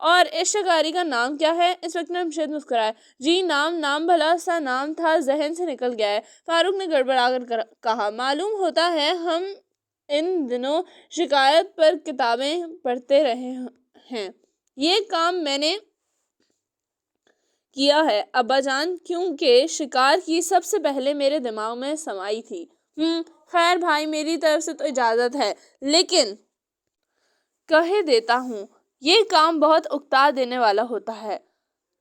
اور اس شکاری کا نام کیا ہے؟ انسپکٹر جمشید مسکرائے۔ جی نام بھلا سا نام تھا، ذہن سے نکل گیا ہے، فاروق نے گڑبڑا کر کہا۔ معلوم ہوتا ہے ہم ان دنوں شکایت پر کتابیں پڑھتے رہے ہیں۔ یہ کام میں نے کیا ہے ابا جان، کیونکہ شکار کی سب سے پہلے میرے دماغ میں سمائی تھی۔ خیر بھائی، میری طرف سے تو اجازت ہے، لیکن کہہ دیتا ہوں یہ کام بہت اکتا دینے والا ہوتا ہے۔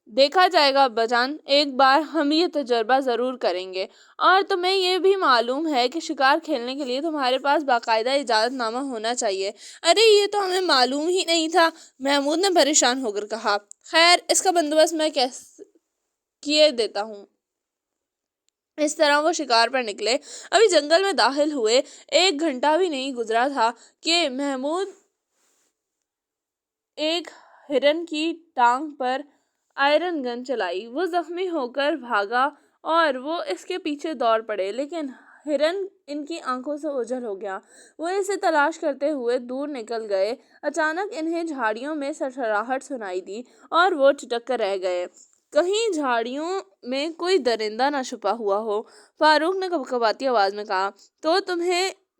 دیکھا جائے گا ابا جان، ایک بار ہم یہ تجربہ ضرور کریں گے۔ اور تمہیں یہ بھی معلوم ہے کہ شکار کھیلنے کے لیے تمہارے پاس باقاعدہ اجازت نامہ ہونا چاہیے۔ ارے یہ تو ہمیں معلوم ہی نہیں تھا، محمود نے پریشان ہو کر کہا۔ خیر اس کا بندوبست میں کیے دیتا ہوں۔ اس طرح وہ شکار پر نکلے۔ ابھی جنگل میں داخل ہوئے 1 گھنٹہ بھی نہیں گزرا تھا کہ محمود ایک ہرن کی ٹانگ پر آئرن گن چلائی۔ وہ زخمی ہو کر بھاگا اور وہ اس کے پیچھے دوڑ پڑے، لیکن ہرن ان کی آنکھوں سے اوجھل ہو گیا۔ وہ اسے تلاش کرتے ہوئے دور نکل گئے۔ اچانک انہیں جھاڑیوں میں سرسراہٹ سنائی دی اور وہ ٹھٹک کر رہ گئے۔ کہیں جھاڑیوں میں کوئی درندہ نہ چھپا ہوا ہو؟ فاروق نے کپکپاتی آواز میں کہا۔ تو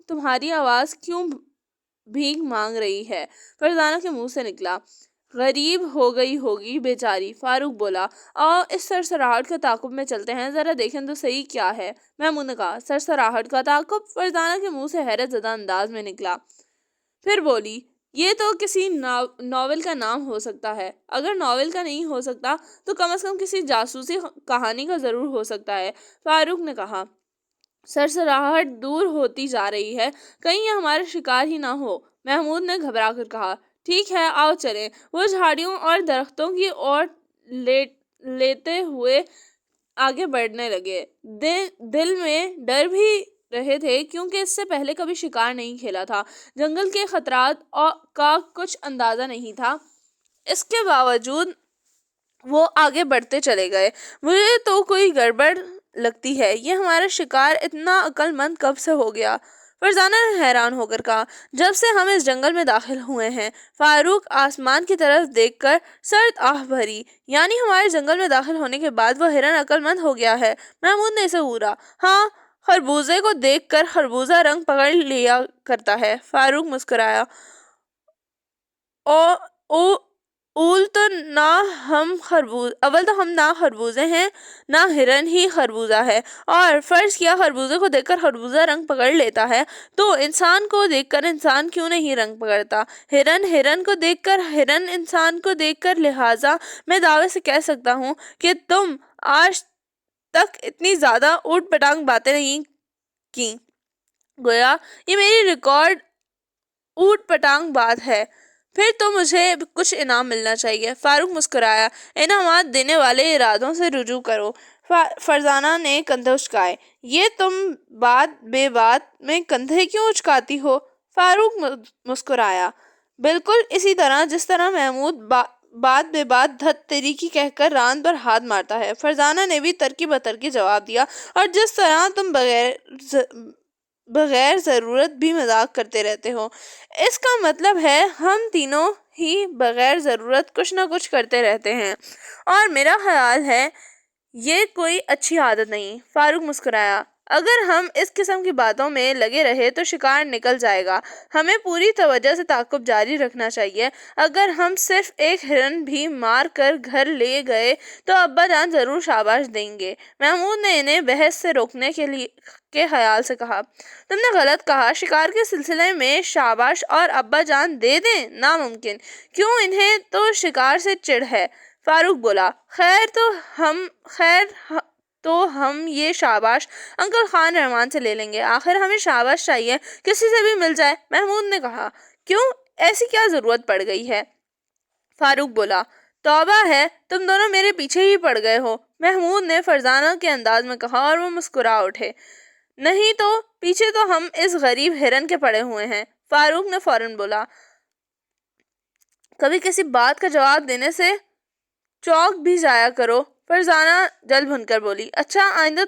تمہاری آواز کیوں بھیک مانگ رہی ہے؟ فرزانہ کے منہ سے نکلا۔ غریب ہو گئی ہوگی بیچاری، فاروق بولا۔ آؤ اس سرسراہٹ کے تعاقب میں چلتے ہیں، ذرا دیکھیں تو صحیح کیا ہے، محمود نے کہا۔ سرسراہٹ کا تعاقب؟ فرزانہ کے منہ سے حیرت زدہ انداز میں نکلا۔ پھر بولی، یہ تو کسی ناول کا نام ہو سکتا ہے۔ اگر ناول کا نہیں ہو سکتا تو کم از کم کسی جاسوسی کہانی کا ضرور ہو سکتا ہے، فاروق نے کہا۔ سرسراہٹ دور ہوتی جا رہی ہے، کہیں یہ ہمارا شکار ہی نہ ہو، محمود نے گھبرا کر کہا۔ ٹھیک ہے آؤ چلیں۔ وہ جھاڑیوں اور درختوں کی اور لیتے ہوئے آگے بڑھنے لگے۔ دل میں ڈر بھی رہے تھے کیونکہ اس سے پہلے کبھی شکار نہیں کھیلا تھا، جنگل کے خطرات کا کچھ اندازہ نہیں تھا۔ اس کے باوجود وہ آگے بڑھتے چلے گئے۔ مجھے تو کوئی گڑبڑ لگتی ہے، یہ ہمارا شکار اتنا عقل مند کب سے ہو گیا؟ فرزانہ نے حیران ہو کر کہا۔ جب سے ہم اس جنگل میں داخل ہوئے ہیں، فاروق آسمان کی طرف دیکھ کر سرد آہ بھری۔ یعنی ہمارے جنگل میں داخل ہونے کے بعد وہ ہرن عقل مند ہو گیا ہے؟ محمود نے اسے گھورا۔ ہاں، خربوزے کو دیکھ کر خربوزہ رنگ پکڑ لیا کرتا ہے، فاروق مسکرایا۔ اول تو ہم نہ خربوزے ہیں، نہ ہرن ہی خربوزہ ہے، اور فرض کیا خربوزے کو دیکھ کر خربوزہ رنگ پکڑ لیتا ہے، تو انسان کو دیکھ کر انسان کیوں نہیں رنگ پکڑتا؟ ہرن کو دیکھ کر ہرن انسان کو دیکھ کر، لہٰذا میں دعوے سے کہہ سکتا ہوں کہ تم آج تک اتنی زیادہ اوٹ پٹانگ باتیں نہیں کی۔ گویا یہ میری ریکارڈ اوٹ پٹانگ بات ہے۔ پھر تو مجھے کچھ انعام ملنا چاہیے، فاروق مسکرایا۔ انعامات دینے والے ارادوں سے رجوع کرو، فرزانہ نے کندھے اچکائے۔ یہ تم بات بے بات میں کندھے کیوں اچکاتی ہو؟ فاروق مسکرایا۔ بالکل اسی طرح جس طرح محمود بات بے بات دھت تیری کی کہہ کر راند پر ہاتھ مارتا ہے، فرزانہ نے بھی ترکی بترکی جواب دیا، اور جس طرح تم بغیر ضرورت بھی مذاق کرتے رہتے ہو۔ اس کا مطلب ہے ہم تینوں ہی بغیر ضرورت کچھ نہ کچھ کرتے رہتے ہیں، اور میرا خیال ہے یہ کوئی اچھی عادت نہیں، فاروق مسکرایا۔ اگر ہم اس قسم کی باتوں میں لگے رہے تو شکار نکل جائے گا، ہمیں پوری توجہ سے تعاقب جاری رکھنا چاہیے۔ اگر ہم صرف ایک ہرن بھی مار کر گھر لے گئے تو ابا جان ضرور شاباش دیں گے، محمود نے انہیں بحث سے روکنے کے خیال سے کہا۔ تم نے غلط کہا، شکار کے سلسلے میں شاباش اور ابا جان دے دیں؟ ناممکن۔ کیوں؟ انہیں تو شکار سے چڑ ہے، فاروق بولا۔ خیر تو ہم یہ شاباش انکل خان رحمان سے لے لیں گے، آخر ہمیں شاباش چاہیے، کسی سے بھی مل جائے، محمود نے کہا۔ کیوں؟ ایسی کیا ضرورت پڑ گئی ہے؟ فاروق بولا۔ توبہ ہے، تم دونوں میرے پیچھے ہی پڑ گئے ہو، محمود نے فرزانہ کے انداز میں کہا، اور وہ مسکرا اٹھے۔ نہیں تو پیچھے تو ہم اس غریب ہرن کے پڑے ہوئے ہیں، فاروق نے فوراً بولا۔ کبھی کسی بات کا جواب دینے سے چوک بھی جایا کرو، فرزانہ جل بھن کر بولی۔ اچھا، آئندہ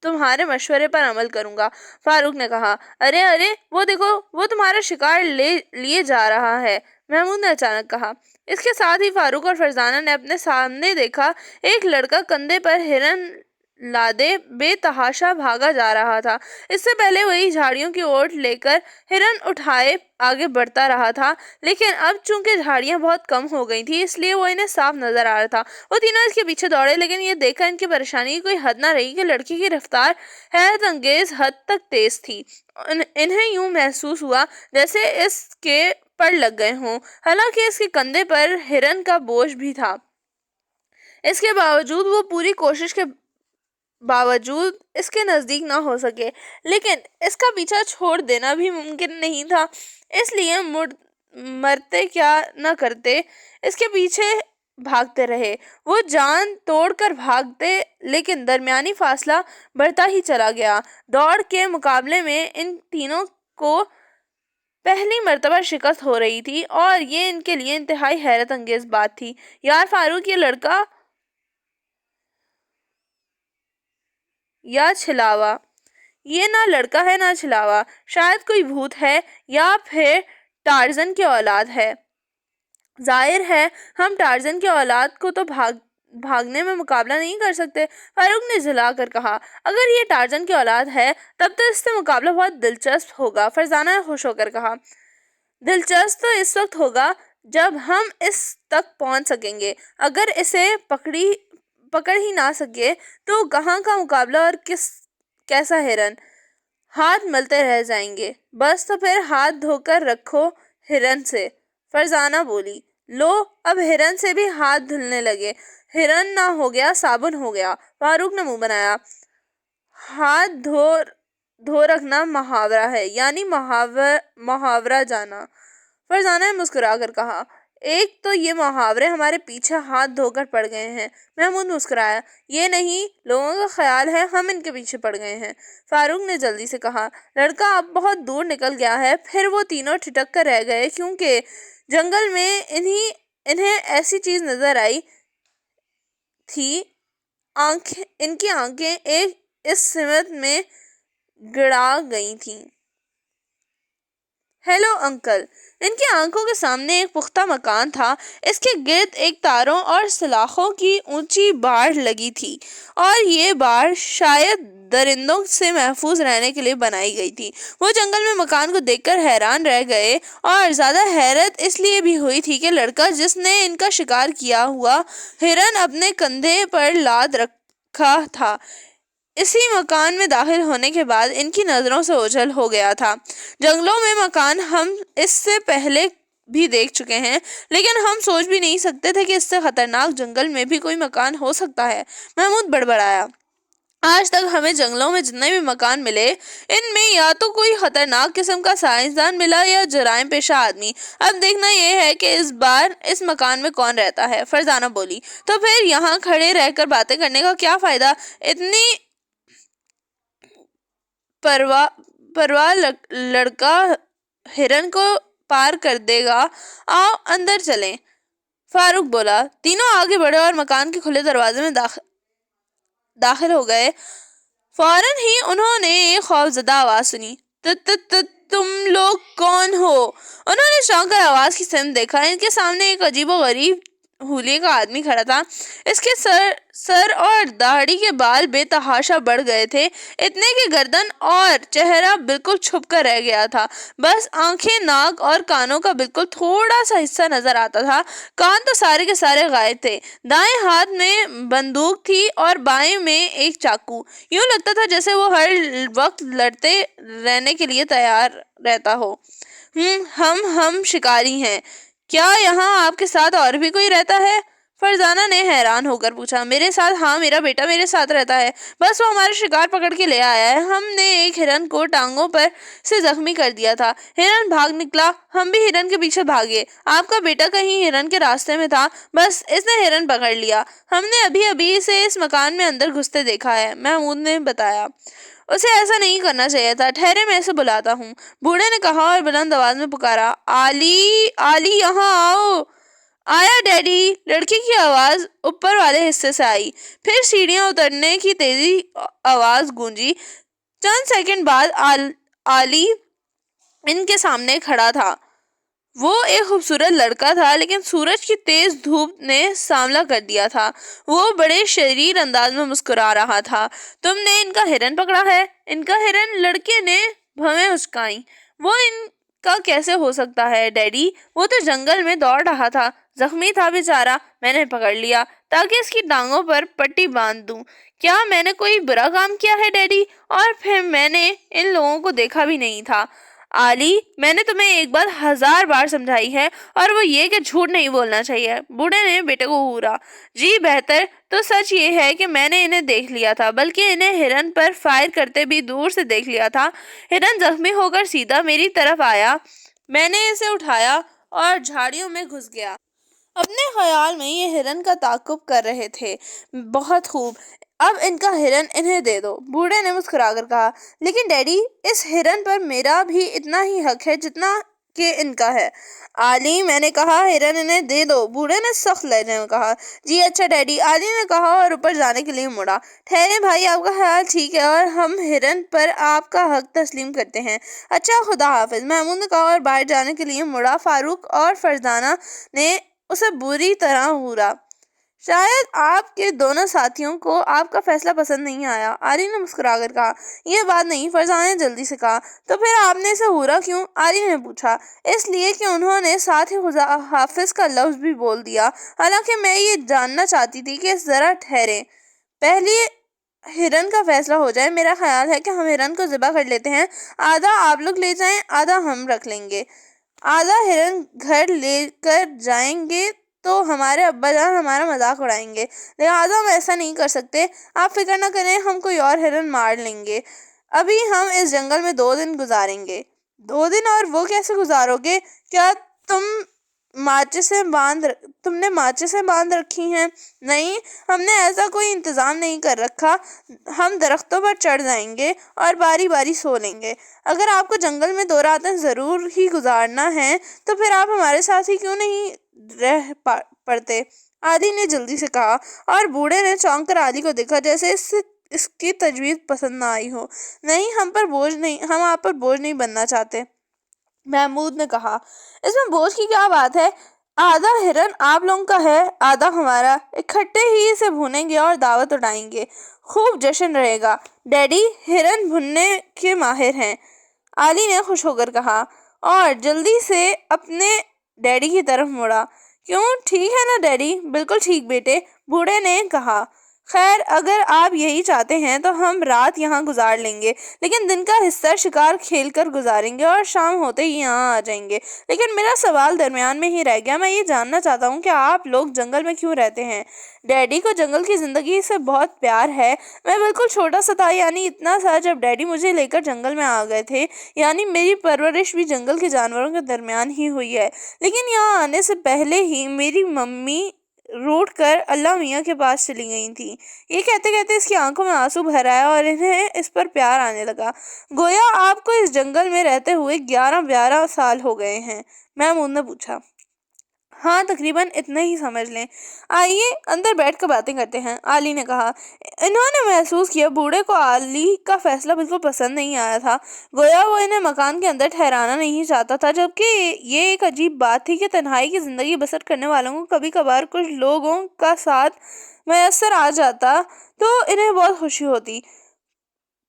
تمہارے مشورے پر عمل کروں گا، فاروق نے کہا۔ ارے وہ دیکھو، وہ تمہارا شکار لیے جا رہا ہے، محمود نے اچانک کہا۔ اس کے ساتھ ہی فاروق اور فرزانہ نے اپنے سامنے دیکھا ایک لڑکا کندھے پر ہرن لادے بے تحاشا بھاگا جا رہا تھا۔ اس سے پہلے وہی جھاڑیوں کی اوٹ لے کر ہرن اٹھائے آگے بڑھتا رہا تھا، لیکن اب چونکہ جھاڑیاں بہت کم ہو گئی تھی اس لیے وہ انہیں صاف نظر آ رہا تھا۔ وہ تینوں اس کے پیچھے دوڑے، لیکن یہ دیکھ کر ان کی پریشانی کی کوئی حد نہ رہی کہ لڑکی کی رفتار حیرت انگیز حد تک تیز تھی۔ انہیں یوں محسوس ہوا جیسے اس کے پر لگ گئے ہوں، حالانکہ اس کے کندھے پر ہرن کا بوجھ بھی تھا۔ اس کے باوجود وہ پوری کوشش کے باوجود اس کے نزدیک نہ ہو سکے، لیکن اس کا پیچھا چھوڑ دینا بھی ممکن نہیں تھا، اس لیے مرتے کیا نہ کرتے اس کے پیچھے بھاگتے رہے۔ وہ جان توڑ کر بھاگتے، لیکن درمیانی فاصلہ بڑھتا ہی چلا گیا۔ دوڑ کے مقابلے میں ان تینوں کو پہلی مرتبہ شکست ہو رہی تھی، اور یہ ان کے لیے انتہائی حیرت انگیز بات تھی۔ یار فاروق، یہ لڑکا یا چھلاوا، یہ نہ لڑکا ہے نہ چھلاوا، شاید کوئی بھوت ہے یا پھر ٹارزن کی اولاد ہے۔ ظاہر ہے ہم ٹارزن کی اولاد کو تو بھاگنے میں مقابلہ نہیں کر سکتے، فاروق نے جھلا کر کہا۔ اگر یہ ٹارزن کی اولاد ہے تب تو اس سے مقابلہ بہت دلچسپ ہوگا، فرزانہ نے خوش ہو کر کہا۔ دلچسپ تو اس وقت ہوگا جب ہم اس تک پہنچ سکیں گے، اگر اسے پکڑ ہی نہ سکے تو کہاں کا مقابلہ اور کیسا ہرن، ہاتھ ملتے رہ جائیں گے۔ بس تو پھر ہاتھ دھو کر رکھو ہرن سے، فرزانہ بولی۔ لو، اب ہرن سے بھی ہاتھ دھلنے لگے، ہرن نہ ہو گیا صابن ہو گیا، فاروق نے منہ بنایا۔ ہاتھ دھو رکھنا محاورہ ہے، یعنی محاورہ جانا، فرزانہ نے مسکرا کر کہا۔ ایک تو یہ محاورے ہمارے پیچھے ہاتھ دھو کر پڑ گئے ہیں، محمود مسکرایا۔ یہ نہیں، لوگوں کا خیال ہے ہم ان کے پیچھے پڑ گئے ہیں، فاروق نے جلدی سے کہا۔ لڑکا اب بہت دور نکل گیا ہے۔ پھر وہ تینوں ٹھٹک کر رہ گئے، کیونکہ جنگل میں انہیں ایسی چیز نظر آئی تھی۔ ان کی آنکھیں ایک اس سمت میں گڑا گئی تھیں۔ Hello uncle! ان کی آنکھوں کے سامنے ایک پختہ مکان تھا، اس کے گرد ایک تاروں اور سلاخوں کی اونچی باڑ لگی تھی، اور یہ باڑ شاید درندوں سے محفوظ رہنے کے لیے بنائی گئی تھی۔ وہ جنگل میں مکان کو دیکھ کر حیران رہ گئے، اور زیادہ حیرت اس لیے بھی ہوئی تھی کہ لڑکا جس نے ان کا شکار کیا ہوا ہرن اپنے کندھے پر لاد رکھا تھا، اسی مکان میں داخل ہونے کے بعد ان کی نظروں سے اوجھل ہو گیا تھا۔ جنگلوں میں مکان ہم اس سے پہلے بھی دیکھ چکے ہیں، لیکن ہم سوچ بھی نہیں سکتے تھے کہ اس سے خطرناک جنگل میں بھی کوئی مکان ہو سکتا ہے، محمود بڑبڑایا۔ آج تک ہمیں جنگلوں میں جتنے بھی مکان ملے، ان میں یا تو کوئی خطرناک قسم کا سائنسدان ملا یا جرائم پیشہ آدمی۔ اب دیکھنا یہ ہے کہ اس بار اس مکان میں کون رہتا ہے، فرزانہ بولی۔ تو پھر یہاں کھڑے رہ کر باتیں کرنے کا کیا فائدہ؟ اتنی پرواہ لڑکا ہرن کو پار کر دے گا، آؤ اندر چلیں، فاروق بولا۔ تینوں آگے بڑھے اور مکان کے کھلے دروازے میں داخل ہو گئے۔ فوراً ہی انہوں نے ایک خوفزدہ آواز سنی۔ تم لوگ کون ہو؟ انہوں نے چونک کر آواز کی سمت دیکھا۔ ان کے سامنے ایک عجیب و غریب حلیے کا آدمی کھڑا تھا۔ اس کے سر اور داڑھی کے بال بے تحاشا بڑھ گئے تھے، اتنے کہ گردن اور چہرہ بالکل چھپ کر رہ گیا تھا، بس آنکھیں، ناک اور کانوں کا بالکل تھوڑا سا حصہ نظر آتا تھا۔ کان تو سارے کے سارے غائب تھے۔ دائیں ہاتھ میں بندوق تھی اور بائیں میں ایک چاقو، یوں لگتا تھا جیسے وہ ہر وقت لڑتے رہنے کے لیے تیار رہتا ہو۔ ہم شکاری ہیں، کیا یہاں آپ کے ساتھ اور بھی کوئی رہتا ہے؟ فرزانہ نے حیران ہو کر پوچھا۔ میرے ساتھ؟ ہاں، میرا بیٹا میرے ساتھ رہتا ہے، بس وہ ہمارا شکار پکڑ کے لے آیا ہے۔ ہم نے ایک ہرن کو ٹانگوں پر سے زخمی کر دیا تھا، ہرن بھاگ نکلا، ہم بھی ہرن کے پیچھے بھاگے، آپ کا بیٹا کہیں ہرن کے راستے میں تھا، بس اس نے ہرن پکڑ لیا۔ ہم نے ابھی اسے اس مکان میں اندر گھستے دیکھا ہے، محمود نے بتایا۔ اسے ایسا نہیں کرنا چاہیے تھا، ٹھہرے میں اسے بلاتا ہوں، بوڑھے نے کہا اور بلند آواز میں پکارا۔ آلی یہاں آؤ۔ آیا ڈیڈی، لڑکی کی آواز اوپر والے حصے سے آئی، پھر سیڑھیاں اترنے کی تیزی آواز گونجی۔ چند سیکنڈ بعد آلی ان کے سامنے کھڑا تھا۔ وہ ایک خوبصورت لڑکا تھا، لیکن سورج کی تیز دھوپ نے ساملا کر دیا تھا۔ وہ بڑے شریر انداز میں مسکرا رہا تھا۔ تم نے ان کا ہرن پکڑا ہے؟ ان کا ہرن؟ لڑکے نے بھویں اچکائیں۔ وہ ان کا کیسے ہو سکتا ہے ڈیڈی؟ وہ تو جنگل میں دوڑ رہا تھا، زخمی تھا بیچارہ، میں نے پکڑ لیا تاکہ اس کی ٹانگوں پر پٹی باندھ دوں۔ کیا میں نے کوئی برا کام کیا ہے ڈیڈی؟ اور پھر میں نے ان لوگوں کو دیکھا بھی نہیں تھا۔ علی، میں نے تمہیں ایک بات 1000 بار سمجھائی ہے، اور وہ یہ کہ جھوٹ نہیں بولنا چاہیے۔ بوڑھے نے بیٹے کو گھورا۔ جی بہتر تو سچ یہ ہے کہ میں نے انہیں دیکھ لیا تھا، بلکہ انہیں ہرن پر فائر کرتے بھی دور سے دیکھ لیا تھا۔ ہرن زخمی ہو کر سیدھا میری طرف آیا، میں نے اسے اٹھایا اور جھاڑیوں میں گھس گیا۔ اپنے خیال میں یہ ہرن کا تعاقب کر رہے تھے۔ بہت خوب، اب ان کا ہرن انہیں دے دو، بوڑھے نے مسکرا کر کہا۔ لیکن ڈیڈی، اس ہرن پر میرا بھی اتنا ہی حق ہے جتنا کہ ان کا ہے۔ علی، میں نے کہا ہرن انہیں دے دو، بوڑھے نے سخت لہجے میں کہا۔ جی اچھا ڈیڈی، علی نے کہا اور اوپر جانے کے لیے مڑا۔ ٹھہریں بھائی، آپ کا خیال ٹھیک ہے اور ہم ہرن پر آپ کا حق تسلیم کرتے ہیں۔ اچھا، خدا حافظ، محمود نے کہا اور باہر جانے کے لیے مڑا۔ فاروق اور فرزانہ نے اسے بری طرح گھورا۔ شاید آپ کے دونوں ساتھیوں کو آپ کا فیصلہ پسند نہیں آیا، علی نے مسکرا کر کہا۔ یہ بات نہیں، فرزانہ نے جلدی سے کہا۔ تو پھر آپ نے اسے گھورا کیوں؟ علی نے پوچھا۔ اس لیے کہ انہوں نے ساتھ ہی خدا حافظ کا لفظ بھی بول دیا۔ حالانکہ میں یہ جاننا چاہتی تھی کہ ذرا ٹھہریں، پہلے ہرن کا فیصلہ ہو جائے۔ میرا خیال ہے کہ ہم ہرن کو ذبح کر لیتے ہیں، آدھا آپ لوگ لے جائیں، آدھا ہم رکھ لیں گے۔ آدھا ہرن گھر لے کر جائیں گے تو ہمارے ابا جان ہمارا مذاق اڑائیں گے، لہٰذا ہم ایسا نہیں کر سکتے۔ آپ فکر نہ کریں، ہم کوئی اور ہرن مار لیں گے۔ ابھی ہم اس جنگل میں 2 دن گزاریں گے۔ 2 دن؟ اور وہ کیسے گزارو گے؟ کیا تم نے ماچسیں باندھ رکھی ہیں؟ نہیں، ہم نے ایسا کوئی انتظام نہیں کر رکھا۔ ہم درختوں پر چڑھ جائیں گے اور باری باری سو لیں گے۔ اگر آپ کو جنگل میں 2 راتیں ضرور ہی گزارنا ہے تو پھر آپ ہمارے ساتھ ہی کیوں نہیں رہ پڑتے؟ علی نے جلدی سے کہا، اور بوڑھے نے چونک کر علی کو دیکھا جیسے اس کی تجویز پسند نہ آئی ہو۔ نہیں، ہم آپ پر بوجھ نہیں بننا چاہتے، محمود نے کہا۔ اس میں بوجھ کی کیا بات ہے؟ آدھا ہرن آپ لوگوں کا ہے، آدھا ہمارا، اکٹھے ہی اسے بھونیں گے اور دعوت اٹھائیں گے، خوب جشن رہے گا۔ ڈیڈی ہرن بھوننے کے ماہر ہیں، علی نے خوش ہو کر کہا، اور جلدی سے اپنے ڈیڈی کی طرف مڑا۔ کیوں، ٹھیک ہے نا ڈیڈی؟ بالکل ٹھیک بیٹے، بوڑھے نے کہا۔ خیر، اگر آپ یہی چاہتے ہیں تو ہم رات یہاں گزار لیں گے، لیکن دن کا حصہ شکار کھیل کر گزاریں گے اور شام ہوتے ہی یہاں آ جائیں گے۔ لیکن میرا سوال درمیان میں ہی رہ گیا، میں یہ جاننا چاہتا ہوں کہ آپ لوگ جنگل میں کیوں رہتے ہیں؟ ڈیڈی کو جنگل کی زندگی سے بہت پیار ہے۔ میں بالکل چھوٹا سا تھا، یعنی اتنا سا جب ڈیڈی مجھے لے کر جنگل میں آ گئے تھے، یعنی میری پرورش بھی جنگل کے جانوروں کے درمیان ہی ہوئی ہے۔ لیکن یہاں آنے سے پہلے ہی میری ممی روٹھ کر اللہ میاں کے پاس چلی گئی تھی۔ یہ کہتے کہتے اس کی آنکھوں میں آنسو بھر آیا اور انہیں اس پر پیار آنے لگا۔ گویا آپ کو اس جنگل میں رہتے ہوئے 11 سال ہو گئے ہیں؟ محمود نے پوچھا۔ ہاں، تقریباً اتنے ہی سمجھ لیں۔ آئیے اندر بیٹھ کر باتیں کرتے ہیں، علی نے کہا۔ انہوں نے محسوس کیا بوڑھے کو علی کا فیصلہ بالکل پسند نہیں آیا تھا، گویا وہ انہیں مکان کے اندر ٹھہرانا نہیں چاہتا تھا، جبکہ یہ ایک عجیب بات تھی کہ تنہائی کی زندگی بسر کرنے والوں کو کبھی کبھار کچھ لوگوں کا ساتھ میسر آ جاتا تو انہیں بہت خوشی ہوتی۔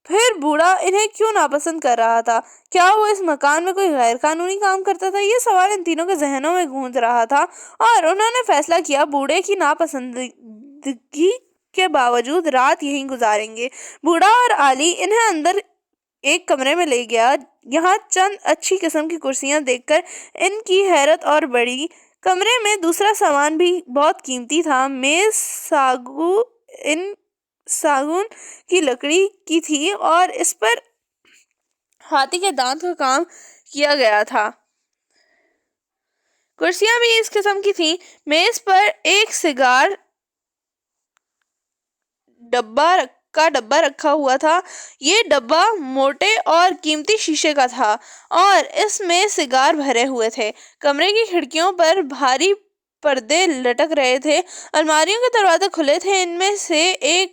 پھر بوڑھا انہیں کیوں ناپسند کر رہا تھا؟ کیا وہ اس مکان میں کوئی غیر قانونی کام کرتا تھا؟ یہ سوال ان تینوں کے ذہنوں میں گونج رہا تھا، اور انہوں نے فیصلہ کیا بوڑھے کی ناپسندگی کے باوجود رات یہیں گزاریں گے۔ بوڑھا اور علی انہیں اندر ایک کمرے میں لے گیا۔ یہاں چند اچھی قسم کی کرسیاں دیکھ کر ان کی حیرت اور بڑھی۔ کمرے میں دوسرا سامان بھی بہت قیمتی تھا۔ میز ساگون کی لکڑی کی تھی اور اس پر ہاتھی کے دانت کا کام کیا گیا تھا۔ کرسیاں بھی اس قسم کی تھیں۔ میز پر ایک سگار کا ڈبہ رکھا ہوا تھا۔ یہ ڈبہ موٹے اور قیمتی شیشے کا تھا اور اس میں سگار بھرے ہوئے تھے۔ کمرے کی کھڑکیوں پر بھاری پردے لٹک رہے تھے، الماریوں کے دروازے کھلے تھے، ان میں سے ایک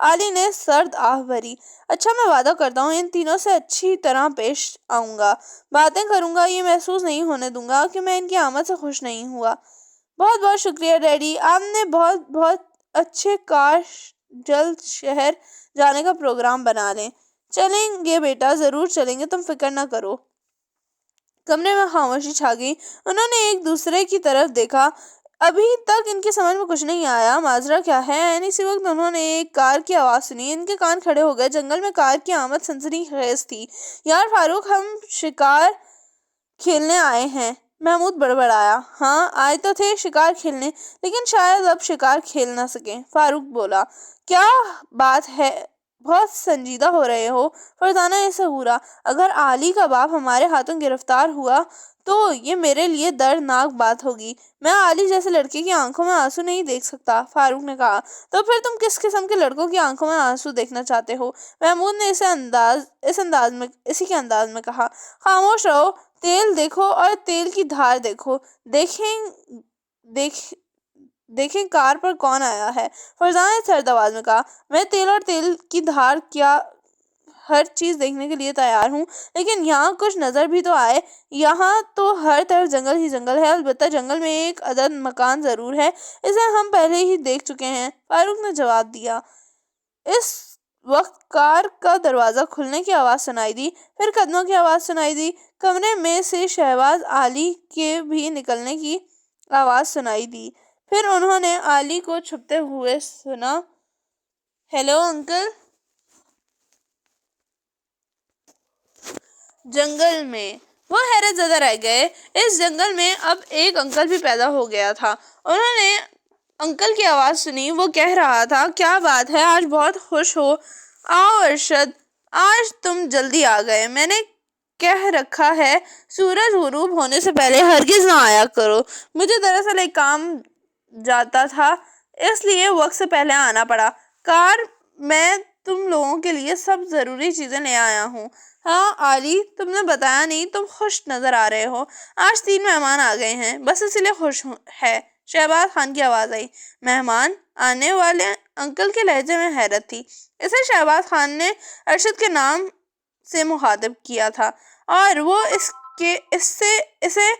علی نے سرد آہ بھری۔ اچھا میں وعدہ کرتا ہوں ان تینوں سے اچھی طرح پیش آؤں گا، باتیں کروں گا، یہ محسوس نہیں ہونے دوں گا کہ میں ان کی آمد سے خوش نہیں ہوا۔ بہت بہت شکریہ ڈیڈی، آپ نے بہت بہت اچھے، کاش جلد شہر جانے کا پروگرام بنا لیں۔ چلیں گے بیٹا، ضرور چلیں گے، تم فکر نہ کرو۔ کمرے میں خاموشی چھا گئی۔ انہوں نے ایک دوسرے کی طرف دیکھا۔ ابھی تک ان کی سمجھ میں کچھ نہیں آیا ماجرا کیا ہے۔ اسی وقت انہوں نے ایک کار کی آواز سنی۔ ان کے کان کھڑے ہو گئے۔ جنگل میں کار کی آمد سنسنی خیز تھی۔ یار فاروق، ہم شکار کھیلنے آئے ہیں، محمود بڑبڑایا۔ ہاں آئے تو تھے شکار کھیلنے، لیکن شاید اب شکار کھیل نہ سکیں، فاروق بولا۔ کیا بات ہے، بہت سنجیدہ ہو رہے ہو؟ فرزانہ نے سہورا۔ اگر علی کا باپ ہمارے ہاتھوں گرفتار ہوا تو یہ میرے لیے دردناک بات ہوگی۔ میں علی جیسے لڑکے کی آنکھوں میں آنسو نہیں دیکھ سکتا، فاروق نے کہا۔ تو پھر تم کس قسم کے لڑکوں کی آنکھوں میں آنسو دیکھنا چاہتے ہو؟ محمود نے اسی کے انداز میں کہا۔ خاموش رہو، تیل دیکھو اور تیل کی دھار دیکھو، دیکھیں کار پر کون آیا ہے، فرزانہ نے سرد آواز میں کہا۔ میں تیل اور تیل کی دھار کیا ہر چیز دیکھنے کے لیے تیار ہوں، لیکن یہاں کچھ نظر بھی تو آئے۔ یہاں تو ہر طرف جنگل ہی جنگل ہے، البتہ جنگل میں ایک عدد مکان ضرور ہے، اسے ہم پہلے ہی دیکھ چکے ہیں، فاروق نے جواب دیا۔ اس وقت کار کا دروازہ کھلنے کی آواز سنائی دی، پھر قدموں کی آواز سنائی دی۔ کمرے میں سے شہباز علی کے بھی نکلنے کی آواز سنائی دی۔ پھر انہوں نے علی کو چھپتے ہوئے سنا۔ Hello uncle. جنگل میں وہ حیرت زدہ رہ گئے۔ اس جنگل میں اب ایک انکل بھی پیدا ہو گیا تھا۔ انہوں نے انکل کی آواز سنی، وہ کہہ رہا تھا، کیا بات ہے، آج بہت خوش ہو؟ آؤ ارشد، آج تم جلدی آ گئے۔ میں نے کہہ رکھا ہے سورج غروب ہونے سے پہلے ہرگز نہ آیا کرو۔ مجھے دراصل ایک کام جاتا تھا، اس لیے وقت سے پہلے آنا پڑا۔ کار میں تم لوگوں کے لیے سب ضروری چیزیں لے آیا ہوں۔ ہاں علی، تم نے بتایا نہیں، تم خوش نظر آ رہے ہو۔ آج 3 مہمان آ گئے ہیں، بس اسی لیے خوش ہے۔ شہباز خان کی آواز آئی۔ مہمان آنے والے؟ انکل کے لہجے میں حیرت تھی۔ اسے شہباز خان نے ارشد کے نام سے مخاطب کیا تھا، اور وہ اسے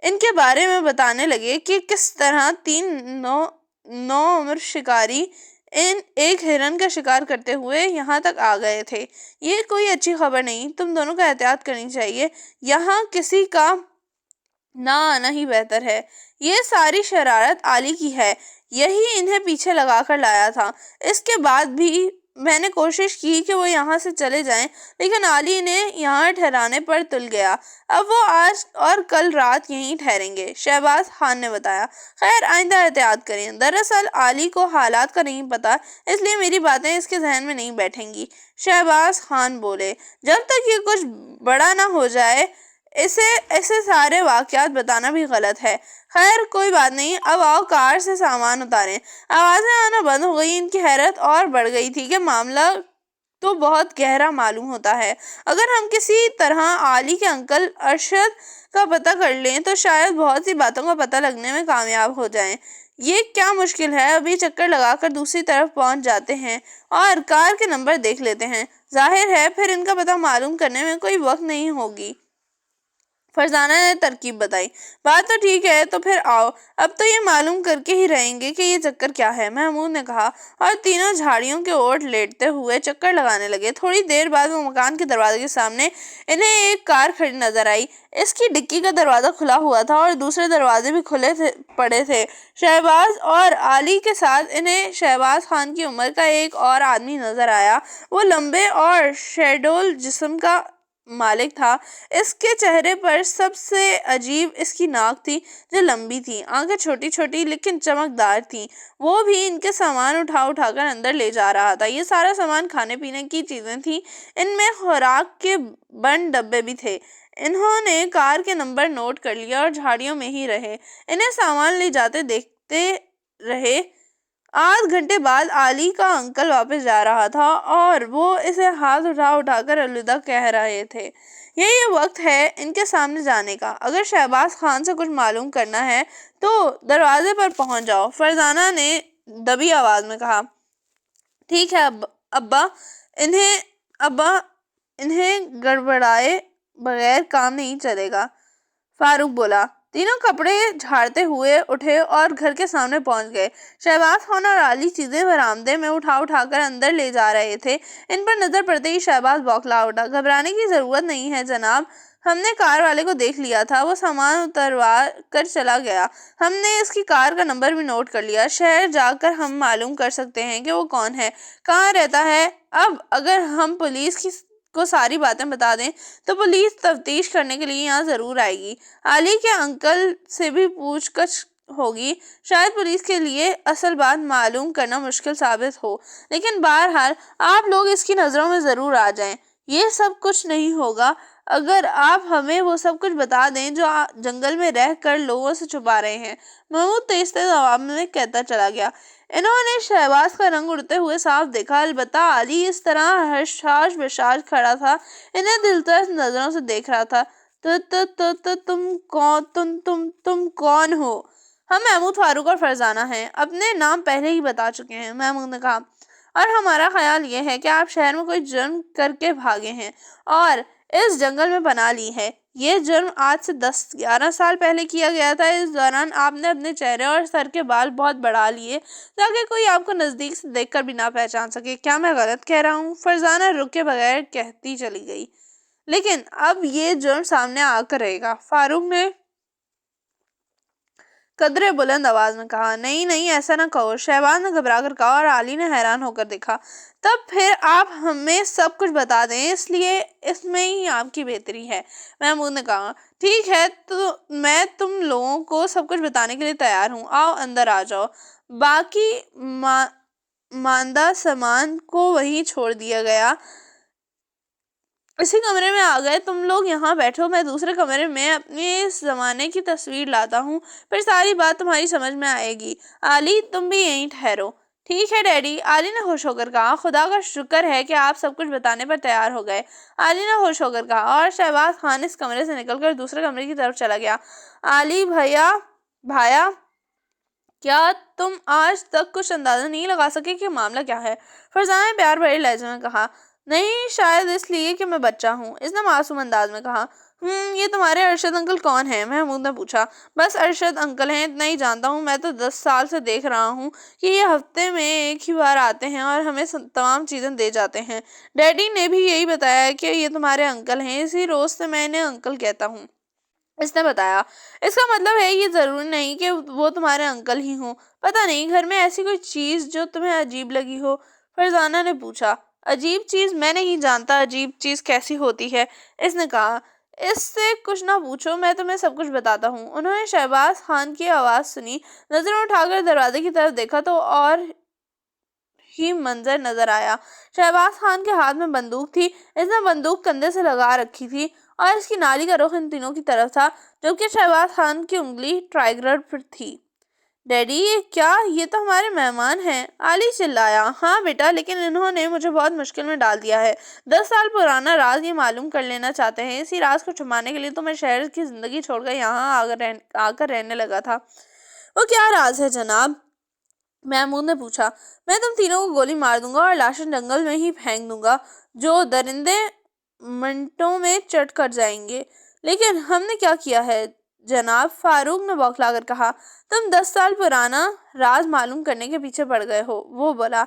ان کے بارے میں بتانے لگے کہ کس طرح 3 نو عمر شکاری ایک ہرن کا شکار کرتے ہوئے یہاں تک آ گئے تھے۔ یہ کوئی اچھی خبر نہیں، تم دونوں کو احتیاط کرنی چاہیے، یہاں کسی کا نہ آنا ہی بہتر ہے۔ یہ ساری شرارت علی کی ہے، یہی انہیں پیچھے لگا کر لایا تھا۔ اس کے بعد بھی میں نے کوشش کی کہ وہ یہاں سے چلے جائیں، لیکن علی نے یہاں ٹھہرانے پر تل گیا۔ اب وہ آج اور کل رات یہیں ٹھہریں گے، شہباز خان نے بتایا۔ خیر، آئندہ احتیاط کریں۔ دراصل علی کو حالات کا نہیں پتا، اس لیے میری باتیں اس کے ذہن میں نہیں بیٹھیں گی، شہباز خان بولے۔ جب تک یہ کچھ بڑا نہ ہو جائے اسے سارے واقعات بتانا بھی غلط ہے۔ خیر کوئی بات نہیں، اب آؤ کار سے سامان اتاریں۔ آوازیں آنا بند ہو گئی۔ ان کی حیرت اور بڑھ گئی تھی کہ معاملہ تو بہت گہرا معلوم ہوتا ہے۔ اگر ہم کسی طرح علی کے انکل ارشد کا پتہ کر لیں تو شاید بہت سی باتوں کا پتہ لگنے میں کامیاب ہو جائیں۔ یہ کیا مشکل ہے، ابھی چکر لگا کر دوسری طرف پہنچ جاتے ہیں اور کار کے نمبر دیکھ لیتے ہیں، ظاہر ہے پھر ان کا پتہ معلوم کرنے میں کوئی وقت نہیں ہوگی۔ فرزانہ نے ترکیب بتائی۔ بات تو ٹھیک ہے، تو پھر آؤ، اب تو یہ معلوم کر کے ہی رہیں گے کہ یہ چکر کیا ہے، محمود نے کہا، اور تینوں جھاڑیوں کے اوٹ لیٹتے ہوئے چکر لگانے لگے۔ تھوڑی دیر بعد وہ مکان کے دروازے کے سامنے انہیں ایک کار کھڑی نظر آئی۔ اس کی ڈکی کا دروازہ کھلا ہوا تھا اور دوسرے دروازے بھی کھلے پڑے تھے۔ شہباز اور علی کے ساتھ انہیں شہباز خان کی عمر کا ایک اور آدمی نظر آیا۔ وہ لمبے اور شیڈول جسم کا مالک تھا۔ اس کے چہرے پر سب سے عجیب اس کی ناک تھی جو لمبی تھی، آنکھیں چھوٹی چھوٹی لیکن چمکدار تھیں۔ وہ بھی ان کے سامان اٹھا اٹھا کر اندر لے جا رہا تھا۔ یہ سارا سامان کھانے پینے کی چیزیں تھیں، ان میں خوراک کے بند ڈبے بھی تھے۔ انہوں نے کار کے نمبر نوٹ کر لیے اور جھاڑیوں میں ہی رہے، انہیں سامان لے جاتے دیکھتے رہے۔ آدھ گھنٹے بعد علی کا انکل واپس جا رہا تھا اور وہ اسے ہاتھ اٹھا اٹھا کر الوداع کہہ رہے تھے۔ یہی وقت ہے ان کے سامنے جانے کا، اگر شہباز خان سے کچھ معلوم کرنا ہے تو دروازے پر پہنچ جاؤ، فرزانہ نے دبی آواز میں کہا۔ ٹھیک ہے ابا انہیں گڑبڑائے بغیر کام نہیں چلے گا، فاروق بولا۔ تینوں کپڑے جھاڑتے ہوئے اٹھے اور گھر کے سامنے پہنچ گئے۔ شہباز خان اور علی چیزیں برآمدے میں اٹھا کر اندر لے جا رہے تھے۔ ان پر نظر پڑتے ہی شہباز بوکھلا اٹھا۔ گھبرانے کی ضرورت نہیں ہے جناب، ہم نے کار والے کو دیکھ لیا تھا، وہ سامان اتروا کر چلا گیا۔ ہم نے اس کی کار کا نمبر بھی نوٹ کر لیا۔ شہر جا کر ہم معلوم کر سکتے ہیں کہ وہ کون ہے، کہاں رہتا ہے۔ اب اگر ہم پولیس کو ساری باتیں بتا دیں تو پولیس تفتیش کرنے کے لیے یہاں ضرور آئے گی۔ علی کے انکل سے بھی پوچھ گچھ ہوگی، شاید پولیس کے لیے اصل بات معلوم کرنا مشکل ثابت ہو، لیکن بہرحال آپ لوگ اس کی نظروں میں ضرور آ جائیں۔ یہ سب کچھ نہیں ہوگا اگر آپ ہمیں وہ سب کچھ بتا دیں جو جنگل میں رہ کر لوگوں سے چھپا رہے ہیں، محمود تیز آواز میں کہتا چلا گیا۔ انہوں نے شہباز کا رنگ اڑتے ہوئے صاف دیکھا، البتہ علی اس طرح حشاش بشاش کھڑا تھا، انہیں دلچسپ نظروں سے دیکھ رہا تھا۔ تم کون ہو؟ ہم محمود، فاروق اور فرزانہ ہیں، اپنے نام پہلے ہی بتا چکے ہیں، محمود نے کہا، اور ہمارا خیال یہ ہے کہ آپ شہر میں کوئی جرم کر کے بھاگے ہیں اور اس جنگل میں پناہ لی ہے۔ یہ جرم آج سے 10-11 سال پہلے کیا گیا تھا۔ اس دوران آپ نے اپنے چہرے اور سر کے بال بہت بڑھا لیے تاکہ کوئی آپ کو نزدیک سے دیکھ کر بھی نہ پہچان سکے۔ کیا میں غلط کہہ رہا ہوں؟ فرزانہ رکے بغیر کہتی چلی گئی۔ لیکن اب یہ جرم سامنے آ کر رہے گا، فاروق نے قدرے بلند آواز میں کہا۔ نہیں ایسا نہ کہو، شہباز نے گھبرا کر کہا، اور علی نے حیران ہو کر دیکھا۔ تب پھر آپ ہمیں سب کچھ بتا دیں، اس میں ہی آپ کی بہتری ہے، محمود نے کہا۔ ٹھیک ہے، تو میں تم لوگوں کو سب کچھ بتانے کے لیے تیار ہوں، آؤ اندر آ جاؤ۔ باقی ماندہ سامان کو وہیں چھوڑ دیا گیا، اسی کمرے میں آ گئے، تم لوگ یہاں بیٹھو، میں دوسرے کمرے میں اپنے اس زمانے کی تصویر لاتا ہوں، پھر ساری بات تمہاری سمجھ میں آئے گی۔ علی تم بھی یہیں ٹھہرو۔ ٹھیک ہے ڈیڈی، علی نے خوش ہو کر کہا۔ خدا کا شکر ہے کہ آپ سب کچھ بتانے پر تیار ہو گئے، علی نے خوش ہو کر کہا، اور شہباز خان اس کمرے سے نکل کر دوسرے کمرے کی طرف چلا گیا۔ علی بھایا، کیا تم آج تک کچھ اندازہ نہیں لگا سکے کہ معاملہ کیا ہے؟ فرزانہ نے پیار بھرے لہجے میں کہا۔ نہیں، شاید اس لیے کہ میں بچہ ہوں، اس نے معصوم انداز میں کہا۔ یہ تمہارے ارشد انکل کون ہیں؟ محمود نے پوچھا۔ بس ارشد انکل ہیں، اتنا ہی جانتا ہوں، میں تو 10 سال سے دیکھ رہا ہوں کہ یہ ہفتے میں ایک ہی بار آتے ہیں اور ہمیں تمام چیزیں دے جاتے ہیں۔ ڈیڈی نے بھی یہی بتایا کہ یہ تمہارے انکل ہیں، اسی روز سے میں انہیں انکل کہتا ہوں، اس نے بتایا۔ اس کا مطلب ہے یہ ضروری نہیں کہ وہ تمہارے انکل ہی ہوں، پتہ نہیں گھر میں ایسی کوئی چیز جو تمہیں عجیب لگی ہو؟ فرزانہ نے پوچھا۔ عجیب چیز؟ میں نہیں جانتا عجیب چیز کیسی ہوتی ہے، اس نے کہا۔ اس سے کچھ نہ پوچھو، میں تمہیں سب کچھ بتاتا ہوں۔ انہوں نے شہباز خان کی آواز سنی، نظریں اٹھا کر دروازے کی طرف دیکھا تو اور ہی منظر نظر آیا۔ شہباز خان کے ہاتھ میں بندوق تھی، اس نے بندوق کندھے سے لگا رکھی تھی اور اس کی نالی کا رخ ان تینوں کی طرف تھا، جبکہ شہباز خان کی انگلی ٹرائیگر پر تھی۔ ڈیڈی، یہ تو ہمارے مہمان ہیں، علی چلایا۔ ہاں بیٹا، لیکن انہوں نے مجھے بہت مشکل میں ڈال دیا ہے، 10 سال پرانا راز یہ معلوم کر لینا چاہتے ہیں، اسی راز کو چھپانے کے لیے تو میں شہر کی زندگی چھوڑ کر یہاں آ کر رہنے لگا تھا۔ وہ کیا راز ہے جناب؟ محمود نے پوچھا۔ میں تم تینوں کو گولی مار دوں گا اور لاشیں جنگل میں ہی پھینک دوں گا، جو درندے منٹوں میں چٹ کر جائیں گے۔ لیکن ہم نے کیا کیا ہے جناب؟ فاروق نے بوکھلا کر کہا۔ تم 10 سال پرانا راز معلوم کرنے کے پیچھے پڑ گئے ہو، وہ بولا۔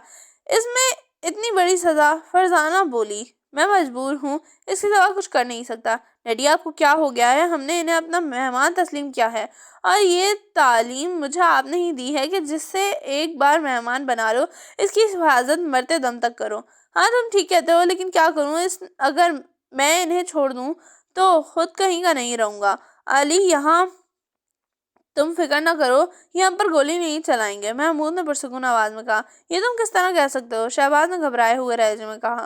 اس میں اتنی بڑی سزا؟ فرزانہ بولی۔ میں مجبور ہوں، اس کے سوا کچھ کر نہیں سکتا۔ ڈیڈی، آپ کو کیا ہو گیا ہے؟ ہم نے انہیں اپنا مہمان تسلیم کیا ہے، اور یہ تعلیم مجھے آپ نے ہی دی ہے کہ جس سے ایک بار مہمان بنا لو، اس کی حفاظت مرتے دم تک کرو۔ ہاں تم ٹھیک کہتے ہو، لیکن کیا کروں؟ اگر میں انہیں چھوڑ دوں تو خود کہیں کا نہیں رہوں گا۔ علی، یہاں تم فکر نہ کرو، یہ ہم پر گولی نہیں چلائیں گے، محمود نے پرسکون آواز میں کہا۔ یہ تم کس طرح کہہ سکتے ہو؟ شہباز نے گھبرائے ہوئے لہجے میں کہا۔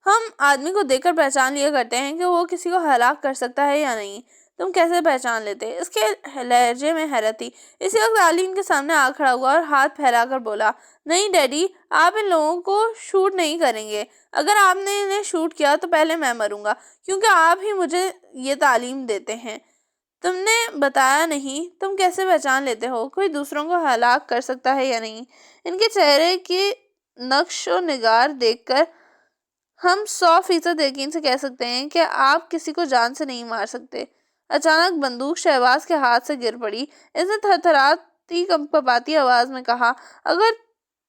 ہم آدمی کو دیکھ کر پہچان لیا کرتے ہیں کہ وہ کسی کو ہلاک کر سکتا ہے یا نہیں۔ تم کیسے پہچان لیتے؟ اس کے لہجے میں حیرت تھی۔ اسی وقت علی ان کے سامنے آ کھڑا ہوا اور ہاتھ پھیلا کر بولا۔ نہیں ڈیڈی، آپ ان لوگوں کو شوٹ نہیں کریں گے، اگر آپ نے انہیں شوٹ کیا تو پہلے میں مروں گا، کیونکہ آپ ہی مجھے یہ تعلیم دیتے ہیں۔ تم نے بتایا نہیں، تم کیسے پہچان لیتے ہو کوئی دوسروں کو ہلاک کر سکتا ہے یا نہیں؟ ان کے چہرے کی نقش و نگار دیکھ کر ہم 100% یقین سے کہہ سکتے ہیں کہ آپ کسی کو جان سے نہیں مار سکتے۔ اچانک بندوق شہباز کے ہاتھ سے گر پڑی۔ اس نے تھرتھراتی کپاتی آواز میں کہا، اگر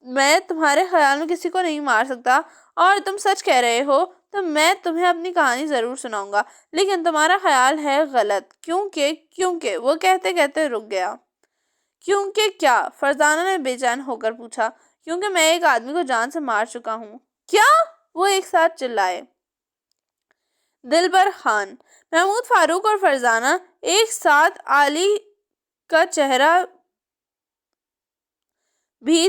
میں تمہارے خیال میں کسی کو نہیں مار سکتا اور تم سچ کہہ رہے ہو تو میں تمہیں اپنی کہانی ضرور سناؤں گا، لیکن تمہارا خیال ہے غلط۔ کیونکہ وہ کہتے کہتے رک گیا۔ کیونکہ کیا؟ فرزانہ نے بے چین ہو کر پوچھا۔ کیونکہ میں ایک آدمی کو جان سے مار چکا ہوں۔ کیا؟ وہ ایک ساتھ چلائے۔ دلبر خان، محمود فاروق اور فرزانہ ایک ساتھ۔ علی کا چہرہ بھی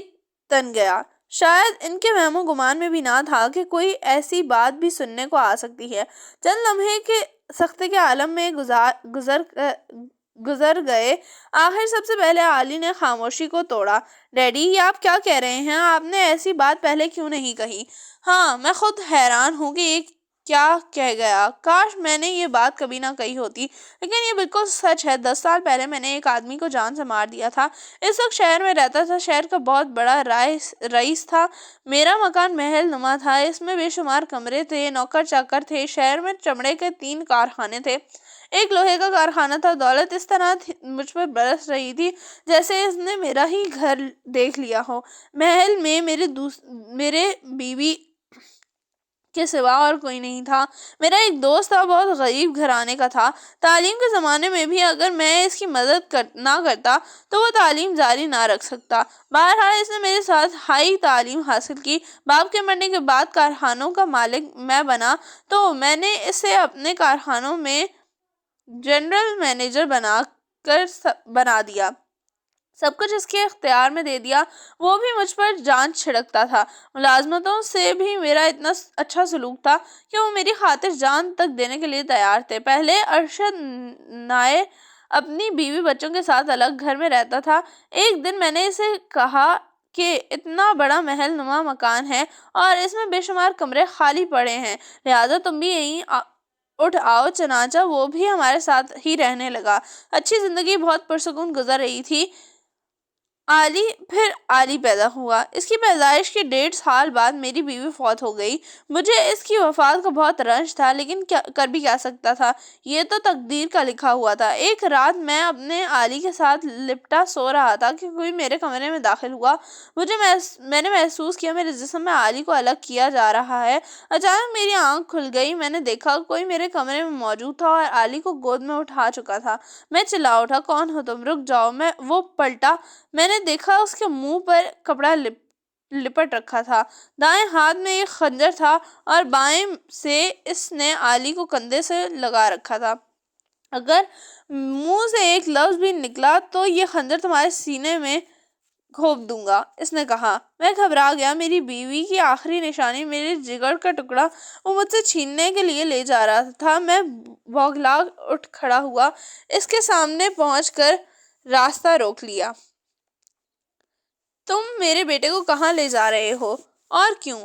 تن گیا۔ شاید ان کے وہم و گمان میں بھی نہ تھا کہ کوئی ایسی بات بھی سننے کو آ سکتی ہے۔ چند لمحے کے سختے کے عالم میں گزر گئے۔ آخر سب سے پہلے علی نے خاموشی کو توڑا۔ ڈیڈی، یہ آپ کیا کہہ رہے ہیں؟ آپ نے ایسی بات پہلے کیوں نہیں کہی؟ ہاں، میں خود حیران ہوں کہ یہ کیا کہہ گیا۔ کاش میں نے یہ بات کبھی نہ کہی ہوتی، لیکن یہ بالکل سچ ہے۔ 10 سال پہلے میں نے ایک آدمی کو جان سے مار دیا تھا۔ اس وقت شہر میں رہتا تھا، شہر کا بہت بڑا رئیس تھا۔ میرا مکان محل نما تھا، اس میں بے شمار کمرے تھے، نوکر چاکر تھے۔ شہر میں چمڑے کے 3 کارخانے تھے، ایک لوہے کا کارخانہ تھا۔ دولت اس طرح مجھ پر برس رہی تھی جیسے اس نے میرا ہی گھر دیکھ لیا ہو۔ محل میں میرے بیوی کے سوا اور کوئی نہیں تھا۔ میرا ایک دوست تھا، بہت غریب گھرانے کا تھا۔ تعلیم کے زمانے میں بھی اگر میں اس کی مدد نہ کرتا تو وہ تعلیم جاری نہ رکھ سکتا۔ بہرحال اس نے میرے ساتھ ہائی تعلیم حاصل کی۔ باپ کے مرنے کے بعد کارخانوں کا مالک میں بنا تو میں نے اسے اپنے کارخانوں میں جنرل مینیجر بنا دیا، سب کچھ اس کے اختیار میں دے دیا۔ وہ بھی مجھ پر جان چھڑکتا تھا۔ ملازمتوں سے بھی میرا اتنا اچھا سلوک تھا کہ وہ میری خاطر جان تک دینے کے لیے تیار تھے۔ پہلے ارشد نائر اپنی بیوی بچوں کے ساتھ الگ گھر میں رہتا تھا۔ ایک دن میں نے اسے کہا کہ اتنا بڑا محل نما مکان ہے اور اس میں بے شمار کمرے خالی پڑے ہیں، لہٰذا تم بھی یہیں اٹھ آؤ۔ چنانچہ وہ بھی ہمارے ساتھ ہی رہنے لگا۔ اچھی زندگی بہت پرسکون گزر رہی تھی۔ پھر علی پیدا ہوا۔ اس کی پیدائش کے 1.5 سال بعد میری بیوی فوت ہو گئی۔ مجھے اس کی وفات کا بہت رنج تھا، لیکن کر بھی کیا سکتا تھا، یہ تو تقدیر کا لکھا ہوا تھا۔ ایک رات میں اپنے علی کے ساتھ لپٹا سو رہا تھا کہ کوئی میرے کمرے میں داخل ہوا۔ میں نے محسوس کیا میرے جسم میں علی کو الگ کیا جا رہا ہے۔ اچانک میری آنکھ کھل گئی، میں نے دیکھا کوئی میرے کمرے میں موجود تھا اور علی کو گود میں اٹھا چکا تھا۔ میں چلا اٹھا، کون ہو تم؟ رک جاؤ۔ وہ پلٹا، میں نے دیکھا اس کے منہ پر کپڑا لپٹ رکھا تھا، دائیں ہاتھ میں ایک خنجر تھا اور بائیں سے اس نے علی کو کندھے سے لگا رکھا تھا۔ اگر منہ سے ایک لفظ بھی نکلا تو یہ خنجر تمہارے سینے میں گھونپ دوں گا، اس نے کہا۔ میں گھبرا گیا۔ میری بیوی کی آخری نشانی، میرے جگر کا ٹکڑا، وہ مجھ سے چھیننے کے لیے لے جا رہا تھا۔ میں بوکھلا اٹھ کھڑا ہوا، اس کے سامنے پہنچ کر راستہ روک لیا۔ تم میرے بیٹے کو کہاں لے جا رہے ہو اور کیوں؟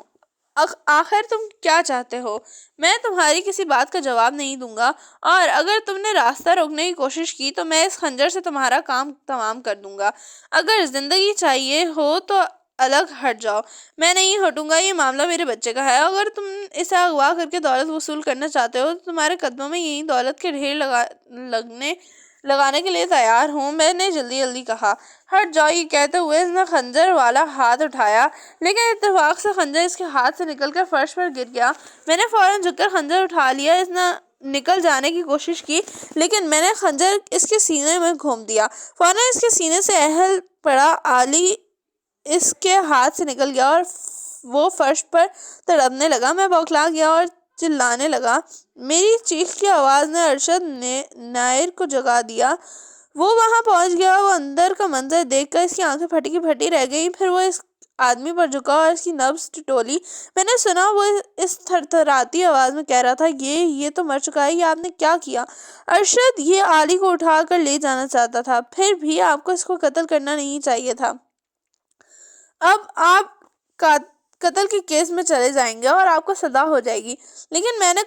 آخر تم کیا چاہتے ہو؟ میں تمہاری کسی بات کا جواب نہیں دوں گا، اور اگر تم نے راستہ روکنے کی کوشش کی تو میں اس خنجر سے تمہارا کام تمام کر دوں گا۔ اگر زندگی چاہیے ہو تو الگ ہٹ جاؤ۔ میں نہیں ہٹوں گا، یہ معاملہ میرے بچے کا ہے۔ اگر تم اسے اغوا کر کے دولت وصول کرنا چاہتے ہو تو تمہارے قدموں میں یہی دولت کے ڈھیر لگانے کے لیے تیار ہوں۔ میں نے جلدی کہا۔ ہٹ جاؤ، یہ کہتے ہوئے اس نے خنجر والا ہاتھ اٹھایا، لیکن اتفاق سے خنجر اس کے ہاتھ سے نکل کر فرش پر گر گیا۔ میں نے فوراً جھک کر خنجر اٹھا لیا۔ اس نے نکل جانے کی کوشش کی، لیکن میں نے خنجر اس کے سینے میں گھونپ دیا۔ فوراً اس کے سینے سے اہل پڑا۔ علی اس کے ہاتھ سے نکل گیا اور وہ فرش پر تڑپنے لگا۔ میں بوکھلا گیا اور چلانے لگا۔ میری چیخ کی آواز نے ارشد نائر کو جگا دیا۔ وہ وہاں پہنچ گیا۔ وہ اندر کا منظر دیکھ کر اس کی آنکھیں پھٹی کی پھٹی رہ گئی۔ پھر وہ اس آدمی پر جھکا اور اس کی نبض ٹٹولی۔ میں نے سنا وہ اس تھرتھراتی آواز میں کہہ رہا تھا، یہ تو مر چکا ہے، یہ آپ نے کیا کیا؟ ارشد، یہ علی کو اٹھا کر لے جانا چاہتا تھا، پھر بھی آپ کو اس کو قتل کرنا نہیں چاہیے تھا۔ اب آپ قتل کے کیس میں چلے جائیں گے اور آپ کو سزا ہو جائے گی، لیکن میں نے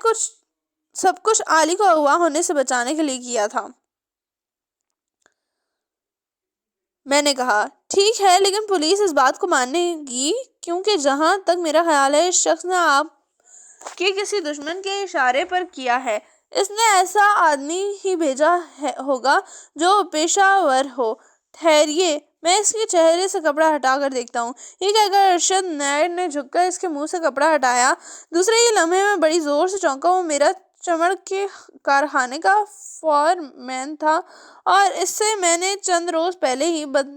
سب کچھ علی کو اغوا ہونے سے بچانے کے لیے کیا تھا۔ میں نے کہا، ٹھیک ہے، لیکن پولیس اس بات کو مانے گی کیونکہ جہاں تک میرا خیال ہے اس شخص نے آپ کے کسی دشمن کے اشارے پر کیا ہے. اس نے ایسا آدمی ہی بھیجا ہوگا جو پیشہ ور ہو. ٹھہریے، میں اس کے چہرے سے کپڑا ہٹا کر دیکھتا ہوں. یہ کہہ کر ارشد نیر نے جھک کر اس کے منہ سے کپڑا ہٹایا. دوسرے ہی لمحے میں بڑی زور سے چونکا. وہ میرا چمڑ کے کارخانے کا فورمین تھا اور اس سے میں نے چند روز پہلے ہی بد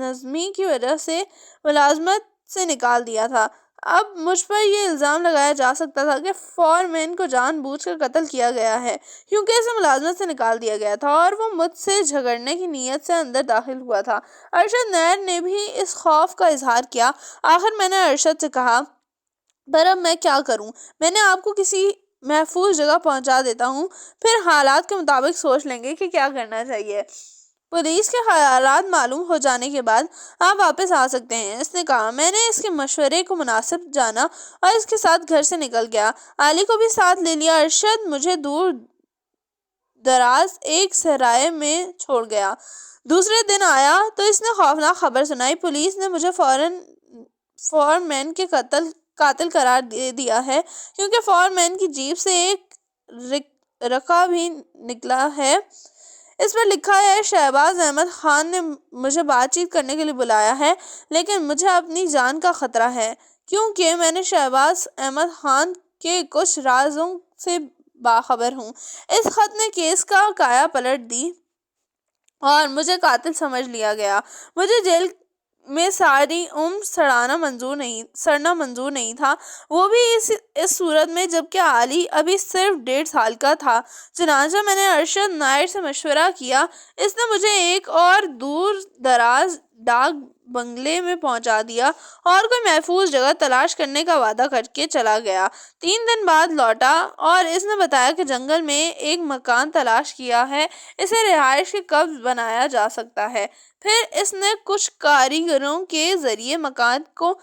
نظمی کی وجہ سے ملازمت سے نکال دیا تھا. اب مجھ پر یہ الزام لگایا جا سکتا تھا کہ فورمین کو جان بوجھ کر قتل کیا گیا ہے کیونکہ اسے ملازمت سے نکال دیا گیا تھا اور وہ مجھ سے جھگڑنے کی نیت سے اندر داخل ہوا تھا. ارشد نیر نے بھی اس خوف کا اظہار کیا. آخر میں نے ارشد سے کہا، پر اب میں کیا کروں؟ میں نے آپ کو کسی محفوظ جگہ پہنچا دیتا ہوں، پھر حالات کے مطابق سوچ لیں گے کہ کیا کرنا چاہیے. پولیس کے خیالات معلوم ہو جانے کے بعد آپ واپس آ سکتے ہیں، اس نے کہا. میں نے اس کے مشورے کو مناسب جانا اور اس کے ساتھ گھر سے نکل گیا. علی کو بھی ساتھ لے لیا. ارشد مجھے دور دراز ایک صحرائے میں چھوڑ گیا. دوسرے دن آیا تو اس نے خوفناک خبر سنائی. پولیس نے مجھے فورمین کے قاتل قرار دے دیا ہے کیونکہ فورمین کی جیب سے ایک رقعہ بھی نکلا ہے. اس پر لکھا ہے شہباز احمد خان نے مجھے بات چیت کرنے کے لیے بلایا ہے، لیکن مجھے اپنی جان کا خطرہ ہے کیونکہ میں نے شہباز احمد خان کے کچھ رازوں سے باخبر ہوں. اس خط نے کیس کا کایا پلٹ دی اور مجھے قاتل سمجھ لیا گیا. مجھے جیل میں ساری عمر سڑنا منظور نہیں تھا، وہ بھی اس صورت میں جبکہ علی ابھی صرف 1.5 سال کا تھا. چنانچہ میں نے ارشد نیر سے مشورہ کیا. اس نے مجھے ایک اور دور دراز ڈاک بنگلے میں پہنچا دیا اور کوئی محفوظ جگہ تلاش کرنے کا وعدہ کر کے چلا گیا. 3 دن بعد لوٹا اور اس نے بتایا کہ جنگل میں ایک مکان تلاش کیا ہے، اسے رہائش کے قبض بنایا جا سکتا ہے. پھر اس نے کچھ کاریگروں کے ذریعے مکان کو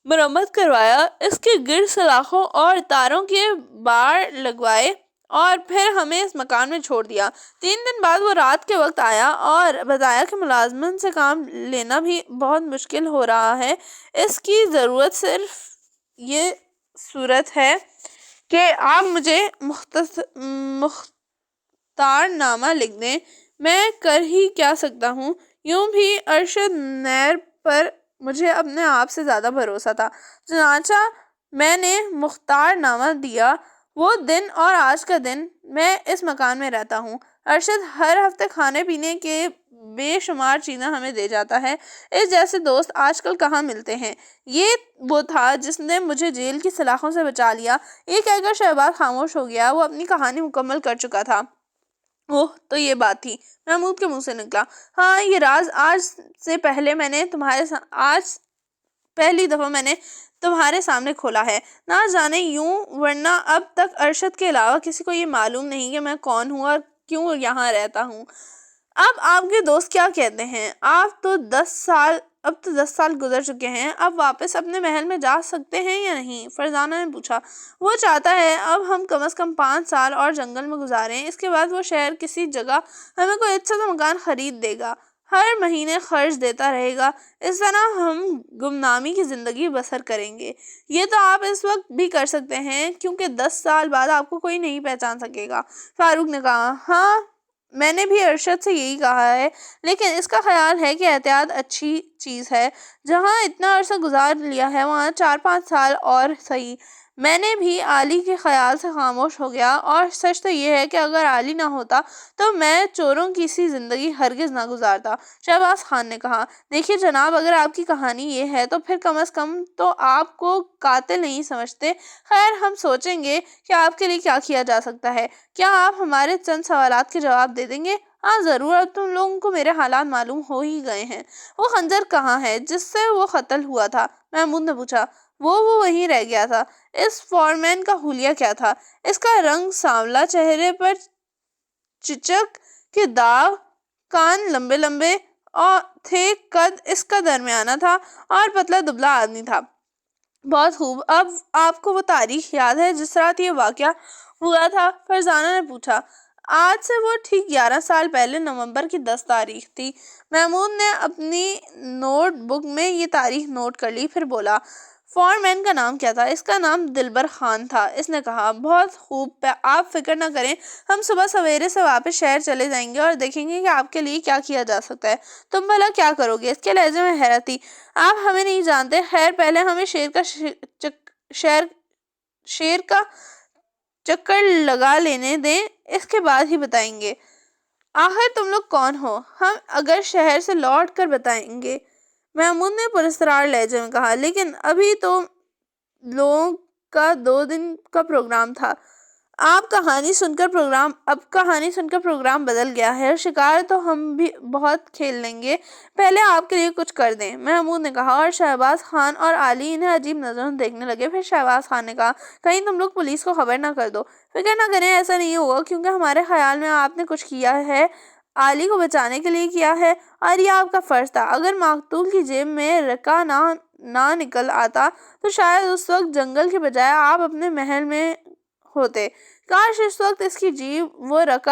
مرمت کروایا، اس کے گرد سلاخوں اور تاروں کے بار لگوائے اور پھر ہمیں اس مکان میں چھوڑ دیا. 3 دن بعد وہ رات کے وقت آیا اور بتایا کہ ملازمن سے کام لینا بھی بہت مشکل ہو رہا ہے. اس کی ضرورت صرف یہ صورت ہے کہ آپ مجھے مختار نامہ لکھ دیں. میں کر ہی کیا سکتا ہوں؟ یوں بھی ارشد نیر پر مجھے اپنے آپ سے زیادہ بھروسہ تھا. چنانچہ میں نے مختار نامہ دیا. وہ دن اور آج کا دن میں اس مکان میں رہتا ہوں. ارشد ہر ہفتے کھانے پینے کے بے شمار چیزیں ہمیں دے جاتا ہے. اس جیسے دوست آج کل کہاں ملتے ہیں. یہ وہ تھا جس نے مجھے جیل کی سلاخوں سے بچا لیا. یہ کہہ کر شہباز خاموش ہو گیا. وہ اپنی کہانی مکمل کر چکا تھا. اوہ تو یہ بات تھی، محمود کے منہ سے نکلا. ہاں، یہ راز آج پہلی دفعہ میں نے تمہارے سامنے کھولا ہے. نہ جانے یوں، ورنہ اب تک ارشد کے علاوہ کسی کو یہ معلوم نہیں کہ میں کون ہوں اور کیوں یہاں رہتا ہوں. اب آپ کے دوست کیا کہتے ہیں؟ اب تو 10 سال گزر چکے ہیں. اب واپس اپنے محل میں جا سکتے ہیں یا نہیں؟ فرزانہ نے پوچھا. وہ چاہتا ہے اب ہم کم از کم 5 سال اور جنگل میں گزاریں. اس کے بعد وہ شہر کسی جگہ ہمیں کوئی اچھا سا مکان خرید دے گا، ہر مہینے خرچ دیتا رہے گا. اس طرح ہم گمنامی کی زندگی بسر کریں گے. یہ تو آپ اس وقت بھی کر سکتے ہیں کیونکہ 10 سال بعد آپ کو کوئی نہیں پہچان سکے گا. فاروق نے کہا. ہاں، میں نے بھی ارشد سے یہی کہا ہے، لیکن اس کا خیال ہے کہ احتیاط اچھی چیز ہے. جہاں اتنا عرصہ گزار لیا ہے وہاں 4-5 سال اور صحیح. میں نے بھی علی کے خیال سے خاموش ہو گیا. اور سچ تو یہ ہے کہ اگر علی نہ ہوتا تو میں چوروں کی سی زندگی ہرگز نہ گزارتا. شہباز خان نے کہا. دیکھیے جناب، اگر آپ کی کہانی یہ ہے تو پھر کم از کم تو آپ کو قاتل نہیں سمجھتے. خیر، ہم سوچیں گے کہ آپ کے لیے کیا کیا جا سکتا ہے. کیا آپ ہمارے چند سوالات کے جواب دے دیں گے؟ ہاں ضرور. اب تم لوگوں کو میرے حالات معلوم ہو ہی گئے ہیں. وہ خنجر کہاں ہے جس سے وہ قتل ہوا تھا؟ محمود نے پوچھا. وہ وہیں رہ گیا تھا. اس فورمین کا حلیہ کیا تھا؟ اس کا رنگ سانولا، چہرے پر چچک کے داغ، کان لمبے لمبے تھے، قد اس کا درمیانہ تھا اور پتلا دبلا آدمی تھا. بہت خوب. اب آپ کو وہ تاریخ یاد ہے جس رات یہ واقعہ ہوا تھا؟ فرزانہ نے پوچھا. آج سے وہ ٹھیک 11 سال پہلے نومبر کی 10 تاریخ تھی۔ محمود نے اپنی نوٹ بک میں یہ تاریخ نوٹ کر لی، پھر بولا فور مین کا نام کیا تھا؟ اس کا نام دلبر خان تھا۔ اس نے کہا بہت خوب، آپ فکر نہ کریں، ہم صبح سویرے سے واپس شہر چلے جائیں گے اور دیکھیں گے کہ آپ کے لیے کیا کیا جا سکتا ہے۔ تم بھلا کیا کرو گے؟ اس کے لہجے میں حیرت تھی۔ آپ ہمیں نہیں جانتے، خیر پہلے ہمیں شیر کا چکر لگا لینے دیں، اس کے بعد ہی بتائیں گے۔ آخر تم لوگ کون ہو؟ ہم اگر شہر سے لوٹ کر بتائیں گے، محمود نے پراسرار لہجے میں کہا، لیکن ابھی تو لوگوں کا 2 دن کا پروگرام تھا۔ اب کہانی سن کر پروگرام بدل گیا ہے۔ شکار تو ہم بھی بہت کھیل لیں گے، پہلے آپ کے لیے کچھ کر دیں، محمود نے کہا، اور شہباز خان اور علی انہیں عجیب نظروں سے دیکھنے لگے۔ پھر شہباز خان نے کہا، کہیں تم لوگ پولیس کو خبر نہ کر دو۔ فکر نہ کریں، ایسا نہیں ہوگا، کیونکہ ہمارے خیال میں آپ نے کچھ کیا ہے، علی کو بچانے کے لیے کیا ہے، اور یہ آپ کا فرض تھا۔ اگر مقتول کی جیب میں رقہ نہ نکل آتا تو شاید اس وقت جنگل کے بجائے آپ اپنے محل میں ہوتے۔ کاش اس وقت اس کی وہ رقہ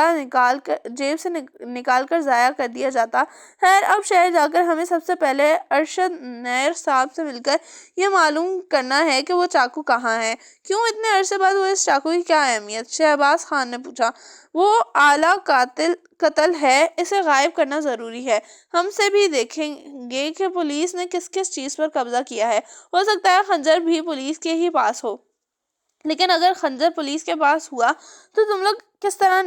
جیب سے نکال کر ضائع کر دیا جاتا۔ خیر اب شہر جا کر ہمیں سب سے پہلے ارشد نیر صاحب سے مل کر یہ معلوم کرنا ہے کہ وہ چاقو کہاں ہے۔ کیوں اتنے عرصے بعد وہ اس چاقو کی کیا اہمیت؟ شہباز خان نے پوچھا۔ وہ اعلیٰ قتل ہے، اسے غائب کرنا ضروری ہے۔ ہم سے بھی دیکھیں گے کہ پولیس نے کس کس چیز پر قبضہ کیا ہے، ہو سکتا ہے خنجر بھی پولیس کے ہی پاس ہو، لیکن اگر خنجر پولیس کے پاس ہوا تو تم لوگ کس طرح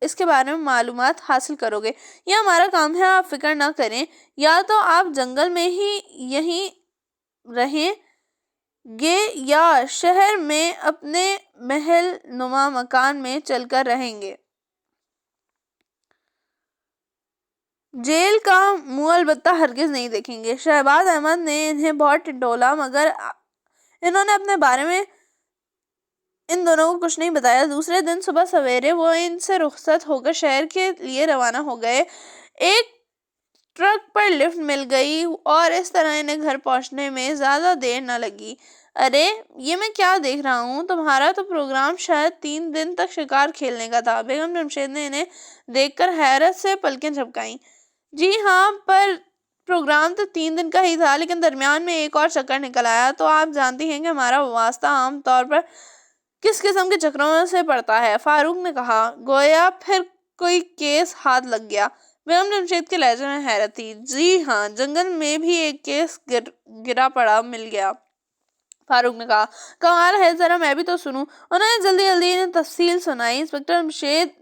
اس کے بارے میں معلومات حاصل کرو گے؟ یہ ہمارا کام ہے، آپ فکر نہ کریں۔ یا تو آپ جنگل میں ہی یہیں رہیں گے یا شہر میں اپنے محل نما مکان میں چل کر رہیں گے۔ جیل کا منہ البتہ ہرگز نہیں دیکھیں گے۔ شہباز احمد نے انہیں بہت ٹٹولا، مگر انہوں نے اپنے بارے میں ان دونوں کو کچھ نہیں بتایا۔ دوسرے دن صبح سویرے وہ ان سے رخصت ہو کر شہر کے لیے روانہ ہو گئے۔ ایک ٹرک پر لفٹ مل گئی اور اس طرح انہیں گھر پہنچنے میں زیادہ دیر نہ لگی۔ ارے یہ میں کیا دیکھ رہا ہوں، تمہارا تو پروگرام شاید 3 دن تک شکار کھیلنے کا تھا۔ بیگم جمشید نے انہیں دیکھ کر حیرت سے پلکیں جھپکائیں۔ جی ہاں، پر پروگرام تو 3 دن کا ہی تھا، لیکن درمیان میں ایک اور چکر نکل آیا۔ تو آپ جانتی ہیں کہ ہمارا واسطہ عام طور پر کس قسم کے چکروں سے پڑتا ہے، فاروق نے کہا، گویا پھر کوئی کیس ہاتھ لگ گیا۔ بیگم جمشید کے لہجے میں حیرت تھی۔ جی ہاں، جنگل میں بھی ایک کیس گرا پڑا مل گیا، فاروق نے کہا۔ کمال ہے، ذرا میں بھی تو سنوں۔ انہوں نے جلدی انہیں تفصیل سنائی۔ انسپکٹر جمشید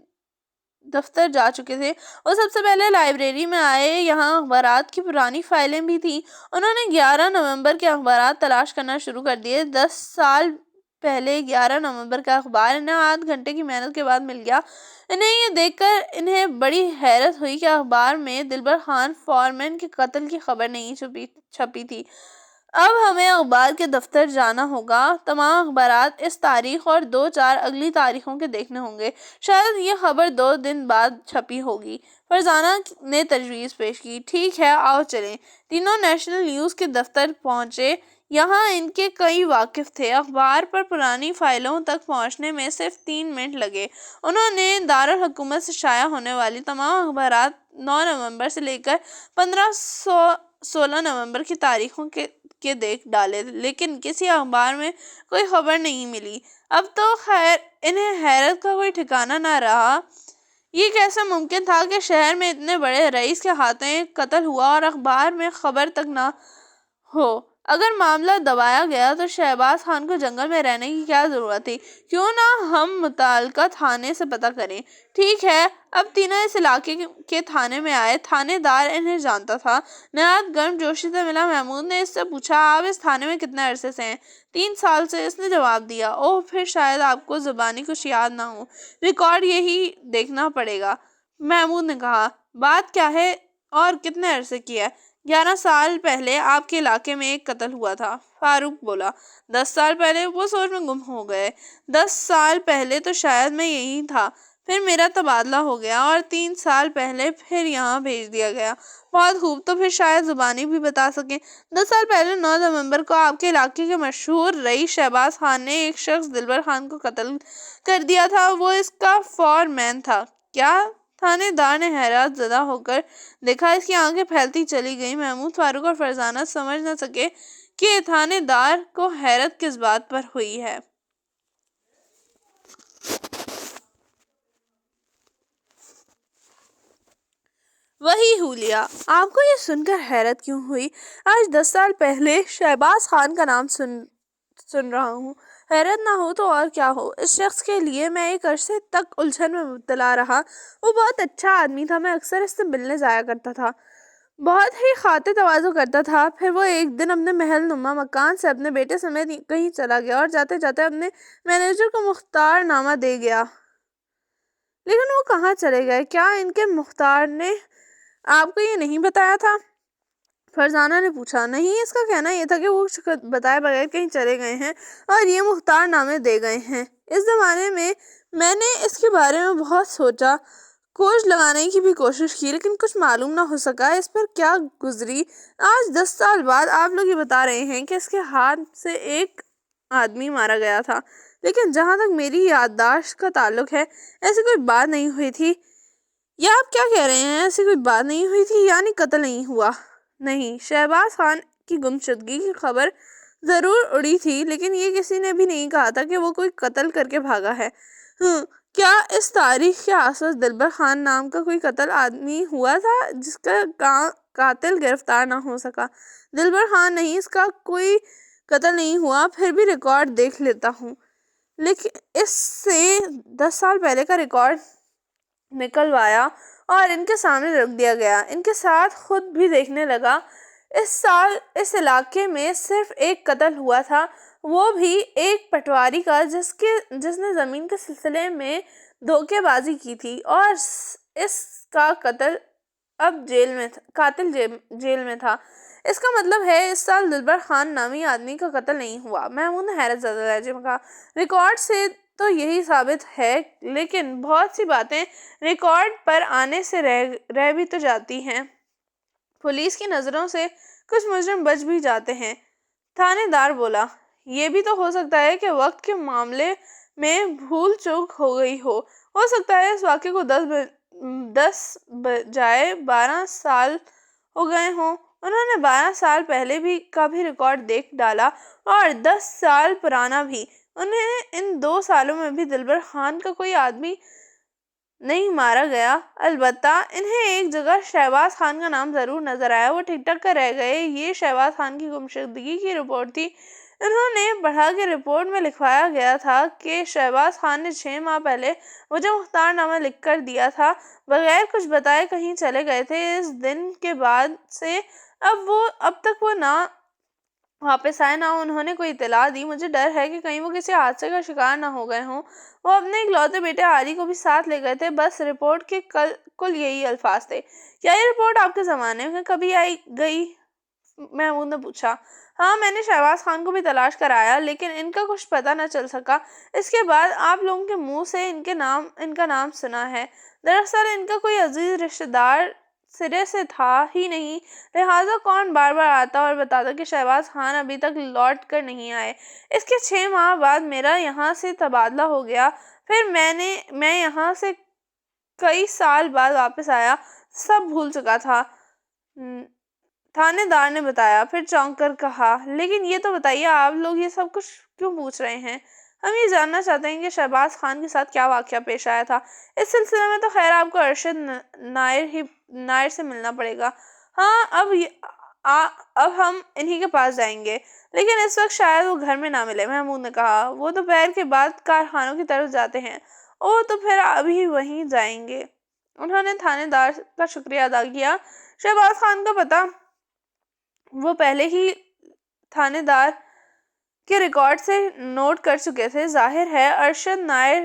دفتر جا چکے تھے، وہ سب سے پہلے لائبریری میں آئے، یہاں اخبارات کی پرانی فائلیں بھی تھیں۔ انہوں نے 11 نومبر کے اخبارات تلاش کرنا شروع کر دیے۔ 10 سال پہلے 11 نومبر کا اخبار انہیں آدھ گھنٹے کی محنت کے بعد مل گیا۔ انہیں یہ دیکھ کر انہیں بڑی حیرت ہوئی کہ اخبار میں دلبر خان فورمین کے قتل کی خبر نہیں چھپی تھی۔ اب ہمیں اخبار کے دفتر جانا ہوگا، تمام اخبارات اس تاریخ اور 2-4 اگلی تاریخوں کے دیکھنے ہوں گے، شاید یہ خبر 2 دن بعد چھپی ہوگی۔ فرزانہ نے تجویز پیش کی۔ ٹھیک ہے، آؤ چلیں۔ تینوں نیشنل نیوز کے دفتر پہنچے۔ یہاں ان کے کئی واقف تھے۔ اخبار پر پرانی فائلوں تک پہنچنے میں صرف 3 منٹ لگے۔ انہوں نے دارالحکومت سے شائع ہونے والی تمام اخبارات 9 نومبر سے لے کر 15-16 نومبر کی تاریخوں کے دیکھ ڈالے، لیکن کسی اخبار میں کوئی خبر نہیں ملی۔ اب تو خیر انہیں حیرت کا کوئی ٹھکانہ نہ رہا۔ یہ کیسے ممکن تھا کہ شہر میں اتنے بڑے رئیس کے ہاتھوں قتل ہوا اور اخبار میں خبر تک نہ ہو؟ اگر معاملہ دبایا گیا تو شہباز خان کو جنگل میں رہنے کی کیا ضرورت تھی؟ کیوں نہ ہم متعلقہ تھانے سے پتہ کریں۔ ٹھیک ہے، اب تینوں اس علاقے کے تھانے میں آئے۔ تھانے دار انہیں جانتا تھا، نہایت گرم جوشی سے ملا۔ محمود نے اس سے پوچھا، آپ اس تھانے میں کتنے عرصے سے ہیں؟ 3 سال سے، اس نے جواب دیا۔ اوہ، پھر شاید آپ کو زبانی کچھ یاد نہ ہو، ریکارڈ یہی دیکھنا پڑے گا، محمود نے کہا۔ بات کیا ہے اور کتنے عرصے کی ہے؟ 11 سال پہلے آپ کے علاقے میں ایک قتل ہوا تھا، فاروق بولا۔ 10 سال پہلے؟ وہ سوچ میں گم ہو گئے۔ 10 سال پہلے تو شاید میں یہیں تھا، پھر میرا تبادلہ ہو گیا اور 3 سال پہلے پھر یہاں بھیج دیا گیا۔ بہت خوب، تو پھر شاید زبانی بھی بتا سکیں۔ 10 سال پہلے 9 نومبر کو آپ کے علاقے کے مشہور رئیس شہباز خان نے ایک شخص دلبر خان کو قتل کر دیا تھا، وہ اس کا فور مین تھا۔ کیا؟ تھانے دار نے حیرت زدہ ہو کر دیکھا۔ اس کی آنکھیں پھیلتی چلی گئیں۔ محمود، فاروق اور فرزانہ سمجھ نہ سکے کہ تھانے دار کو حیرت کس بات پر ہوئی ہے۔ وہی حولیہ، آپ کو یہ سن کر حیرت کیوں ہوئی؟ آج 10 سال پہلے شہباز خان کا نام سن رہا ہوں۔ حیرت نہ ہو تو اور کیا ہو؟ اس شخص کے لیے میں ایک عرصے تک الجھن میں مبتلا رہا۔ وہ بہت اچھا آدمی تھا، میں اکثر اس سے ملنے جایا کرتا تھا، بہت ہی خاطر تواضع کرتا تھا۔ پھر وہ ایک دن اپنے محل نما مکان سے اپنے بیٹے سمیت کہیں چلا گیا اور جاتے جاتے اپنے مینیجر کو مختار نامہ دے گیا۔ لیکن وہ کہاں چلے گئے؟ کیا ان کے مختار نے آپ کو یہ نہیں بتایا تھا؟ فرزانہ نے پوچھا۔ نہیں، اس کا کہنا یہ تھا کہ وہ بتائے بغیر کہیں چلے گئے ہیں اور یہ مختار نامے دے گئے ہیں۔ اس زمانے میں نے اس کے بارے میں بہت سوچا، کھوج لگانے کی بھی کوشش کی، لیکن کچھ معلوم نہ ہو سکا اس پر کیا گزری۔ آج 10 سال بعد آپ لوگ یہ بتا رہے ہیں کہ اس کے ہاتھ سے ایک آدمی مارا گیا تھا، لیکن جہاں تک میری یادداشت کا تعلق ہے ایسی کوئی بات نہیں ہوئی تھی۔ یا آپ کیا کہہ رہے ہیں؟ ایسی کوئی بات نہیں ہوئی تھی، یعنی قتل نہیں ہوا؟ نہیں، شہباز خان کی گمشدگی کی خبر ضرور اڑی تھی، لیکن یہ کسی نے بھی نہیں کہا تھا کہ وہ کوئی قتل کر کے بھاگا ہے۔ کیا اس تاریخ کے آس پاس دلبر خان نام کا کوئی قتل آدمی ہوا تھا جس کا قاتل گرفتار نہ ہو سکا؟ دلبر خان نہیں، اس کا کوئی قتل نہیں ہوا۔ پھر بھی ریکارڈ دیکھ لیتا ہوں، لیکن اس سے 10 سال پہلے کا ریکارڈ نکلوایا اور ان کے سامنے رکھ دیا گیا۔ ان کے ساتھ خود بھی دیکھنے لگا۔ اس سال اس علاقے میں صرف ایک قتل ہوا تھا، وہ بھی ایک پٹواری کا جس نے زمین کے سلسلے میں دھوکے بازی کی تھی، اور اس کا قاتل جیل میں تھا۔ اس کا مطلب ہے اس سال دلبر خان نامی آدمی کا قتل نہیں ہوا۔ محمود نے حیرت زدہ لہجے میں کہا۔ ریکارڈ سے تو یہی ثابت ہے، لیکن بہت سی باتیں ریکارڈ پر آنے سے رہ بھی تو جاتی ہیں۔ پولیس کی نظروں سے کچھ مجرم بچ بھی جاتے ہیں۔ تھانے دار بولا۔ یہ بھی تو ہو سکتا ہے کہ وقت کے معاملے میں بھول چوک ہو گئی ہو سکتا ہے اس واقعے کو 10 بجائے 12 سال ہو گئے ہوں۔ انہوں نے 12 سال پہلے کا بھی ریکارڈ دیکھ ڈالا اور 10 سال پرانا بھی۔ انہیں ان 2 سالوں میں بھی دلبر خان کا کوئی آدمی نہیں مارا گیا۔ البتہ انہیں ایک جگہ شہباز خان کا نام ضرور نظر آیا۔ وہ ٹھک ٹھک کر رہ گئے۔ یہ شہباز خان کی گمشدگی کی رپورٹ تھی۔ انہوں نے پڑھا کہ رپورٹ میں لکھوایا گیا تھا کہ شہباز خان نے 6 ماہ پہلے مجھے مختار نامہ لکھ کر دیا تھا، بغیر کچھ بتائے کہیں چلے گئے تھے۔ اس دن کے بعد سے اب تک وہ نہ واپس آئے، نہ انہوں نے کوئی اطلاع دی۔ مجھے ڈر ہے کہ کہیں وہ کسی حادثے کا شکار نہ ہو گئے ہوں۔ وہ اپنے اکلوتے بیٹے علی کو بھی ساتھ لے گئے تھے۔ بس رپورٹ کے کل یہی الفاظ تھے۔ کیا یہ رپورٹ آپ کے زمانے میں کبھی آئی گئی؟ محمود نے پوچھا۔ ہاں، میں نے شہباز خان کو بھی تلاش کرایا، لیکن ان کا کچھ پتہ نہ چل سکا۔ اس کے بعد آپ لوگوں کے منہ سے ان کا نام سنا ہے۔ دراصل ان کا کوئی عزیز رشتہ دار سرے سے تھا ہی نہیں، لہٰذا کون بار بار آتا اور بتاتا کہ شہباز خان ابھی تک لوٹ کر نہیں آئے۔ اس کے 6 ماہ بعد میرا یہاں سے تبادلہ ہو گیا، پھر میں یہاں سے کئی سال بعد واپس آیا، سب بھول چکا تھا، تھانے دار نے بتایا۔ پھر چونک کر کہا، لیکن یہ تو بتائیے آپ لوگ یہ سب کچھ کیوں پوچھ رہے ہیں؟ ہم یہ جاننا چاہتے ہیں کہ شہباز خان کے ساتھ کیا واقعہ پیش آیا تھا۔ اس سلسلے میں تو خیر آپ کو ارشد نائر سے ملنا پڑے گا۔ ہاں، اب ہم انہی کے پاس جائیں گے، لیکن اس وقت شاید وہ گھر میں نہ ملے۔ محمود نے کہا۔ وہ دوپہر کے بعد کارخانوں کی طرف جاتے ہیں۔ اوہ، تو پھر ابھی وہیں جائیں گے۔ انہوں نے تھانے دار کا شکریہ ادا کیا۔ شہباز خان کا پتہ وہ پہلے ہی تھانے دار کے ریکارڈ سے نوٹ کر چکے تھے۔ ظاہر ہے ارشد نائر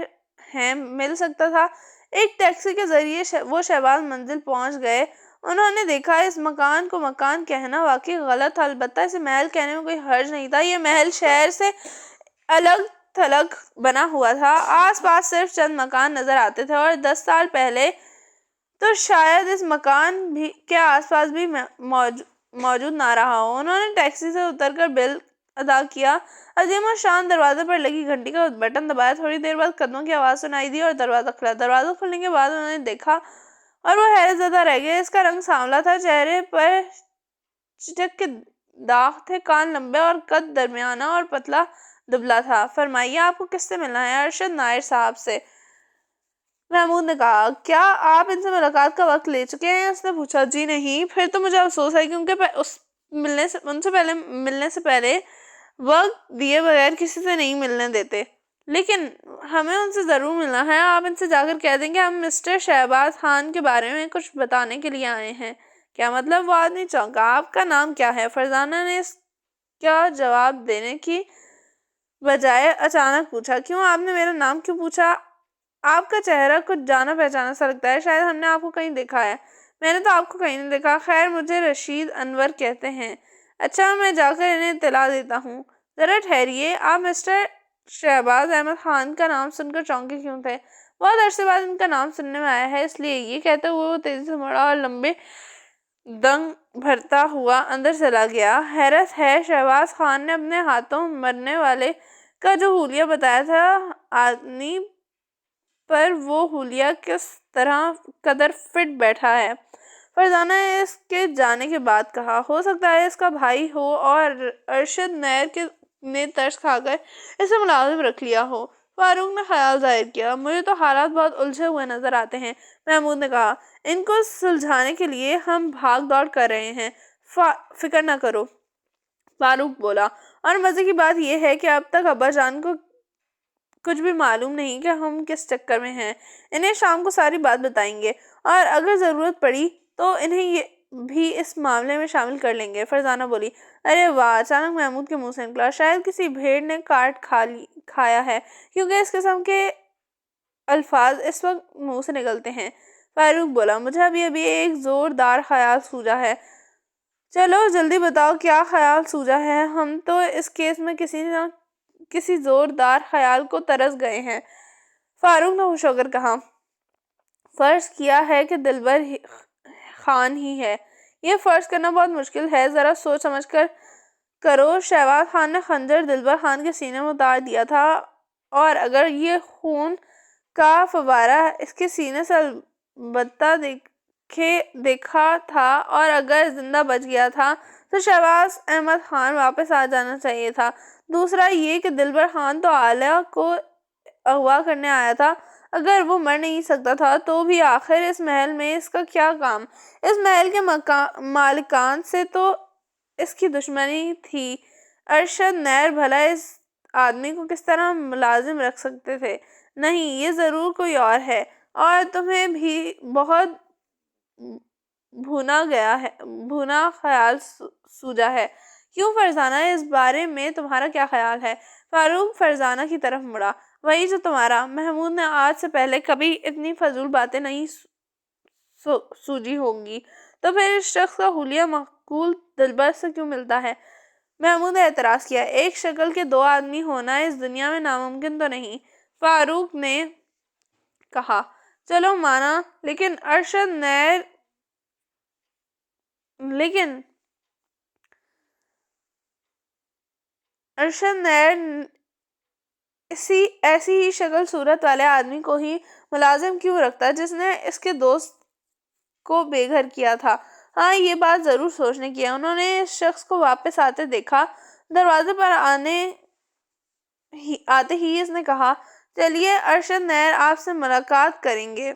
ہیں، مل سکتا تھا۔ ایک ٹیکسی کے ذریعے وہ شہباز منزل پہنچ گئے۔ انہوں نے دیکھا اس مکان کو مکان کہنا واقعی غلط تھا، البتہ اسے محل کہنے میں کوئی حرج نہیں تھا۔ یہ محل شہر سے الگ تھلگ بنا ہوا تھا، آس پاس صرف چند مکان نظر آتے تھے، اور 10 سال پہلے تو شاید اس مکان کے آس پاس بھی موجود نہ رہا ہو۔ انہوں نے ٹیکسی سے اتر کر بل ادا کیا۔ عظیم اور شان دروازے پر لگی گھنٹی کا بٹن دبایا، تھوڑی دیر بعد قدموں کی آواز سنائی دی اور دروازہ کھلا۔ دروازہ کھلنے کے بعد انہوں نے دیکھا اور وہ حیرت زدہ رہ گئے۔ اس کا رنگ سانولا تھا، چہرے پر چٹک کے داغ تھے، کان لمبے اور قد درمیانہ اور پتلا دبلا تھا۔ فرمائیے آپ کو کس سے ملنا ہے؟ ارشد نائر صاحب سے، محمود نے کہا۔ کیا آپ ان سے ملاقات کا وقت لے چکے ہیں؟ اس نے پوچھا۔ جی نہیں۔ پھر تو مجھے افسوس ہے، کیونکہ ان سے ملنے سے پہلے وقت دیے بغیر کسی سے نہیں ملنے دیتے، لیکن ہمیں ان سے ضرور ملنا ہے۔ آپ ان سے جا کر کہہ دیں کہ ہم مسٹر شہباز خان کے بارے میں کچھ بتانے کے لیے آئے ہیں۔ کیا مطلب؟ وہ آدمی چونکا۔ آپ کا نام کیا ہے؟ فرزانہ نے اس کا جواب دینے کی بجائے اچانک پوچھا۔ کیوں؟ آپ نے میرا نام کیوں پوچھا؟ آپ کا چہرہ کچھ جانا پہچانا سا لگتا ہے، شاید ہم نے آپ کو کہیں دیکھا ہے۔ میں نے تو آپ کو کہیں نہیں دیکھا۔ خیر، مجھے رشید انور کہتے ہیں۔ اچھا، میں جا کر انہیں اطلاع دیتا ہوں۔ ذرا ٹھہریے، آپ مسٹر شہباز احمد خان کا نام سن کر چونکے کیوں تھے؟ بہت عرصے بعد ان کا نام سننے میں آیا ہے، اس لیے۔ یہ کہتے ہوئے وہ تیزی سے مڑا اور لمبے دم بھرتا ہوا اندر چلا گیا۔ حیرت ہے، شہباز خان نے اپنے ہاتھوں مرنے والے کا جو حلیہ بتایا تھا آدمی پر، وہ حلیہ کس طرح قدر فٹ بیٹھا ہے۔ فرزانہ نے اس کے جانے کے بعد کہا۔ ہو سکتا ہے اس کا بھائی ہو اور ارشد نیر نے ترس کھا کر اسے ملازم رکھ لیا ہو۔ فاروق نے خیال ظاہر کیا۔ مجھے تو حالات بہت الجھے ہوئے نظر آتے ہیں، محمود نے کہا۔ ان کو سلجھانے کے لیے ہم بھاگ دوڑ کر رہے ہیں، فکر نہ کرو، فاروق بولا۔ اور مزے کی بات یہ ہے کہ اب تک ابا جان کو کچھ بھی معلوم نہیں کہ ہم کس چکر میں ہیں۔ انہیں شام کو ساری بات بتائیں گے اور اگر ضرورت پڑی تو انہیں یہ بھی اس معاملے میں شامل کر لیں گے۔ فرزانہ بولی۔ ارے واہ! اچانک محمود کے منہ سے نکلا۔ شاید کسی بھیڑ نے کاٹ کھایا ہے، کیونکہ اس قسم کے الفاظ اس وقت منہ سے نکلتے ہیں۔ فاروق بولا۔ مجھے ابھی ایک زوردار خیال سوجا ہے۔ چلو جلدی بتاؤ، کیا خیال سوجا ہے؟ ہم تو اس کیس میں کسی زوردار خیال کو ترس گئے ہیں، فاروق نے خوش ہو کر کہا۔ فرض کیا ہے کہ دلبر خان ہی ہے۔ یہ فرض کرنا بہت مشکل ہے، ذرا سوچ سمجھ کر کرو۔ شہباز خان نے خنجر دلبر خان کے سینے میں اتار دیا تھا، اور اگر یہ خون کا فوارہ اس کے سینے سے البتہ دیکھا تھا اور اگر زندہ بچ گیا تھا تو شہباز احمد خان واپس آ جانا چاہیے تھا۔ دوسرا یہ کہ دلبر خان تو عالیہ کو اغوا کرنے آیا تھا، اگر وہ مر نہیں سکتا تھا تو بھی آخر اس محل میں اس کا کیا کام؟ اس محل کے مالکان سے تو اس کی دشمنی تھی۔ ارشد نیر بھلا اس آدمی کو کس طرح ملازم رکھ سکتے تھے؟ نہیں، یہ ضرور کوئی اور ہے، اور تمہیں بھی بہت بھونا خیال سوجا ہے۔ کیوں فرزانہ، اس بارے میں تمہارا کیا خیال ہے؟ فاروق فرزانہ کی طرف مڑا۔ وہی جو تمہارا۔ محمود نے آج سے پہلے کبھی اتنی فضول باتیں نہیں سوجی ہوں گی، تو پھر اس شخص کا حلیہ مقبول دلبر سے کیوں ملتا ہے؟ محمود نے اعتراض کیا۔ ایک شکل کے دو آدمی ہونا اس دنیا میں ناممکن تو نہیں، فاروق نے کہا۔ چلو مانا، لیکن ارشد نیر ایسی ہی شکل صورت والے آدمی کو ہی ملازم کیوں رکھتا جس نے اس کے دوست کو بے گھر کیا تھا؟ ہاں، یہ بات ضرور سوچنے کی ہے۔ انہوں نے اس شخص کو واپس آتے دیکھا۔ دروازے پر آتے ہی اس نے کہا، چلیے ارشد نیر آپ سے ملاقات کریں گے۔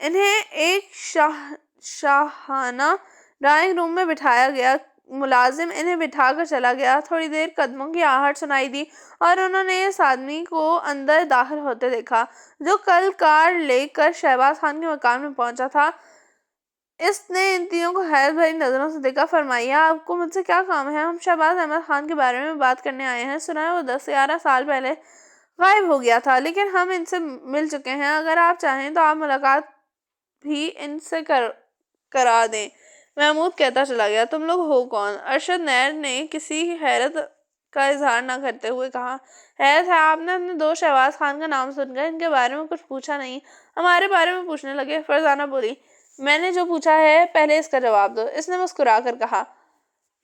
انہیں ایک شاہانہ ڈرائنگ روم میں بٹھایا گیا۔ ملازم انہیں بٹھا کر چلا گیا۔ تھوڑی دیر قدموں کی آہٹ سنائی دی اور انہوں نے اس آدمی کو اندر داخل ہوتے دیکھا جو کل کار لے کر شہباز خان کے مکان میں پہنچا تھا۔ اس نے ان تینوں کو حیرت بھری نظروں سے دیکھا۔ فرمائیے، آپ کو مجھ سے کیا کام ہے؟ ہم شہباز احمد خان کے بارے میں بات کرنے آئے ہیں۔ سنا ہے وہ 10-11 سال پہلے غائب ہو گیا تھا، لیکن ہم ان سے مل چکے ہیں۔ اگر آپ چاہیں تو آپ ملاقات بھی ان سے کرا دیں۔ محمود کہتا چلا گیا۔ تم لوگ ہو کون؟ ارشد نیر نے کسی حیرت کا اظہار نہ کرتے ہوئے کہا۔ حیرت ہے، آپ نے اپنے دوست شہباز خان کا نام سن کر ان کے بارے میں کچھ پوچھا نہیں، ہمارے بارے میں پوچھنے لگے۔ فرزانہ بولی۔ میں نے جو پوچھا ہے پہلے اس کا جواب دو، اس نے مسکرا کر کہا۔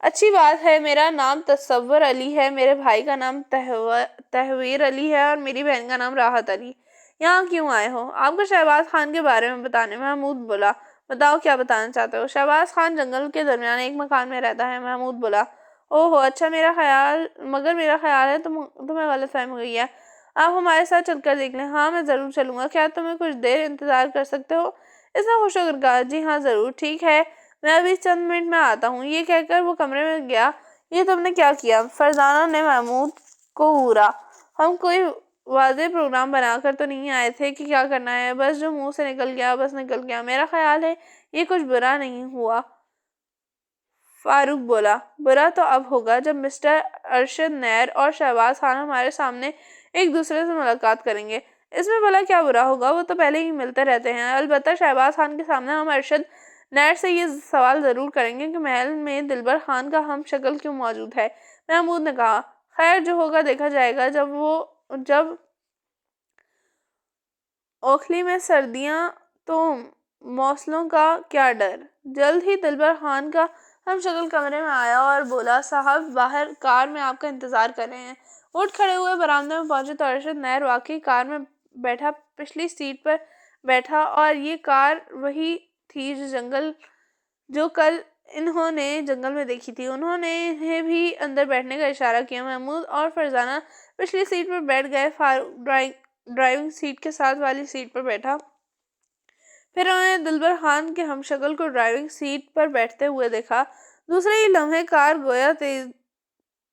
اچھی بات ہے، میرا نام تصور علی ہے، میرے بھائی کا نام تحویر علی ہے اور میری بہن کا نام راحت علی۔ یہاں کیوں آئے ہو؟ آپ کو شہباز خان کے بارے میں بتانے۔ محمود بولا، بتاؤ کیا بتانا چاہتے ہو؟ شہباز خان جنگل کے درمیان ایک مکان میں رہتا ہے۔ محمود بولا، اوہو اچھا، مگر میرا خیال ہے تمہیں غلط فہمی ہوئی ہے، آپ ہمارے ساتھ چل کر دیکھ لیں۔ ہاں میں ضرور چلوں گا، کیا تمہیں کچھ دیر انتظار کر سکتے ہو؟ اس نے خوش ہو کر کہا، جی ہاں ضرور، ٹھیک ہے میں ابھی چند منٹ میں آتا ہوں۔ یہ کہہ کر وہ کمرے میں گیا۔ یہ تم نے کیا کیا؟ فرزانہ نے محمود کو گھورا۔ ہم کوئی واضح پروگرام بنا کر تو نہیں آئے تھے کہ کیا کرنا ہے، بس جو منہ سے نکل گیا بس نکل گیا۔ میرا خیال ہے یہ کچھ برا نہیں ہوا۔ فاروق بولا، برا تو اب ہوگا جب مسٹر ارشد نیر اور شہباز خان ہمارے سامنے ایک دوسرے سے ملاقات کریں گے۔ اس میں بھلا کیا برا ہوگا، وہ تو پہلے ہی ملتے رہتے ہیں۔ البتہ شہباز خان کے سامنے ہم ارشد نیر سے یہ سوال ضرور کریں گے کہ محل میں دلبر خان کا ہم شکل کیوں موجود ہے۔ محمود نے کہا، خیر جو ہوگا دیکھا جائے گا۔ جب اوکھلی میں سردیاں تو موصلوں کا کیا ڈر۔ جلد ہی دلبر خان کا ہم شکل کمرے میں آیا اور بولا، صاحب باہر کار میں آپ کا انتظار کر رہے ہیں۔ اٹھ کھڑے ہوئے برآمدے میں پہنچے تو ارشد نیر واقعی کار میں بیٹھا پچھلی سیٹ پر بیٹھا، اور یہ کار وہی تھی جو کل انہوں نے جنگل میں دیکھی تھی۔ انہوں نے انہیں بھی اندر بیٹھنے کا اشارہ کیا۔ محمود اور فرزانہ پچھلی سیٹ پر بیٹھ گئے۔ فاروق ڈرائیونگ سیٹ کے ساتھ والی سیٹ پر بیٹھا۔ پھر انہوں نے دلبر خان کے ہم شکل کو ڈرائیونگ سیٹ پر بیٹھتے ہوئے دیکھا۔ دوسرے ہی لمحے کار گویا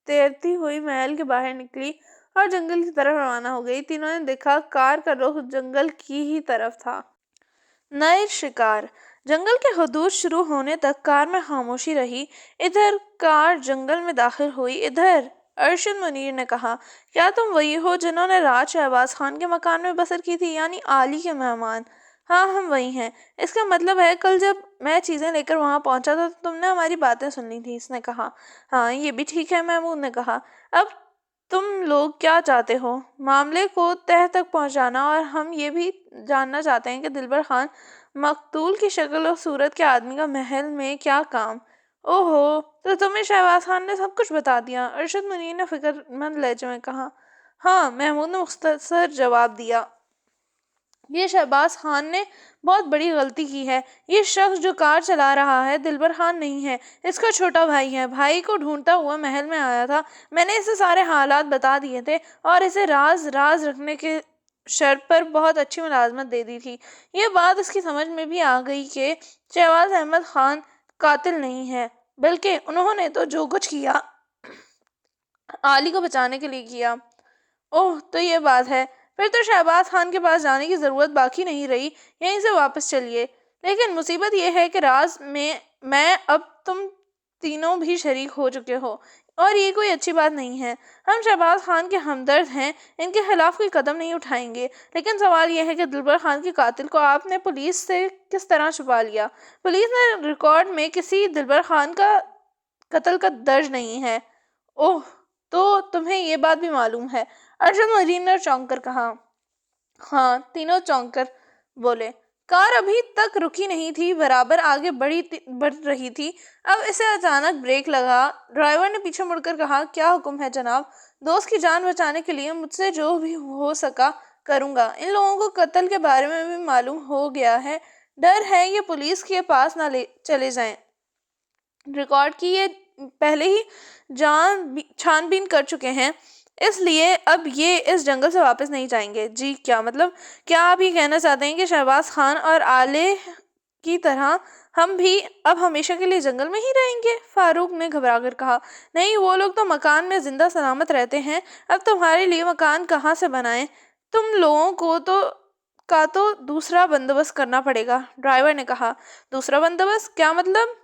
تیرتی ہوئی محل کے باہر نکلی اور جنگل کی طرف روانہ ہو گئی۔ تینوں نے دیکھا کار کا رخ جنگل کی ہی طرف تھا۔ نئے شکار۔ جنگل کے حدود شروع ہونے تک کار میں خاموشی رہی۔ ادھر کار جنگل میں داخل ہوئی۔ ادھر ارشد منیر نے کہا، کیا تم وہی ہو جنہوں نے رات شہباز خان کے مکان میں بسر کی تھی، یعنی عالی کے مہمان؟ ہاں ہم وہی ہیں۔ اس کا مطلب ہے کل جب میں چیزیں لے کر وہاں پہنچا تھا تو تم نے ہماری باتیں سن لی تھی۔ اس نے کہا، ہاں یہ بھی ٹھیک ہے۔ محمود نے کہا، اب تم لوگ کیا چاہتے ہو؟ معاملے کو تہہ تک پہنچانا، اور ہم یہ بھی جاننا چاہتے ہیں کہ دلبر خان مقتول کی شکل و صورت کے آدمی کا محل میں کیا کام؟ اوہو، تو تمہیں شہباز خان نے سب کچھ بتا دیا؟ ارشد منیر نے فکر مند لہجے میں کہا۔ ہاں، محمود نے مختصر جواب دیا۔ یہ شہباز خان نے بہت بڑی غلطی کی ہے۔ یہ شخص جو کار چلا رہا ہے دلبر خان نہیں ہے، اس کا چھوٹا بھائی ہے۔ بھائی کو ڈھونڈتا ہوا محل میں آیا تھا۔ میں نے اسے سارے حالات بتا دیے تھے اور اسے راز رکھنے کے شرط پر بہت اچھی ملازمت دے دی تھی۔ یہ بات اس کی سمجھ میں بھی آ گئی کہ شہباز احمد خان قاتل نہیں ہے، بلکہ انہوں نے تو جو کچھ کیا عالی کو بچانے کے لیے کیا۔ اوہ تو یہ بات ہے، پھر تو شہباز خان کے پاس جانے کی ضرورت باقی نہیں رہی، یہیں سے واپس چلیے۔ لیکن مصیبت یہ ہے کہ راز میں اب تم تینوں بھی شریک ہو چکے ہو، اور یہ کوئی اچھی بات نہیں ہے۔ ہم شہباز خان کے ہمدرد ہیں، ان کے خلاف کوئی قدم نہیں اٹھائیں گے، لیکن سوال یہ ہے کہ دلبر خان کے قاتل کو آپ نے پولیس سے کس طرح چھپا لیا؟ پولیس نے ریکارڈ میں کسی دلبر خان کا قتل کا درج نہیں ہے۔ اوہ، تو تمہیں یہ بات بھی معلوم ہے؟ ارشد منیر نے چونک کر کہا۔ ہاں، تینوں چونک کر بولے۔ کار ابھی تک رکی نہیں تھی، برابر آگے بڑھ رہی تھی، اب اسے اچانک بریک لگا۔ ڈرائیور نے پیچھے مڑ کر کہا، کیا حکم ہے جناب؟ دوست کی جان بچانے کے لیے مجھ سے جو بھی ہو سکا کروں گا۔ ان لوگوں کو قتل کے بارے میں بھی معلوم ہو گیا ہے، ڈر ہے یہ پولیس کے پاس نہ چلے جائیں۔ ریکارڈ کی یہ پہلے ہی چھان بین کر چکے ہیں، اس لیے اب یہ اس جنگل سے واپس نہیں جائیں گے۔ جی کیا مطلب؟ کیا آپ یہ کہنا چاہتے ہیں کہ شہباز خان اور آلے کی طرح ہم بھی اب ہمیشہ کے لیے جنگل میں ہی رہیں گے؟ فاروق نے گھبرا کر کہا، نہیں، وہ لوگ تو مکان میں زندہ سلامت رہتے ہیں، اب تمہارے لیے مکان کہاں سے بنائیں؟ تم لوگوں کو تو دوسرا بندوبست کرنا پڑے گا۔ ڈرائیور نے کہا، دوسرا بندوبست؟ کیا مطلب؟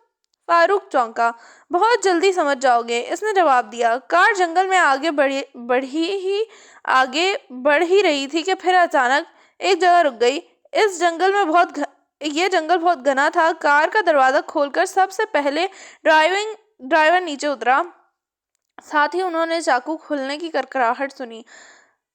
فاروق چونکا۔ بہت جلدی سمجھ جاؤ گے، اس نے جواب دیا۔ کار جنگل میں آگے بڑھ ہی رہی تھی کہ پھر اچانک ایک جگہ رک گئی۔ یہ جنگل بہت گھنا تھا۔ کار کا دروازہ کھول کر سب سے پہلے ڈرائیور نیچے اترا، ساتھ ہی انہوں نے چاقو کھلنے کی کڑکڑاہٹ سنی۔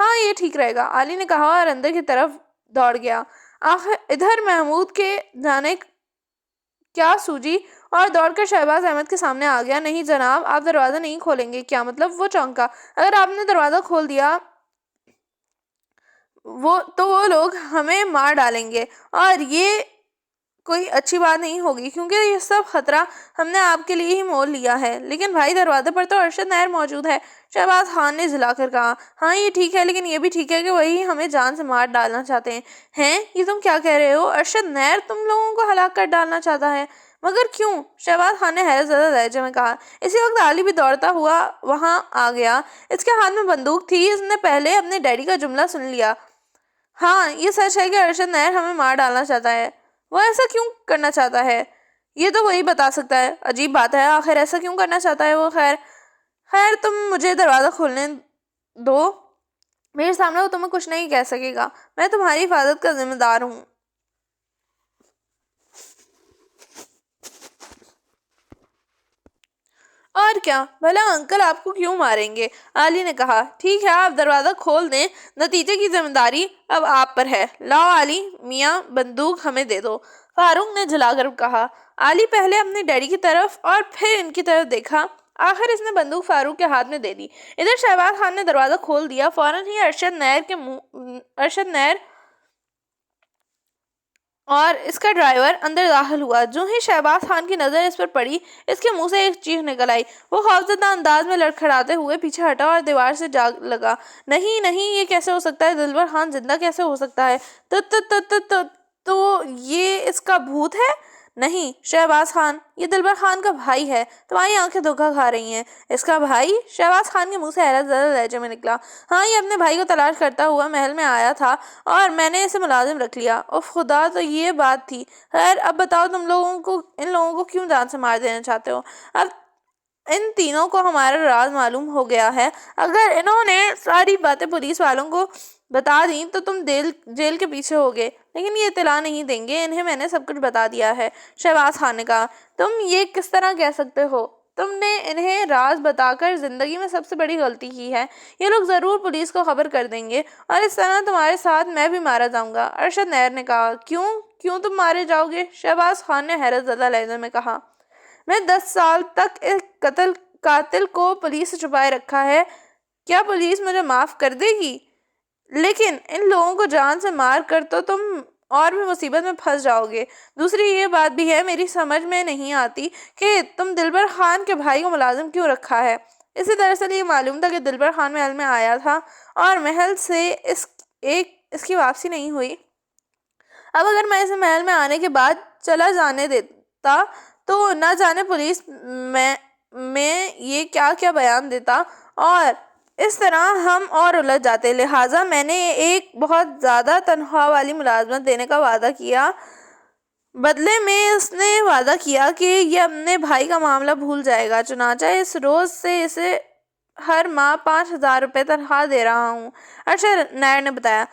ہاں یہ ٹھیک رہے گا، علی نے کہا اور اندر کی طرف دوڑ گیا۔ آخر ادھر محمود کے جانے کیا سوجی اور دوڑ کر شہباز احمد کے سامنے آ گیا۔ نہیں جناب، آپ دروازہ نہیں کھولیں گے؟ کیا مطلب؟ وہ چونکا۔ اگر آپ نے دروازہ کھول دیا تو وہ لوگ ہمیں مار ڈالیں گے اور یہ کوئی اچھی بات نہیں ہوگی، کیونکہ یہ سب خطرہ ہم نے آپ کے لیے ہی مول لیا ہے۔ لیکن بھائی دروازے پر تو ارشد نیر موجود ہے، شہباز خان نے جھلا کر کہا۔ ہاں یہ ٹھیک ہے، لیکن یہ بھی ٹھیک ہے کہ وہی ہمیں جان سے مار ڈالنا چاہتے ہیں۔ یہ تم کیا کہہ رہے ہو؟ ارشد نیر تم لوگوں کو ہلاک کر ڈالنا چاہتا ہے؟ مگر کیوں؟ شہباز خان نے حیرت زدہ لہجے میں کہا۔ اسی وقت علی بھی دوڑتا ہوا وہاں آ گیا۔ اس کے ہاتھ میں بندوق تھی۔ اس نے پہلے اپنے ڈیڈی کا جملہ سن لیا۔ ہاں یہ سچ ہے کہ ارشد نیر ہمیں مار ڈالنا چاہتا ہے۔ وہ ایسا کیوں کرنا چاہتا ہے؟ یہ تو وہی بتا سکتا ہے۔ عجیب بات ہے، آخر ایسا کیوں کرنا چاہتا ہے وہ؟ خیر تم مجھے دروازہ کھولنے دو، میرے سامنے وہ تمہیں کچھ نہیں کہہ سکے گا، میں تمہاری حفاظت کا ذمہ دار ہوں۔ اور کیا، بھلا انکل آپ کو کیوں ماریں گے؟ علی نے کہا۔ ٹھیک ہے آپ دروازہ کھول دیں، نتیجے کی ذمہ داری اب آپ پر ہے۔ لاؤ علی میاں بندوق ہمیں دے دو، فاروق نے جھلا کر کہا۔ علی پہلے اپنے ڈیڈی کی طرف اور پھر ان کی طرف دیکھا۔ آخر اس نے بندوق فاروق کے ہاتھ میں دے دی۔ ادھر شہباز خان نے دروازہ کھول دیا۔ فوراً ہی ارشد نیر اور اس کا ڈرائیور اندر داخل ہوا۔ جو ہی شہباز خان کی نظر اس پر پڑی، اس کے منہ سے ایک چیخ نکل آئی۔ وہ خوفزدہ انداز میں لڑکھڑاتے ہوئے پیچھے ہٹا اور دیوار سے جا لگا۔ نہیں نہیں، یہ کیسے ہو سکتا ہے؟ دلبر خان زندہ کیسے ہو سکتا ہے؟ تو یہ اس کا بھوت ہے؟ نہیں شہباز خان، یہ دلبر خان کا بھائی ہے، تمہاری آنکھیں دھوکہ کھا رہی ہیں۔ اس کا بھائی؟ شہباز خان کے منہ سے حیرت زدہ لہجے میں نکلا۔ ہاں یہ اپنے بھائی کو تلاش کرتا ہوا محل میں آیا تھا اور میں نے اسے ملازم رکھ لیا۔ اف خدا، تو یہ بات تھی۔ خیر اب بتاؤ ان لوگوں کو کیوں جان سے مار دینا چاہتے ہو؟ اب ان تینوں کو ہمارا راز معلوم ہو گیا ہے۔ اگر انہوں نے ساری باتیں پولیس والوں کو بتا دیں تو تم جیل کے پیچھے ہوگے، لیکن یہ اطلاع نہیں دیں گے، انہیں میں نے سب کچھ بتا دیا ہے۔ شہباز خان نے کہا۔ تم یہ کس طرح کہہ سکتے ہو؟ تم نے انہیں راز بتا کر زندگی میں سب سے بڑی غلطی کی ہے۔ یہ لوگ ضرور پولیس کو خبر کر دیں گے اور اس طرح تمہارے ساتھ میں بھی مارا جاؤں گا۔ ارشد نیر نے کہا۔ کیوں تم مارے جاؤ گے؟ شہباز خان نے حیرت زدہ لہجے میں کہا۔ میں 10 سال تک ایک قاتل کو پولیس سے چھپائے رکھا ہے، کیا پولیس مجھے معاف کر دے گی؟ لیکن ان لوگوں کو جان سے مار کر تو تم اور بھی مصیبت میں پھنس جاؤ گے۔ دوسری یہ بات بھی ہے، میری سمجھ میں نہیں آتی کہ تم دلبر خان کے بھائی کو ملازم کیوں رکھا ہے۔ اسے دراصل یہ معلوم تھا کہ دلبر خان محل میں آیا تھا اور محل سے اس کی واپسی نہیں ہوئی۔ اب اگر میں اسے محل میں آنے کے بعد چلا جانے دیتا تو نہ جانے پولیس میں یہ کیا کیا بیان دیتا اور اس طرح ہم اور الجھ جاتے۔ لہٰذا میں نے ایک بہت زیادہ تنخواہ والی ملازمت دینے کا وعدہ کیا۔ بدلے میں اس نے وعدہ کیا کہ یہ اپنے بھائی کا معاملہ بھول جائے گا، چنانچہ اس روز سے اسے ہر ماہ 5,000 روپے تنخواہ دے رہا ہوں، ارشد نیر نے بتایا۔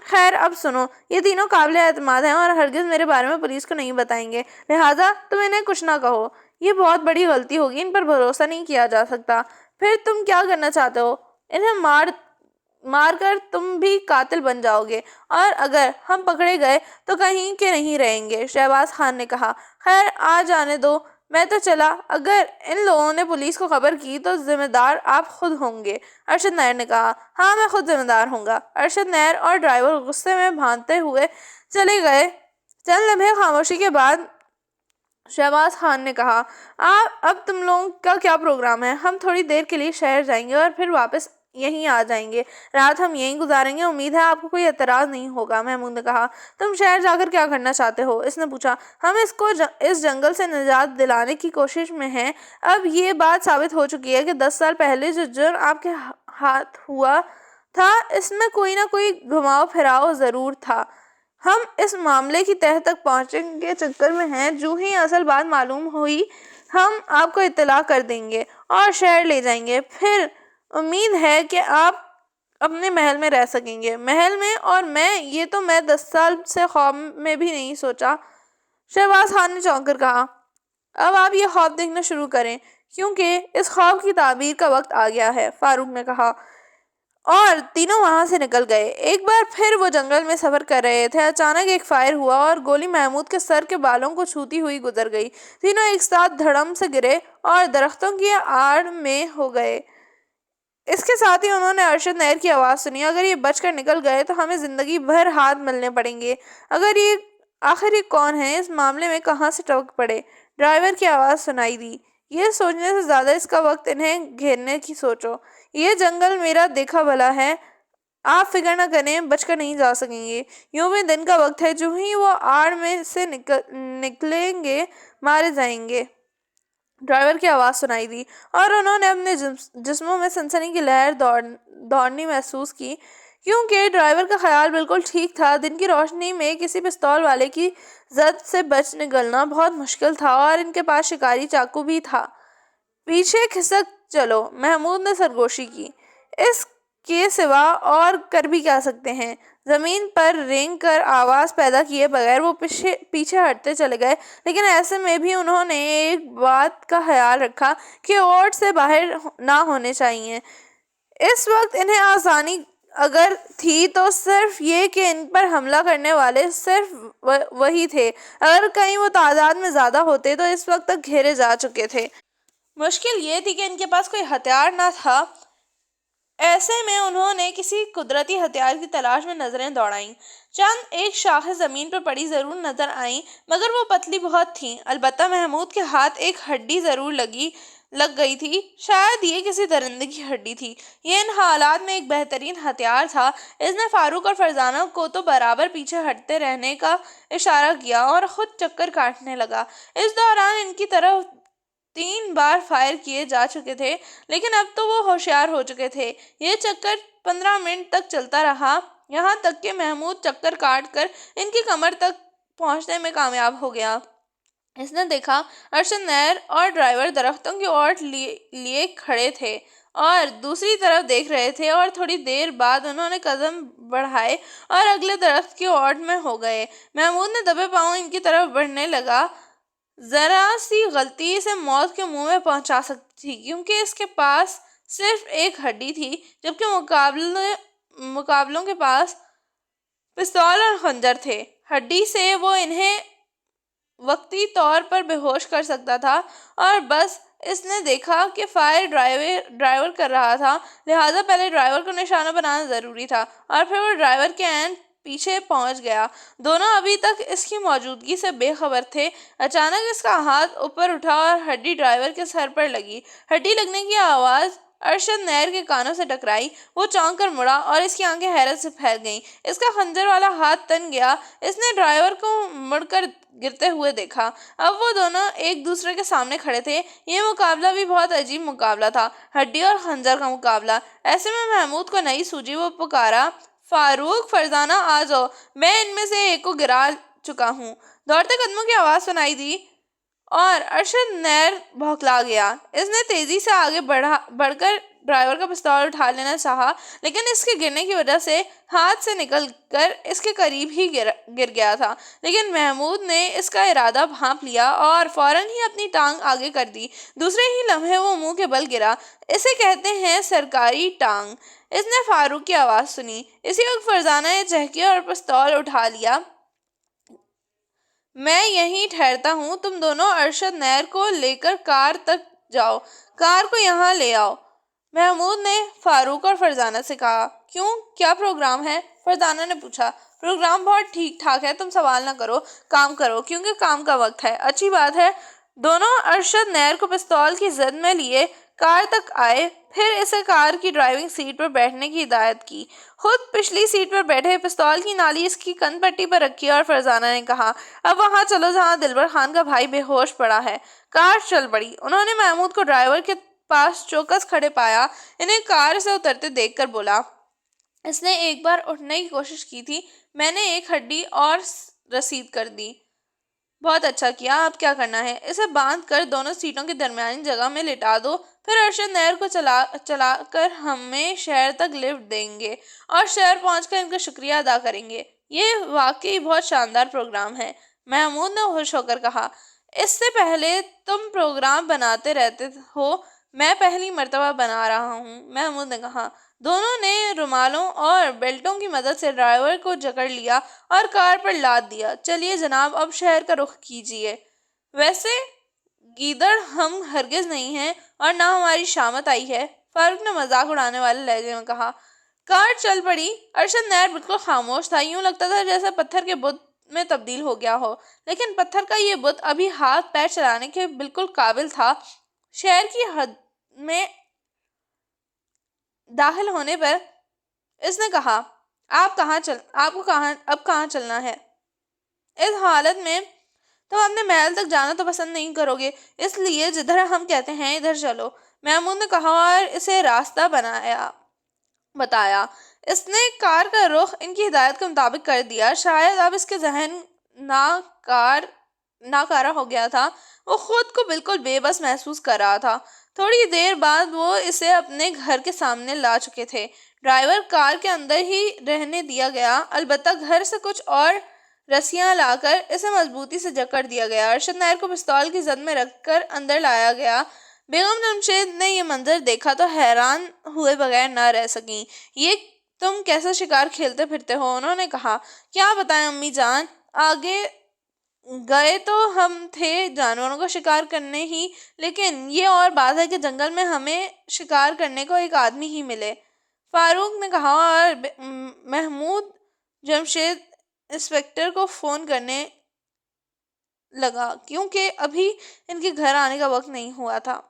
خیر اب سنو، یہ تینوں قابل اعتماد ہیں اور ہرگز میرے بارے میں پولیس کو نہیں بتائیں گے، لہٰذا تم انہیں کچھ نہ کہو۔ یہ بہت بڑی غلطی ہوگی، ان پر بھروسہ نہیں کیا جا سکتا۔ پھر تم کیا کرنا چاہتے ہو؟ انہیں مار کر تم بھی قاتل بن جاؤ گے اور اگر ہم پکڑے گئے تو کہیں کے نہیں رہیں گے، شہباز خان نے کہا۔ خیر آ جانے دو، میں تو چلا۔ اگر ان لوگوں نے پولیس کو خبر کی تو ذمہ دار آپ خود ہوں گے، ارشد نیر نے کہا۔ ہاں میں خود ذمہ دار ہوں گا۔ ارشد نیر اور ڈرائیور غصے میں بھانتے ہوئے چلے گئے۔ چند لمحے خاموشی کے بعد شہباز خان نے کہا۔ اب تم لوگوں کا کیا پروگرام ہے؟ ہم تھوڑی دیر کے لیے شہر جائیں گے اور پھر واپس یہیں آ جائیں گے، رات ہم یہیں گزاریں گے، امید ہے آپ کو کوئی اعتراض نہیں ہوگا، محمود نے کہا۔ تم شہر جا کر کیا کرنا چاہتے ہو؟ اس نے پوچھا۔ ہم اس کو اس جنگل سے نجات دلانے کی کوشش میں ہیں۔ اب یہ بات ثابت ہو چکی ہے کہ 10 سال پہلے جو جرم آپ کے ہاتھ ہوا تھا اس میں کوئی نہ کوئی گھماؤ پھراؤ ضرور تھا۔ ہم اس معاملے کی تہہ تک پہنچنے کے چکر میں ہیں، جو ہی اصل بات معلوم ہوئی ہم آپ کو اطلاع کر دیں گے اور شہر لے جائیں گے، پھر امید ہے کہ آپ اپنے محل میں رہ سکیں گے۔ محل میں؟ اور یہ تو میں 10 سال سے خواب میں بھی نہیں سوچا، شہباز خان نے چونک کر کہا۔ اب آپ یہ خواب دیکھنا شروع کریں کیونکہ اس خواب کی تعبیر کا وقت آ گیا ہے، فاروق نے کہا۔ اور تینوں وہاں سے نکل گئے۔ ایک بار پھر وہ جنگل میں سفر کر رہے تھے، اچانک ایک فائر ہوا اور گولی محمود کے سر کے بالوں کو چھوتی ہوئی گزر گئی۔ تینوں ایک ساتھ دھڑم سے گرے اور درختوں کی آڑ میں ہو گئے۔ اس کے ساتھ ہی انہوں نے ارشد نیر کی آواز سنی، اگر یہ بچ کر نکل گئے تو ہمیں زندگی بھر ہاتھ ملنے پڑیں گے۔ آخر یہ کون ہے، اس معاملے میں کہاں سے ٹپک پڑے؟ ڈرائیور کی آواز سنائی دی، یہ سوچنے سے زیادہ اس کا وقت انہیں گھیرنے کی سوچو۔ یہ جنگل میرا دیکھا بھلا ہے، آپ فکر نہ کریں، بچ کر نہیں جا سکیں گے۔ یوں بھی دن کا وقت ہے، جو ہی وہ آڑ میں سے نکلیں گے مارے جائیں گے۔ ڈرائیور کی آواز سنائی دی اور انہوں نے اپنے جسموں میں سنسنی کی لہر دوڑنی محسوس کی، کیونکہ ڈرائیور کا خیال بالکل ٹھیک تھا۔ دن کی روشنی میں کسی پستول والے کی زد سے بچ نکلنا بہت مشکل تھا اور ان کے پاس شکاری چاقو بھی تھا۔ پیچھے کھسک چلو، محمود نے سرگوشی کی۔ اس کے سوا اور کر بھی کیا سکتے ہیں؟ زمین پر رینگ کر آواز پیدا کیے بغیر وہ پیچھے ہٹتے چلے گئے، لیکن ایسے میں بھی انہوں نے ایک بات کا خیال رکھا کہ اوٹ سے باہر نہ ہونے چاہیے۔ اس وقت انہیں آسانی اگر تھی تو صرف یہ کہ ان پر حملہ کرنے والے صرف وہی تھے، اگر کہیں وہ تعداد میں زیادہ ہوتے تو اس وقت تک گھیرے جا چکے تھے۔ مشکل یہ تھی کہ ان کے پاس کوئی ہتھیار نہ تھا۔ ایسے میں انہوں نے کسی قدرتی ہتھیار کی تلاش میں نظریں دوڑائیں۔ چند ایک شاخیں زمین پر پڑی ضرور نظر آئیں، مگر وہ پتلی بہت تھیں۔ البتہ محمود کے ہاتھ ایک ہڈی ضرور لگ گئی تھی، شاید یہ کسی درندے کی ہڈی تھی۔ یہ ان حالات میں ایک بہترین ہتھیار تھا۔ اس نے فاروق اور فرزانہ کو تو برابر پیچھے ہٹتے رہنے کا اشارہ کیا اور خود چکر کاٹنے لگا۔ اس دوران ان کی طرف 3 بار فائر کیے جا چکے تھے، لیکن اب تو وہ ہوشیار ہو چکے تھے۔ یہ چکر 15 منٹ تک چلتا رہا، یہاں تک کہ محمود چکر کاٹ کر ان کی کمر تک پہنچنے میں کامیاب ہو گیا۔ اس نے دیکھا ارشد نیر اور ڈرائیور درختوں کی اوٹ لیے کھڑے تھے اور دوسری طرف دیکھ رہے تھے، اور تھوڑی دیر بعد انہوں نے قدم بڑھائے اور اگلے درخت کی اوٹ میں ہو گئے۔ محمود نے دبے پاؤں ان کی طرف بڑھنے لگا۔ ذرا سی غلطی اسے موت کے منہ میں پہنچا سکتی تھی، کیونکہ اس کے پاس صرف ایک ہڈی تھی، جبکہ مقابلوں کے پاس پستول اور خنجر تھے۔ ہڈی سے وہ انہیں وقتی طور پر بے ہوش کر سکتا تھا، اور بس اس نے دیکھا کہ فائر ڈرائیور کر رہا تھا، لہٰذا پہلے ڈرائیور کو نشانہ بنانا ضروری تھا، اور پھر وہ ڈرائیور کے عین پیچھے پہنچ گیا۔ دونوں ابھی تک اس کی موجودگی سے بے خبر تھے۔ اچانک اس کا ہاتھ اوپر اٹھا اور ہڈی ڈرائیور کے سر پر لگی۔ ہڈی لگنے کی آواز ارشد نیر کے کانوں سے ٹکرائی۔ وہ چونک کر مڑا اور اس کی آنکھیں حیرت سے پھیل گئیں۔ اس کا خنجر والا ہاتھ تن گیا۔ اس نے ڈرائیور کو مڑ کر گرتے ہوئے دیکھا۔ اب وہ دونوں ایک دوسرے کے سامنے کھڑے تھے۔ یہ مقابلہ بھی بہت عجیب مقابلہ تھا، ہڈی اور خنجر کا مقابلہ۔ ایسے میں محمود کو نئی سوجی، وہ پکارا، فاروق، فرزانہ، آ جاؤ، میں ان میں سے ایک کو گرا چکا ہوں۔ دوڑتے قدموں کی آواز سنائی دی اور ارشد نیر بھوکلا گیا۔ اس نے تیزی سے آگے بڑھ کر ڈرائیور کا پستول اٹھا لینا چاہا، لیکن اس کے گرنے کی وجہ سے ہاتھ سے نکل کر اس کے قریب ہی گر گیا تھا۔ لیکن محمود نے اس کا ارادہ بھانپ لیا اور فوراً ہی اپنی ٹانگ آگے کر دی۔ دوسرے ہی لمحے وہ منہ کے بل گرا۔ اسے کہتے ہیں سرکاری ٹانگ۔ اس نے فاروق کی آواز سنی۔ اسی وقت فرزانہ نے چہکی اور پستول اٹھا لیا۔ میں یہیں ٹھہرتا ہوں، تم دونوں ارشد نیر کو لے کر کار تک جاؤ، کار کو یہاں لے آؤ، محمود نے فاروق اور فرزانہ سے کہا۔ کیوں، کیا پروگرام ہے؟ فرزانہ نے پوچھا۔ پروگرام بہت ٹھیک ٹھاک ہے، تم سوال نہ کرو، کام کرو، کیونکہ کام کا وقت ہے۔ اچھی بات ہے۔ دونوں ارشد نیر کو پستول کی زد میں لیے کار تک آئے، پھر اسے کار کی ڈرائیونگ سیٹ پر بیٹھنے کی ہدایت کی۔ خود پچھلی سیٹ پر بیٹھے، پستول کی نالی اس کی کن پٹی پر رکھی اور فرزانہ نے کہا، اب وہاں چلو جہاں دلبر خان کا بھائی بے ہوش پڑا ہے۔ کار چل پڑی۔ انہوں نے محمود کو ڈرائیور کے پاس چوکس کھڑے پایا، انہیں کار سے اترتے دیکھ کر بولا، اس نے ایک بار اٹھنے کی کوشش کی تھی، میں نے ایک ہڈی اور رسید کر دی۔ بہت اچھا کیا، اب کیا کرنا ہے؟ اسے باندھ کر دونوں سیٹوں کی درمیانی جگہ میں لٹا دو، پھر ارشد نیر کو چلا کر ہمیں شہر تک لفٹ دیں گے اور شہر پہنچ کر ان کا شکریہ ادا کریں گے۔ یہ واقعی بہت شاندار پروگرام ہے، محمود نے خوش ہو کر کہا۔ اس سے پہلے تم پروگرام بناتے رہتے ہو، میں پہلی مرتبہ بنا رہا ہوں، محمود نے کہا۔ دونوں نے رومالوں اور بیلٹوں کی مدد سے ڈرائیور کو جکڑ لیا اور کار پر لاد دیا۔ چلیے جناب، اب شہر کا رخ کیجیے۔ ویسے گیدڑ ہم ہرگز نہیں ہیں اور نہ ہماری شامت آئی ہے، فاروق نے مذاق اڑانے والے لہجے میں کہا۔ کار چل پڑی۔ ارشد نیر بالکل خاموش تھا، یوں لگتا تھا جیسے پتھر کے بت میں تبدیل ہو گیا ہو، لیکن پتھر کا یہ بت ابھی ہاتھ پیر چلانے کے بالکل قابل تھا۔ شہر کی حد میں داخل ہونے پر اس نے کہا، آپ کو اب کہاں چلنا ہے؟ اس حالت میں تم اپنے محل تک جانا تو پسند نہیں کرو گے، اس لیے جدھر ہم کہتے ہیں ادھر چلو، محمود نے کہا اور اسے راستہ بتایا۔ اس نے کار کا رخ ان کی ہدایت کے مطابق کر دیا۔ شاید اب اس کے ذہن ناکارہ ہو گیا تھا، وہ خود کو بالکل بے بس محسوس کر رہا تھا۔ تھوڑی دیر بعد وہ اسے اپنے گھر کے سامنے لا چکے تھے۔ ڈرائیور کار کے اندر ہی رہنے دیا گیا، البتہ گھر سے کچھ اور رسیاں لا کر اسے مضبوطی سے جکڑ دیا گیا۔ ارشد نیر کو پستول کی زد میں رکھ کر اندر لایا گیا۔ بیگم جمشید نے یہ منظر دیکھا تو حیران ہوئے بغیر نہ رہ سکیں۔ یہ تم کیسا شکار کھیلتے پھرتے ہو؟ انہوں نے کہا۔ کیا بتائیں امی جان، آگے گئے تو ہم تھے جانوروں کا شکار کرنے ہی، لیکن یہ اور بات ہے کہ جنگل میں ہمیں شکار کرنے کو ایک آدمی ہی ملے، فاروق نے کہا اور محمود جمشید انسپکٹر کو فون کرنے لگا کیونکہ ابھی ان کے گھر آنے کا وقت نہیں ہوا تھا۔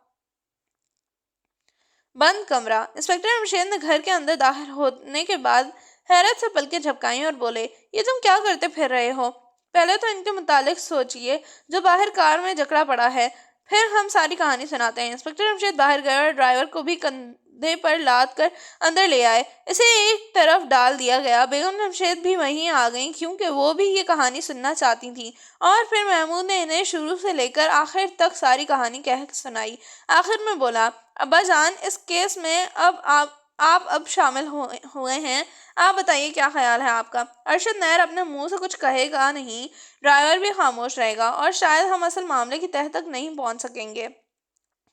بند کمرہ۔ انسپکٹر جمشید نے گھر کے اندر داخل ہونے کے بعد حیرت سے پلکیں جھپکائیں اور بولے، یہ تم کیا کرتے پھر رہے ہو؟ پہلے تو ان کے متعلق سوچئے جو باہر کار میں جکڑا پڑا ہے، پھر ہم ساری کہانی سناتے ہیں۔ انسپکٹر جمشید باہر گئے اور ڈرائیور کو بھی کندھے پر لاد کر اندر لے آئے۔ اسے ایک طرف ڈال دیا گیا۔ بیگم جمشید بھی وہیں آ گئیں کیونکہ وہ بھی یہ کہانی سننا چاہتی تھیں، اور پھر محمود نے انہیں شروع سے لے کر آخر تک ساری کہانی کہہ سنائی۔ آخر میں بولا، ابا جان، اس کیس میں آپ اب شامل ہوئے ہیں، آپ بتائیے کیا خیال ہے آپ کا؟ ارشد نیر اپنے منہ سے کچھ کہے گا نہیں، ڈرائیور بھی خاموش رہے گا، اور شاید ہم اصل معاملے کی تہہ تک نہیں پہنچ سکیں گے،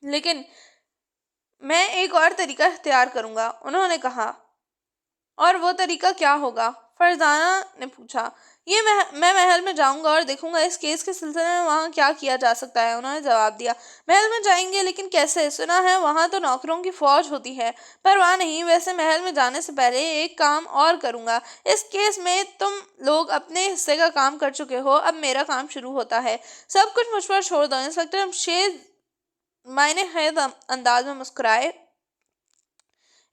لیکن میں ایک اور طریقہ اختیار کروں گا، انہوں نے کہا۔ اور وہ طریقہ کیا ہوگا؟ فرزانہ نے پوچھا۔ میں محل میں جاؤں گا اور دیکھوں گا اس کیس کے سلسلے میں وہاں کیا کیا جا سکتا ہے، انہوں نے جواب دیا۔ محل میں جائیں گے، لیکن کیسے؟ سنا ہے وہاں تو نوکروں کی فوج ہوتی ہے۔ پرواہ نہیں، ویسے محل میں جانے سے پہلے ایک کام اور کروں گا۔ اس کیس میں تم لوگ اپنے حصے کا کام کر چکے ہو، اب میرا کام شروع ہوتا ہے، سب کچھ مجھ پر چھوڑ دو۔ انسپکٹر جمشید معنی خیز انداز میں مسکرائے۔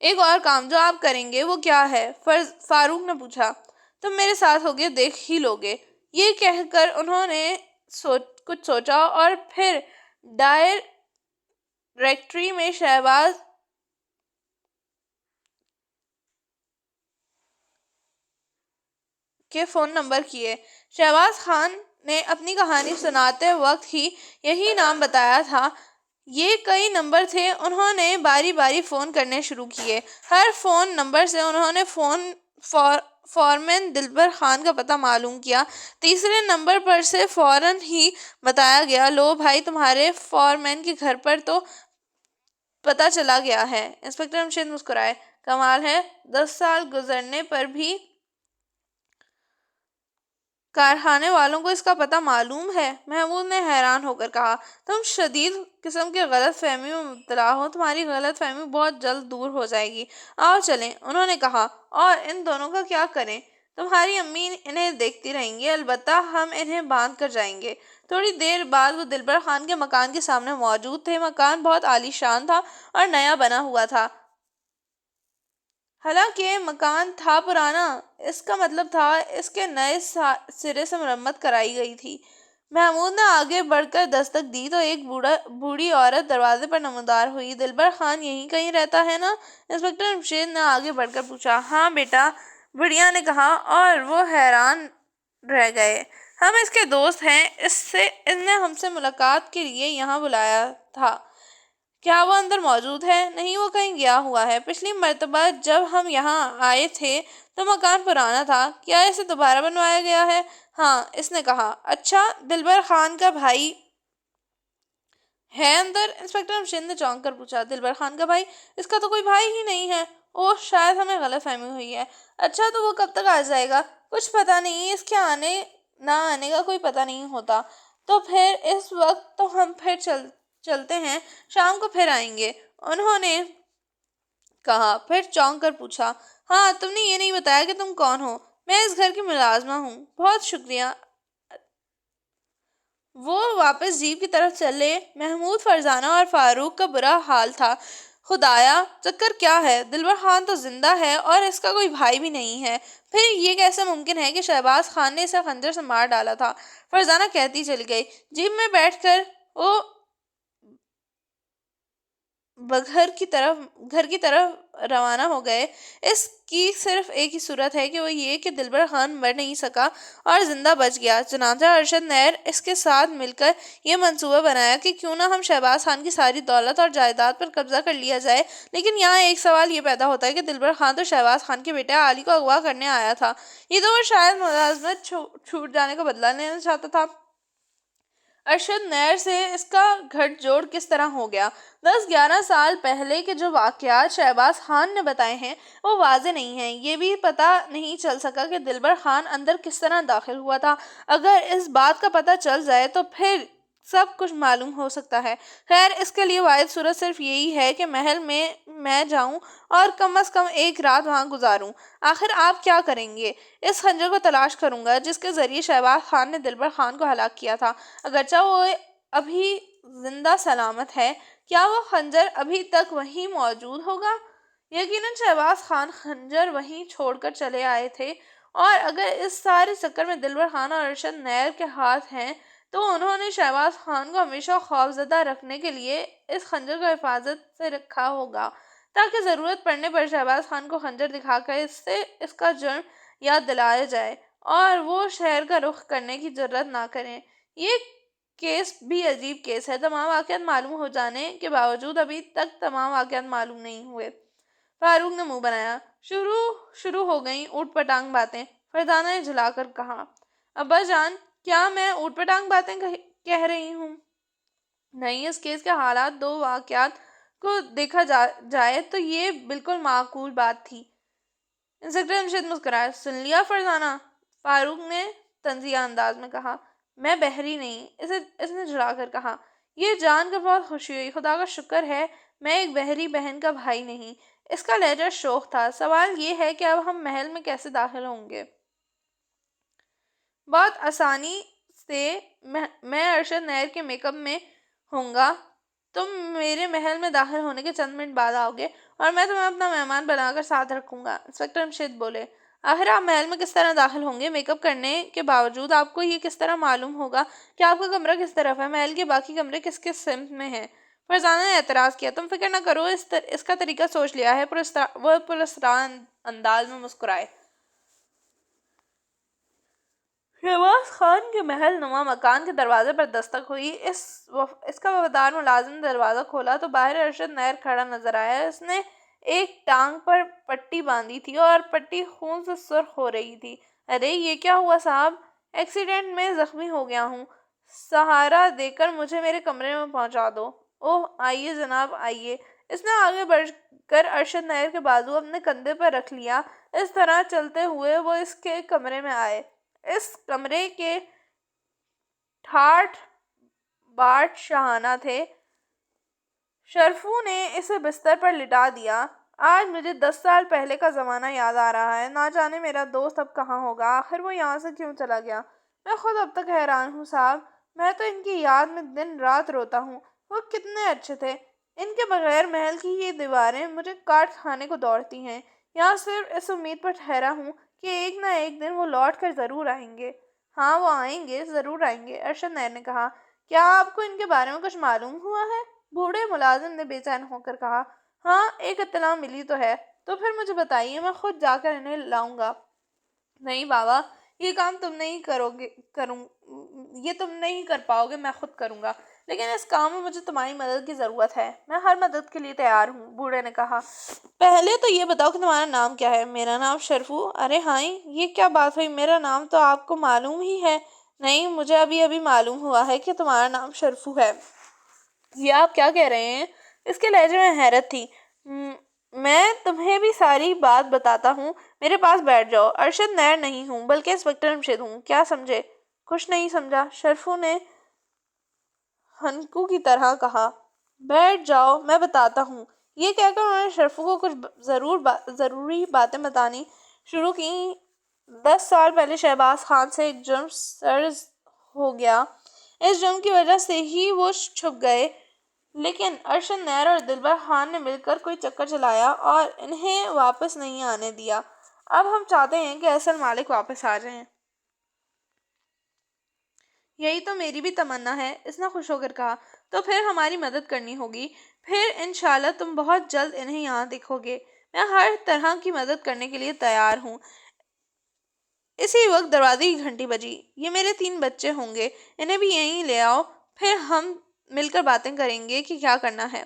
ایک اور کام جو آپ کریں گے وہ کیا ہے؟ فاروق نے پوچھا۔ تم میرے ساتھ ہوگے، دیکھ ہی لوگے۔ یہ کہہ کر انہوں نے کچھ سوچا اور پھر ڈائریکٹری میں شہباز کے فون نمبر کیے۔ شہباز خان نے اپنی کہانی سناتے وقت ہی یہی نام بتایا تھا۔ یہ کئی نمبر تھے، انہوں نے باری باری فون کرنے شروع کیے۔ ہر فون نمبر سے انہوں نے فورمین دلبر خان کا پتہ معلوم کیا۔ تیسرے نمبر پر سے فوراً ہی بتایا گیا، لو بھائی، تمہارے فورمین کے گھر پر تو پتہ چلا گیا ہے۔ انسپکٹر جمشید مسکرائے۔ کمال ہے، 10 سال گزرنے پر بھی کارخانے والوں کو اس کا پتہ معلوم ہے؟ محمود نے حیران ہو کر کہا۔ تم شدید قسم کے غلط فہمی میں مبتلا ہو، تمہاری غلط فہمی بہت جلد دور ہو جائے گی، آؤ چلیں، انہوں نے کہا۔ اور ان دونوں کا کیا کریں؟ تمہاری امی انہیں دیکھتی رہیں گی، البتہ ہم انہیں باندھ کر جائیں گے۔ تھوڑی دیر بعد وہ دلبر خان کے مکان کے سامنے موجود تھے۔ مکان بہت عالی شان تھا اور نیا بنا ہوا تھا۔ حالانکہ مکان تھا پرانا، اس کا مطلب تھا اس کے نئے سرے سے مرمت کرائی گئی تھی۔ محمود نے آگے بڑھ کر دستک دی تو ایک بوڑھی عورت دروازے پر نمودار ہوئی۔ دلبر خان یہیں کہیں رہتا ہے نا؟ انسپکٹر جمشید نے آگے بڑھ کر پوچھا۔ ہاں بیٹا، بڑھیا نے کہا، اور وہ حیران رہ گئے۔ ہم اس کے دوست ہیں، اس نے ہم سے ملاقات کے لیے یہاں بلایا تھا۔ کیا وہ اندر موجود ہے؟ نہیں، وہ کہیں گیا ہوا ہے۔ پچھلی مرتبہ جب ہم یہاں آئے تھے تو مکان پرانا تھا، کیا اسے دوبارہ بنوایا گیا ہے؟ ہاں، اس نے کہا۔ اچھا، دلبر خان کا بھائی ہے اندر؟ انسپکٹر رمشید نے چونک کر پوچھا۔ دلبر خان کا بھائی؟ اس کا تو کوئی بھائی ہی نہیں ہے۔ اوہ، شاید ہمیں غلط فہمی ہوئی ہے۔ اچھا، تو وہ کب تک آ جائے گا؟ کچھ پتہ نہیں، اس کے آنے نہ آنے کا کوئی پتہ نہیں ہوتا۔ تو پھر اس وقت تو ہم پھر چلتے ہیں، شام کو پھر آئیں گے، انہوں نے کہا۔ پھر چونک کر پوچھا، ہاں، تم نے یہ نہیں بتایا کہ تم کون ہو؟ میں اس گھر کی ملازمہ ہوں۔ بہت شکریہ۔ وہ واپس جیپ کی طرف چلے۔ محمود، فرزانہ اور فاروق کا برا حال تھا۔ خدایا، چکر کیا ہے؟ دلبر خان تو زندہ ہے اور اس کا کوئی بھائی بھی نہیں ہے، پھر یہ کیسے ممکن ہے کہ شہباز خان نے اسے خنجر سے مار ڈالا تھا؟ فرزانہ کہتی چلی گئی۔ جیپ میں بیٹھ کر وہ گھر کی طرف روانہ ہو گئے۔ اس کی صرف ایک ہی صورت ہے کہ وہ یہ کہ دلبر خان مر نہیں سکا اور زندہ بچ گیا۔ چنانچہ ارشد نیر اس کے ساتھ مل کر یہ منصوبہ بنایا کہ کیوں نہ ہم شہباز خان کی ساری دولت اور جائیداد پر قبضہ کر لیا جائے۔ لیکن یہاں ایک سوال یہ پیدا ہوتا ہے کہ دلبر خان تو شہباز خان کے بیٹے علی کو اغوا کرنے آیا تھا، یہ تو وہ شاید ملازمت چھوٹ جانے کا بدلہ لینا چاہتا تھا۔ ارشد نیر سے اس کا گھٹ جوڑ کس طرح ہو گیا؟ 10-11 سال پہلے کے جو واقعات شہباز خان نے بتائے ہیں وہ واضح نہیں ہیں۔ یہ بھی پتہ نہیں چل سکا کہ دلبر خان اندر کس طرح داخل ہوا تھا۔ اگر اس بات کا پتہ چل جائے تو پھر سب کچھ معلوم ہو سکتا ہے۔ خیر، اس کے لیے واحد صورت صرف یہی ہے کہ محل میں جاؤں اور کم از کم ایک رات وہاں گزاروں۔ آخر آپ کیا کریں گے؟ اس خنجر کو تلاش کروں گا جس کے ذریعے شہباز خان نے دلبر خان کو ہلاک کیا تھا۔ اگرچہ وہ ابھی زندہ سلامت ہے، کیا وہ خنجر ابھی تک وہیں موجود ہوگا؟ یقیناً شہباز خان خنجر وہیں چھوڑ کر چلے آئے تھے، اور اگر اس سارے چکر میں دلبر خان اور ارشد نیر کے ہاتھ ہیں تو انہوں نے شہباز خان کو ہمیشہ خوفزدہ رکھنے کے لیے اس خنجر کو حفاظت سے رکھا ہوگا، تاکہ ضرورت پڑنے پر شہباز خان کو خنجر دکھا کر اس کا جرم یاد دلایا جائے اور وہ شہر کا رخ کرنے کی جرات نہ کریں۔ یہ کیس بھی عجیب کیس ہے۔ تمام واقعات معلوم ہو جانے کے باوجود ابھی تک تمام واقعات معلوم نہیں ہوئے۔ فاروق نے منہ بنایا۔ شروع ہو گئیں اوٹ پٹانگ باتیں، فرزانہ نے جھلا کر کہا۔ ابا جان، کیا میں اوٹ پٹانگ باتیں کہہ رہی ہوں؟ نہیں، اس کیس کے حالات، دو واقعات کو دیکھا جائے تو یہ بالکل معقول بات تھی۔ انسپکٹر رمشید مسکرایا۔ سن لیا فرزانہ؟ فاروق نے طنزیہ انداز میں کہا۔ میں بحری نہیں، اس نے جھلا کر کہا۔ یہ جان کر بہت خوشی ہوئی۔ خدا کا شکر ہے میں ایک بحری بہن کا بھائی نہیں۔ اس کا لہجہ شوخ تھا۔ سوال یہ ہے کہ اب ہم محل میں کیسے داخل ہوں گے؟ بہت آسانی سے۔ میں ارشد نیر کے میک اپ میں ہوں گا، تم میرے محل میں داخل ہونے کے چند منٹ بعد آؤ گے اور میں تمہیں اپنا مہمان بنا کر ساتھ رکھوں گا۔ انسپکٹر رمشید بولے۔ آخر آپ محل میں کس طرح داخل ہوں گے؟ میک اپ کرنے کے باوجود آپ کو یہ کس طرح معلوم ہوگا کہ آپ کا کمرہ کس طرف ہے؟ محل کے باقی کمرے کس کس سمت میں ہیں؟ فرزانہ نے اعتراض کیا۔ تم فکر نہ کرو، اس کا طریقہ سوچ لیا ہے۔ وہ پراسرار انداز میں مسکرائے۔ شہباز خان کے محل نما مکان کے دروازے پر دستک ہوئی۔ اس کا وفادار ملازم نے دروازہ کھولا تو باہر ارشد نیر کھڑا نظر آیا۔ اس نے ایک ٹانگ پر پٹی باندھی تھی اور پٹی خون سے سرخ ہو رہی تھی۔ ارے، یہ کیا ہوا صاحب؟ ایکسیڈنٹ میں زخمی ہو گیا ہوں، سہارا دے کر مجھے میرے کمرے میں پہنچا دو۔ اوہ، آئیے جناب، آئیے۔ اس نے آگے بڑھ کر ارشد نیر کے بازو اپنے کندھے پر رکھ لیا۔ اس طرح چلتے ہوئے وہ اس کے کمرے میں آئے۔ اس کمرے کے ٹھاٹھ باٹھ شاہانہ تھے۔ شرفو نے اسے بستر پر لٹا دیا۔ آج مجھے 10 سال پہلے کا زمانہ یاد آ رہا ہے۔ نہ جانے میرا دوست اب کہاں ہوگا؟ آخر وہ یہاں سے کیوں چلا گیا؟ میں خود اب تک حیران ہوں صاحب۔ میں تو ان کی یاد میں دن رات روتا ہوں۔ وہ کتنے اچھے تھے۔ ان کے بغیر محل کی یہ دیواریں مجھے کاٹ کھانے کو دوڑتی ہیں۔ یہاں صرف اس امید پر ٹھہرا ہوں کہ ایک نہ ایک دن وہ لوٹ کر ضرور آئیں گے۔ ہاں، وہ آئیں گے، ضرور آئیں گے، ارشد نیر نے کہا۔ کیا آپ کو ان کے بارے میں کچھ معلوم ہوا ہے؟ بوڑھے ملازم نے بے چین ہو کر کہا۔ ہاں، ایک اطلاع ملی تو ہے۔ تو پھر مجھے بتائیے، میں خود جا کر انہیں لاؤں گا۔ نہیں بابا، یہ کام تم نہیں کر پاؤ گے، میں خود کروں گا۔ لیکن اس کام میں مجھے تمہاری مدد کی ضرورت ہے۔ میں ہر مدد کے لیے تیار ہوں، بوڑھے نے کہا۔ پہلے تو یہ بتاؤ کہ تمہارا نام کیا ہے؟ میرا نام شرفو۔ ارے ہاں، یہ کیا بات ہوئی؟ میرا نام تو آپ کو معلوم ہی ہے۔ نہیں، مجھے ابھی معلوم ہوا ہے کہ تمہارا نام شرفو ہے۔ یہ آپ کیا کہہ رہے ہیں؟ اس کے لہجے میں حیرت تھی۔ میں تمہیں بھی ساری بات بتاتا ہوں، میرے پاس بیٹھ جاؤ۔ ارشد نیر نہیں ہوں بلکہ انسپکٹر جمشید ہوں، کیا سمجھے؟ کچھ نہیں سمجھا، شرفو نے ہنکو کی طرح کہا۔ بیٹھ جاؤ، میں بتاتا ہوں۔ یہ کہہ کر انہوں نے شرفو کو کچھ ضروری باتیں بتانی شروع کی۔ 10 سال پہلے شہباز خان سے ایک جرم سرز ہو گیا، اس جرم کی وجہ سے ہی وہ چھپ گئے، لیکن ارشد نیر اور دلبر خان نے مل کر کوئی چکر چلایا اور انہیں واپس نہیں آنے دیا۔ اب ہم چاہتے ہیں کہ اصل مالک واپس آ جائیں۔ یہی تو میری بھی تمنا ہے، اس نے خوش ہو کر کہا۔ تو پھر ہماری مدد کرنی ہوگی، پھر انشاءاللہ تم بہت جلد انہیں یہاں دیکھو گے۔ میں ہر طرح کی مدد کرنے کے لیے تیار ہوں۔ اسی وقت دروازے کی گھنٹی بجی۔ یہ میرے 3 بچے ہوں گے، انہیں بھی یہیں لے آؤ، پھر ہم مل کر باتیں کریں گے کہ کیا کرنا ہے۔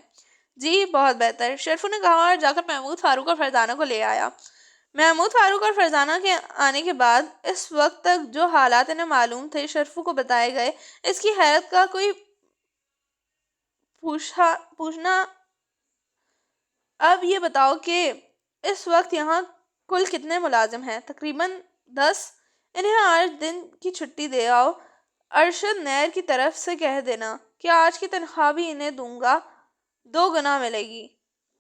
جی بہت بہتر، شرفو نے کہا اور جا کر محمود، فاروق اور فرزانہ کو لے آیا۔ محمود، فاروق اور فرزانہ کے آنے کے بعد اس وقت تک جو حالات انہیں معلوم تھے شرفو کو بتائے گئے۔ اس کی حیرت کا کوئی پوچھنا۔ اب یہ بتاؤ کہ اس وقت یہاں کل کتنے ملازم ہیں؟ تقریباً 10۔ انہیں 8 دن کی چھٹی دے آؤ۔ ارشد نیر کی طرف سے کہہ دینا کہ آج کی تنخواہ بھی انہیں دوں گا، 2 گنا ملے گی۔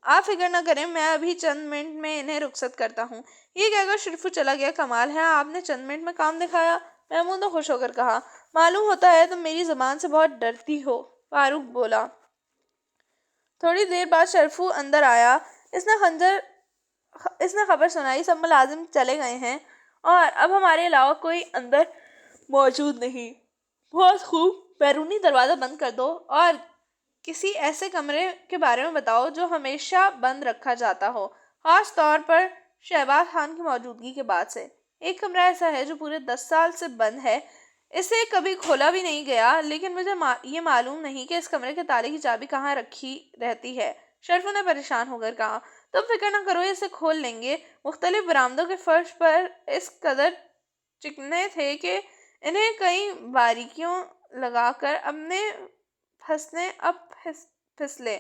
آپ فکر نہ کریں، میں ابھی چند منٹ میں انہیں رخصت کرتا ہوں۔ یہ کہہ کر شرفو چلا گیا۔ کمال ہے، آپ نے چند منٹ میں کام دکھایا، محمود نے خوش ہو کر کہا۔ معلوم ہوتا ہے تم میری زبان سے بہت ڈرتی ہو، فاروق بولا۔ تھوڑی دیر بعد شرفو اندر آیا۔ اس نے خبر سنائی، سب ملازم چلے گئے ہیں اور اب ہمارے علاوہ کوئی اندر موجود نہیں۔ بہت خوب، بیرونی دروازہ بند کر دو اور کسی ایسے کمرے کے بارے میں بتاؤ جو ہمیشہ بند رکھا جاتا ہو، خاص طور پر شہباز خان کی موجودگی کے بعد سے۔ ایک کمرہ ایسا ہے جو پورے 10 سال سے بند ہے، اسے کبھی کھولا بھی نہیں گیا، لیکن مجھے یہ معلوم نہیں کہ اس کمرے کے تالے کی چابی کہاں رکھی رہتی ہے۔ شرفو نے پریشان ہو کر کہا۔ تم فکر نہ کرو، اسے کھول لیں گے۔ مختلف برآمدوں کے فرش پر اس قدر چکنے تھے کہ انہیں کئی باریکیوں لگا کر اب پھسلے۔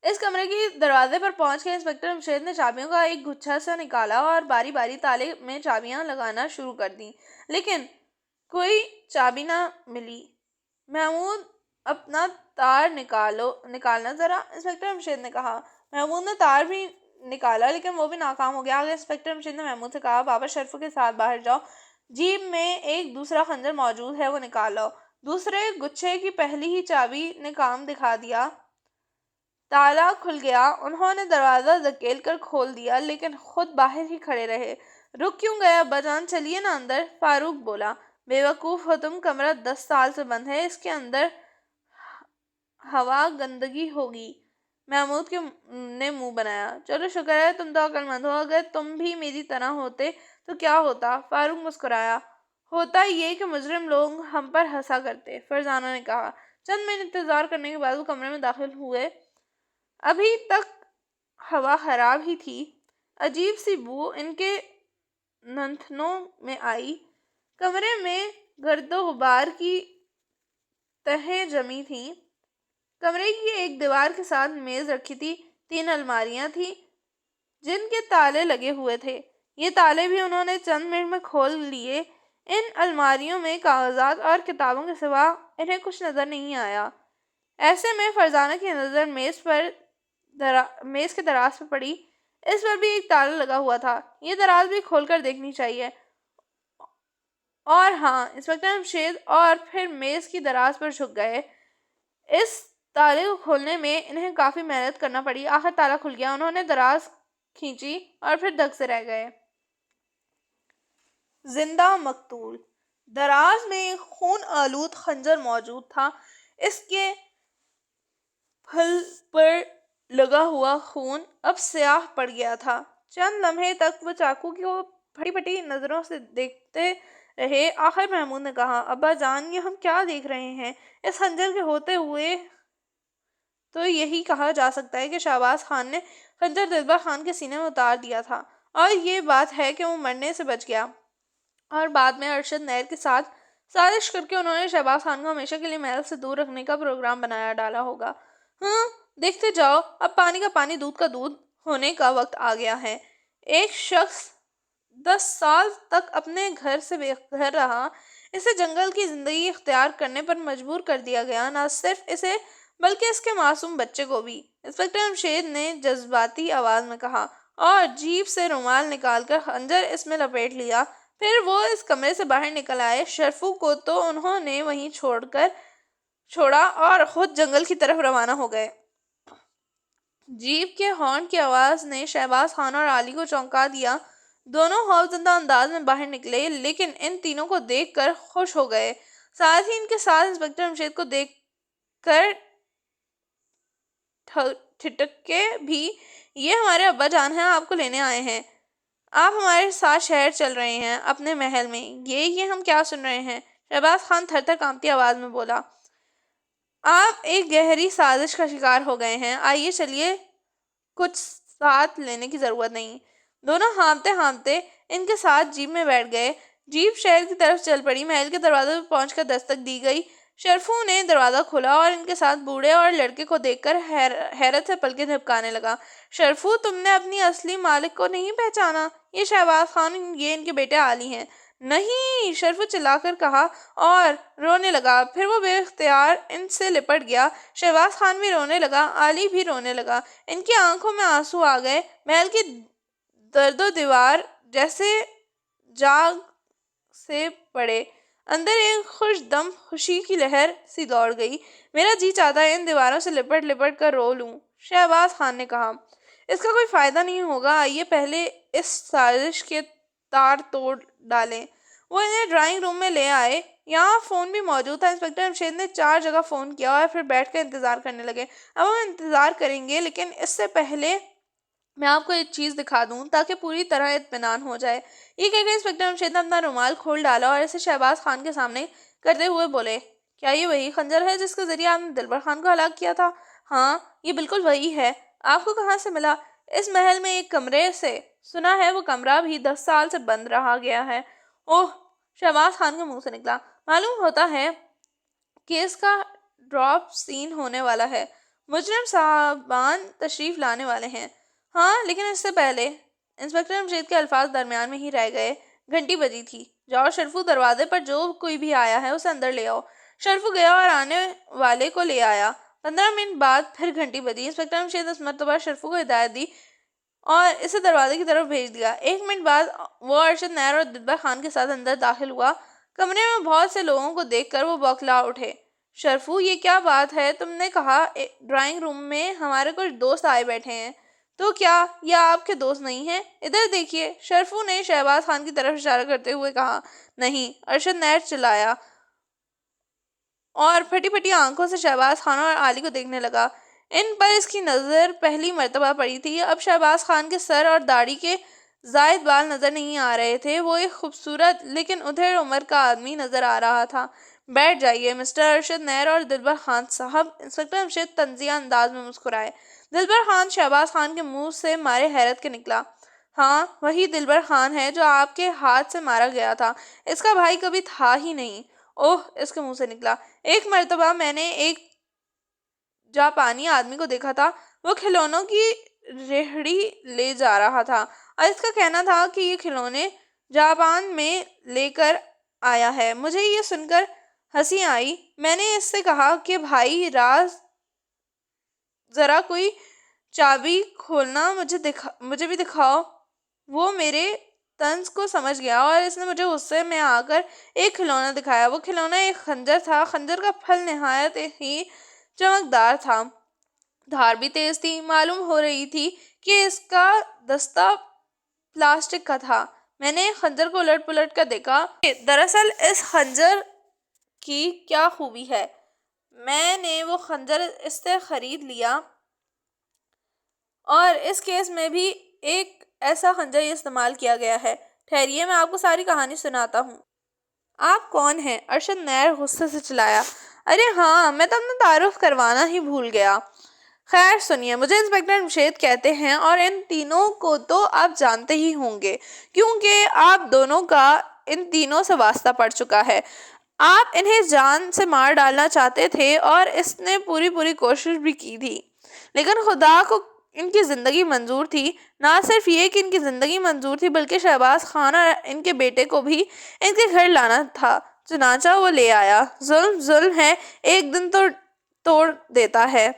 اس کمرے کی دروازے پر پہنچ کے انسپکٹر جمشید نے چابیوں کا ایک گچھا سا نکالا اور باری باری تالے میں چابیاں لگانا شروع کر دیں، لیکن کوئی چابی نہ ملی۔ محمود، اپنا تار نکالنا ذرا، انسپکٹر جمشید نے کہا۔ محمود نے تار بھی نکالا لیکن وہ بھی ناکام ہو گیا۔ آگے انسپکٹر جمشید نے محمود سے کہا، بابا شرفو کے ساتھ باہر جاؤ، جیب میں ایک دوسرا خنجر موجود ہے، وہ نکال لاؤ۔ دوسرے گچھے کی پہلی ہی چابی نے کام دکھا دیا، تالا کھل گیا۔ انہوں نے دروازہ دھکیل کر کھول دیا لیکن خود باہر ہی کھڑے رہے۔ رک کیوں گئے ابا جان، چلیے نا اندر، فاروق بولا۔ بے وقوف ہو تم، کمرہ 10 سال سے بند ہے، اس کے اندر ہوا گندگی ہوگی۔ محمود نے منہ بنایا۔ چلو شکر ہے تم تو عقل مند ہو، اگر تم بھی میری طرح ہوتے تو کیا ہوتا؟ فاروق مسکرایا۔ ہوتا یہ کہ مجرم لوگ ہم پر ہنسا کرتے، فرزانہ نے کہا۔ چند منٹ انتظار کرنے کے بعد وہ کمرے میں داخل ہوئے۔ ابھی تک ہوا خراب ہی تھی، عجیب سی بو ان کے نتنوں میں آئی۔ کمرے میں گرد و غبار کی تہیں جمی تھیں۔ کمرے کی ایک دیوار کے ساتھ میز رکھی تھی، 3 الماریاں تھیں جن کے تالے لگے ہوئے تھے۔ یہ تالے بھی انہوں نے چند منٹ میں کھول لیے۔ ان الماریوں میں کاغذات اور کتابوں کے سوا انہیں کچھ نظر نہیں آیا۔ ایسے میں فرزانہ کی نظر میز کے دراز پہ پڑی، اس پر بھی ایک تالا لگا ہوا تھا۔ یہ دراز بھی کھول کر دیکھنی چاہیے۔ اور ہاں، انسپکٹر جمشید اور پھر میز کی دراز پر جھک گئے۔ اس تالے کو کھولنے میں انہیں کافی محنت کرنا پڑی، آخر تالا کھل گیا۔ انہوں نے دراز کھینچی اور پھر دھک سے رہ گئے۔ زندہ مقتول۔ دراز میں ایک خون آلود خنجر موجود تھا، اس کے پھل پر لگا ہوا خون اب سیاہ پڑ گیا تھا۔ چند لمحے تک وہ چاقو کو پھٹی پھٹی نظروں سے دیکھتے رہے۔ آخر محمود نے کہا، ابا جان، یہ ہم کیا دیکھ رہے ہیں؟ اس خنجر کے ہوتے ہوئے تو یہی کہا جا سکتا ہے کہ شہباز خان نے خنجر دلبر خان کے سینے میں اتار دیا تھا، اور یہ بات ہے کہ وہ مرنے سے بچ گیا اور بعد میں ارشد نیر کے ساتھ سازش کر کے انہوں نے شہباز خان کو ہمیشہ کے لیے محل سے دور رکھنے کا پروگرام بنایا ڈالا ہوگا۔ ہاں، دیکھتے جاؤ، اب پانی کا پانی دودھ کا دودھ ہونے کا وقت آ گیا ہے۔ ایک شخص 10 سال تک اپنے گھر سے بے گھر رہا، اسے جنگل کی زندگی اختیار کرنے پر مجبور کر دیا گیا، نہ صرف اسے بلکہ اس کے معصوم بچے کو بھی، انسپکٹر جمشید نے جذباتی آواز میں کہا، اور جیب سے رومال نکال کر خنجر اس میں لپیٹ لیا۔ پھر وہ اس کمرے سے باہر نکل آئے۔ شرفو کو تو انہوں نے وہیں چھوڑا اور خود جنگل کی طرف روانہ ہو گئے۔ جیپ کے ہارن کی آواز نے شہباز خان اور علی کو چونکا دیا۔ دونوں خوفزدہ انداز میں باہر نکلے، لیکن ان تینوں کو دیکھ کر خوش ہو گئے۔ ساتھ ہی ان کے ساتھ انسپکٹر جمشید کو دیکھ کر ٹھٹکے بھی، یہ ہمارے ابا جان ہیں، آپ کو لینے آئے ہیں۔ آپ ہمارے ساتھ شہر چل رہے ہیں، اپنے محل میں۔ یہ ہم کیا سن رہے ہیں؟ شہباز خان تھر تھر کانپتی آواز میں بولا۔ آپ ایک گہری سازش کا شکار ہو گئے ہیں، آئیے چلیے، کچھ ساتھ لینے کی ضرورت نہیں۔ دونوں ہانپتے ہانپتے ان کے ساتھ جیپ میں بیٹھ گئے۔ جیپ شہر کی طرف چل پڑی۔ محل کے دروازے پر پہنچ کر دستک دی گئی۔ شرفو نے دروازہ کھولا اور ان کے ساتھ بوڑھے اور لڑکے کو دیکھ کر حیرت سے پلکیں جھپکانے لگا۔ شرفو، تم نے اپنی اصلی مالک کو نہیں پہچانا؟ یہ شہباز خان، یہ ان کے بیٹے علی ہیں۔ نہیں، شرفو چلا کر کہا اور رونے لگا۔ پھر وہ بے اختیار ان سے لپٹ گیا۔ شہباز خان بھی رونے لگا، علی بھی رونے لگا۔ ان کی آنکھوں میں آنسو آ گئے۔ محل کی درد و دیوار جیسے جاگ سے پڑے۔ اندر ایک خوش دم خوشی کی لہر سی دوڑ گئی۔ میرا جی چاہتا ہے ان دیواروں سے لپٹ لپٹ کر رو لوں، شہباز خان نے کہا۔ اس کا کوئی فائدہ نہیں ہوگا، آئیے پہلے اس سازش کے تار توڑ ڈالیں۔ وہ انہیں ڈرائنگ روم میں لے آئے۔ یہاں فون بھی موجود تھا۔ انسپکٹر جمشید نے 4 جگہ فون کیا اور پھر بیٹھ کر انتظار کرنے لگے۔ اب ہم انتظار کریں گے، لیکن اس سے پہلے میں آپ کو ایک چیز دکھا دوں تاکہ پوری طرح اطمینان ہو جائے۔ یہ کہہ کر انسپکٹر جمشید نے اپنا رومال کھول ڈالا اور اسے شہباز خان کے سامنے کرتے ہوئے بولے، کیا یہ وہی خنجر ہے جس کے ذریعے آپ نے دلبر خان کو ہلاک کیا تھا؟ ہاں، یہ بالکل وہی ہے۔ آپ کو کہاں سے ملا؟ اس محل میں ایک کمرے سے۔ سنا ہے وہ کمرہ بھی 10 سال سے بند رہا گیا ہے۔ اوہ، شہباز خان کے منہ سے نکلا۔ معلوم ہوتا ہے کہ اس کا ڈراپ سین ہونے والا ہے۔ مجرم صاحبان تشریف لانے والے ہیں۔ ہاں، لیکن اس سے پہلے انسپکٹر جمشید کے الفاظ درمیان میں ہی رہ گئے۔ گھنٹی بجی تھی۔ جاؤ شرفو، دروازے پر جو کوئی بھی آیا ہے اسے اندر لے آؤ۔ شرفو گیا اور آنے والے کو لے آیا۔ 15 منٹ بعد پھر گھنٹی بجی۔ انسپکٹر جمشید اس مرتبہ شرفو کو ہدایت دی اور اسے دروازے کی طرف بھیج دیا۔ 1 منٹ بعد وہ ارشد نیر اور دلبر خان کے ساتھ اندر داخل ہوا۔ کمرے میں بہت سے لوگوں کو دیکھ کر وہ بوکھلا اٹھے۔ شرفو، یہ کیا بات ہے؟ تم نے کہا ڈرائنگ روم میں ہمارے کچھ دوست آئے بیٹھے ہیں، تو کیا یہ آپ کے دوست نہیں ہیں؟ ادھر دیکھیے، شرفو نے شہباز خان کی طرف اشارہ کرتے ہوئے کہا۔ نہیں، ارشد نیر چلایا اور پھٹی پھٹی آنکھوں سے شہباز خان اور علی کو دیکھنے لگا۔ ان پر اس کی نظر پہلی مرتبہ پڑی تھی۔ اب شہباز خان کے سر اور داڑھی کے زائد بال نظر نہیں آ رہے تھے۔ وہ ایک خوبصورت لیکن ادھیڑ عمر کا آدمی نظر آ رہا تھا۔ بیٹھ جائیے مسٹر ارشد نیر اور دلبر خان صاحب۔ انسپکٹر جمشید طنزیہ انداز میں مسکرائے۔ دلبر خان شہباز خان کے منہ سے مارے حیرت کے نکلا۔ ہاں، وہی دلبر خان ہے جو آپ کے ہاتھ سے مارا گیا تھا۔ اس کا بھائی کبھی تھا ہی نہیں۔ اوہ، اس کے منہ سے نکلا۔ ایک مرتبہ میں نے ایک جاپانی آدمی کو دیکھا تھا۔ وہ کھلونوں کی ریہڑی لے جا رہا تھا اور اس کا کہنا تھا کہ یہ کھلونے جاپان میں لے کر آیا ہے۔ مجھے یہ سن کر ہنسی آئی۔ میں نے اس سے کہا کہ بھائی راز، ذرا کوئی چابی کھولنا مجھے بھی دکھاؤ۔ وہ میرے طنز کو سمجھ گیا اور اس نے مجھے غصے میں آ کر ایک کھلونا دکھایا۔ وہ کھلونا ایک خنجر تھا۔ خنجر کا پھل نہایت ہی چمکدار تھا، دھار بھی تیز تھی۔ معلوم ہو رہی تھی کہ اس کا دستہ پلاسٹک کا تھا۔ میں نے خنجر کو الٹ پلٹ کر دیکھا۔ دراصل اس خنجر کی کیا خوبی ہے؟ میں نے وہ خنجر اس سے خرید لیا اور اس کیس میں بھی ایک ایسا خنجر ہی استعمال کیا گیا ہے۔ ٹھہریے، میں آپ کو ساری کہانی سناتا ہوں۔ آپ کون ہیں؟ ارشد نیر غصے سے چلایا۔ ارے ہاں، میں تو اپنا تعارف کروانا ہی بھول گیا۔ خیر سنیے، مجھے انسپکٹر جمشید کہتے ہیں اور ان تینوں کو تو آپ جانتے ہی ہوں گے کیونکہ آپ دونوں کا ان تینوں سے واسطہ پڑ چکا ہے۔ آپ انہیں جان سے مار ڈالنا چاہتے تھے اور اس نے پوری کوشش بھی کی تھی، لیکن خدا کو ان کی زندگی منظور تھی۔ نہ صرف یہ کہ ان کی زندگی منظور تھی بلکہ شہباز خان اور ان کے بیٹے کو بھی ان کے گھر لانا تھا، چنانچہ وہ لے آیا۔ ظلم ہے، ایک دن تو توڑ دیتا ہے،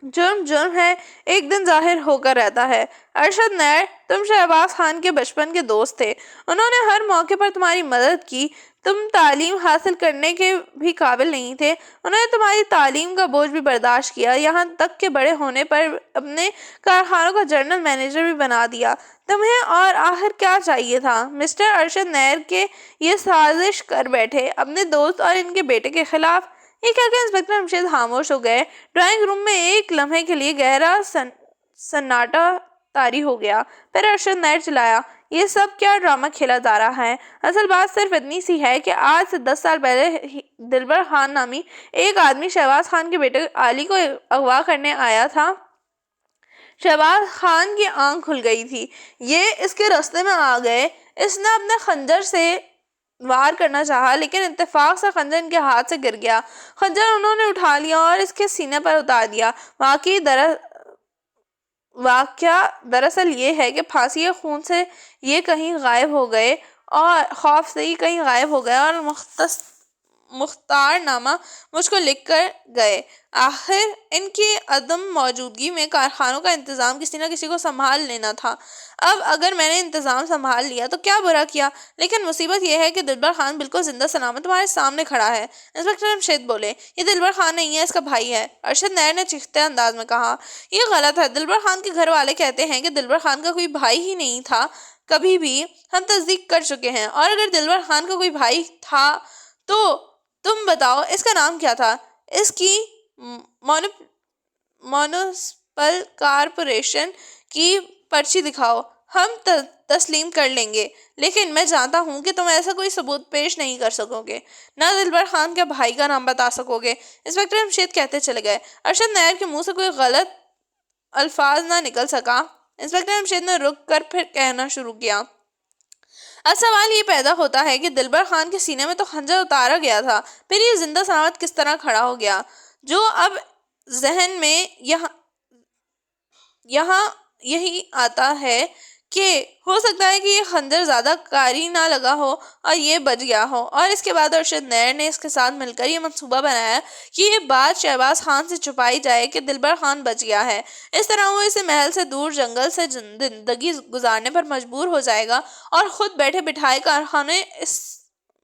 جرم ہے، ایک دن ظاہر ہو کر رہتا ہے۔ ارشد نیر، تم شہباز خان کے بچپن کے دوست تھے، انہوں نے ہر موقع پر تمہاری مدد کی، تم تعلیم حاصل کرنے کے بھی قابل نہیں تھے، انہوں نے تمہاری تعلیم کا بوجھ بھی برداشت کیا، یہاں تک کہ بڑے ہونے پر اپنے کارخانوں کا جنرل مینیجر بھی بنا دیا۔ تمہیں اور آخر کیا چاہیے تھا؟ مسٹر ارشد نیر کے یہ سازش کر بیٹھے اپنے دوست اور ان کے بیٹے کے خلاف۔ یہ کہہ کر انسپکٹر جمشید خاموش ہو گئے۔ ڈرائنگ روم میں ایک لمحے کے لیے گہرا سناٹا طاری ہو گیا۔ پھر ارشد نیر چلایا، یہ سب کیا ڈرامہ کھیلا جا رہا ہے؟ اصل بات صرف اتنی سی ہے کہ آج سے 10 سال پہلے دلبر خان نامی ایک آدمی شہباز خان کے بیٹے علی کو اغوا کرنے آیا تھا۔ شہباز خان کی آنکھ کھل گئی تھی، یہ اس کے راستے میں آ گئے۔ اس نے اپنے خنجر سے وار کرنا چاہا لیکن اتفاق سے خنجر ان کے ہاتھ سے گر گیا۔ خنجر انہوں نے اٹھا لیا اور اس کے سینے پر اتار دیا۔ واقعہ دراصل یہ ہے کہ پھانسی خون سے یہ کہیں غائب ہو گئے اور خوف سے یہ کہیں غائب ہو گئے اور مختار نامہ مجھ کو لکھ کر گئے۔ آخر ان کی عدم موجودگی میں کارخانوں کا انتظام کسی نہ کسی کو سنبھال لینا تھا۔ اب اگر میں نے انتظام سنبھال لیا تو کیا برا کیا، لیکن مصیبت یہ ہے کہ دلبر خان بالکل زندہ سلامت تمہارے سامنے کھڑا ہے۔ انسپکٹر جمشید بولے، یہ دلبر خان نہیں ہے، اس کا بھائی ہے۔ ارشد نیر نے چیختے انداز میں کہا، یہ غلط ہے، دلبر خان کے گھر والے کہتے ہیں کہ دلبر خان کا کوئی بھائی ہی نہیں تھا کبھی بھی، ہم تصدیق کر چکے ہیں، اور اگر دلبر خان کا کوئی بھائی تھا تو تم بتاؤ اس کا نام کیا تھا، اس کی میونسپل کارپوریشن کی پرچی دکھاؤ، ہم تسلیم کر لیں گے، لیکن میں جانتا ہوں کہ تم ایسا کوئی ثبوت پیش نہیں کر سکو گے، نہ دلبر خان کے بھائی کا نام بتا سکو گے۔ انسپکٹر جمشید کہتے چلے گئے۔ ارشد نیر کے منہ سے کوئی غلط الفاظ نہ نکل سکا۔ انسپکٹر جمشید نے رک کر پھر کہنا شروع کیا، اب سوال یہ پیدا ہوتا ہے کہ دلبر خان کے سینے میں تو خنجر اتارا گیا تھا، پھر یہ زندہ سلامت کس طرح کھڑا ہو گیا؟ جو اب ذہن میں یہاں یہی آتا ہے کہ ہو سکتا ہے کہ یہ خنجر زیادہ کاری نہ لگا ہو اور یہ بچ گیا ہو، اور اس کے بعد ارشد نیر نے اس کے ساتھ مل کر یہ منصوبہ بنایا کہ یہ بات شہباز خان سے چھپائی جائے کہ دلبر خان بچ گیا ہے۔ اس طرح وہ اسے محل سے دور جنگل سے زندگی گزارنے پر مجبور ہو جائے گا اور خود بیٹھے بٹھائے کارخانے اس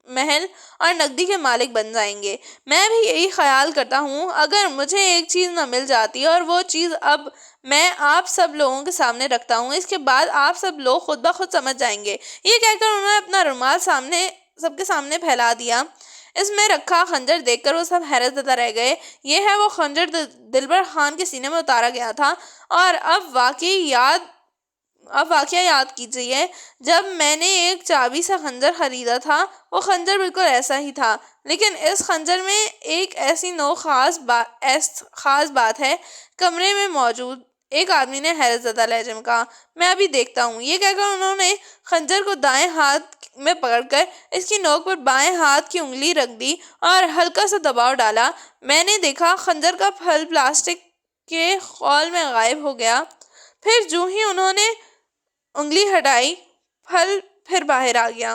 محل اور نقدی کے مالک بن جائیں گے۔ میں بھی یہی خیال کرتا ہوں، اگر مجھے ایک چیز نہ مل جاتی، اور وہ چیز اب میں آپ سب لوگوں کے سامنے رکھتا ہوں، اس کے بعد آپ سب لوگ خود بخود سمجھ جائیں گے۔ یہ کہہ کر انہوں نے اپنا رومال سب کے سامنے پھیلا دیا۔ اس میں رکھا خنجر دیکھ کر وہ سب حیرت زدہ رہ گئے۔ یہ ہے وہ خنجر دلبر خان کے سینے میں اتارا گیا تھا، اور اب واقعہ یاد کیجئے، جب میں نے ایک چابی سے خنجر خریدا تھا، وہ خنجر بالکل ایسا ہی تھا، لیکن اس خنجر میں ایک ایسی خاص بات ہے۔ کمرے میں موجود ایک آدمی نے حیرت زدہ لہجے میں کہا، میں ابھی دیکھتا ہوں۔ یہ کہہ کر انہوں نے خنجر کو دائیں ہاتھ میں پکڑ کر اس کی نوک پر بائیں ہاتھ کی انگلی رکھ دی اور ہلکا سا دباؤ ڈالا۔ میں نے دیکھا خنجر کا پھل پلاسٹک کے خول میں غائب ہو گیا، پھر جو ہی انہوں نے انگلی ہٹائی، پھل پھر باہر آ گیا۔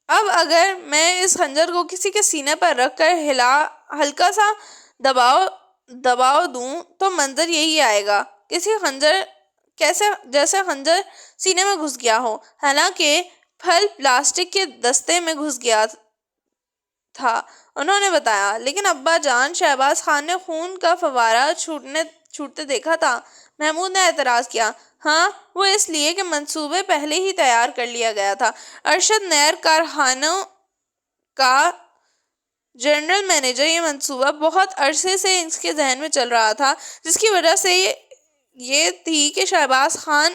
اب اگر میں اس خنجر کو کسی کے سینے پر رکھ کر ہلکا سا دباؤ دوں تو منظر یہی آئے گا، جیسے خنجر سینے میں گھس گیا ہو، حالانکہ پھل پلاسٹک کے دستے میں گھس گیا تھا، انہوں نے بتایا۔ لیکن ابا جان، شہباز خان نے خون کا فوارہ چھوٹتے دیکھا تھا۔ محمود نے اعتراض کیا، ہاں، وہ اس لیے کہ منصوبے پہلے ہی تیار کر لیا گیا تھا۔ ارشد نیر، کارخانوں کا جنرل مینیجر، یہ منصوبہ بہت عرصے سے اس کے ذہن میں چل رہا تھا، جس کی وجہ سے یہ تھی کہ شہباز خان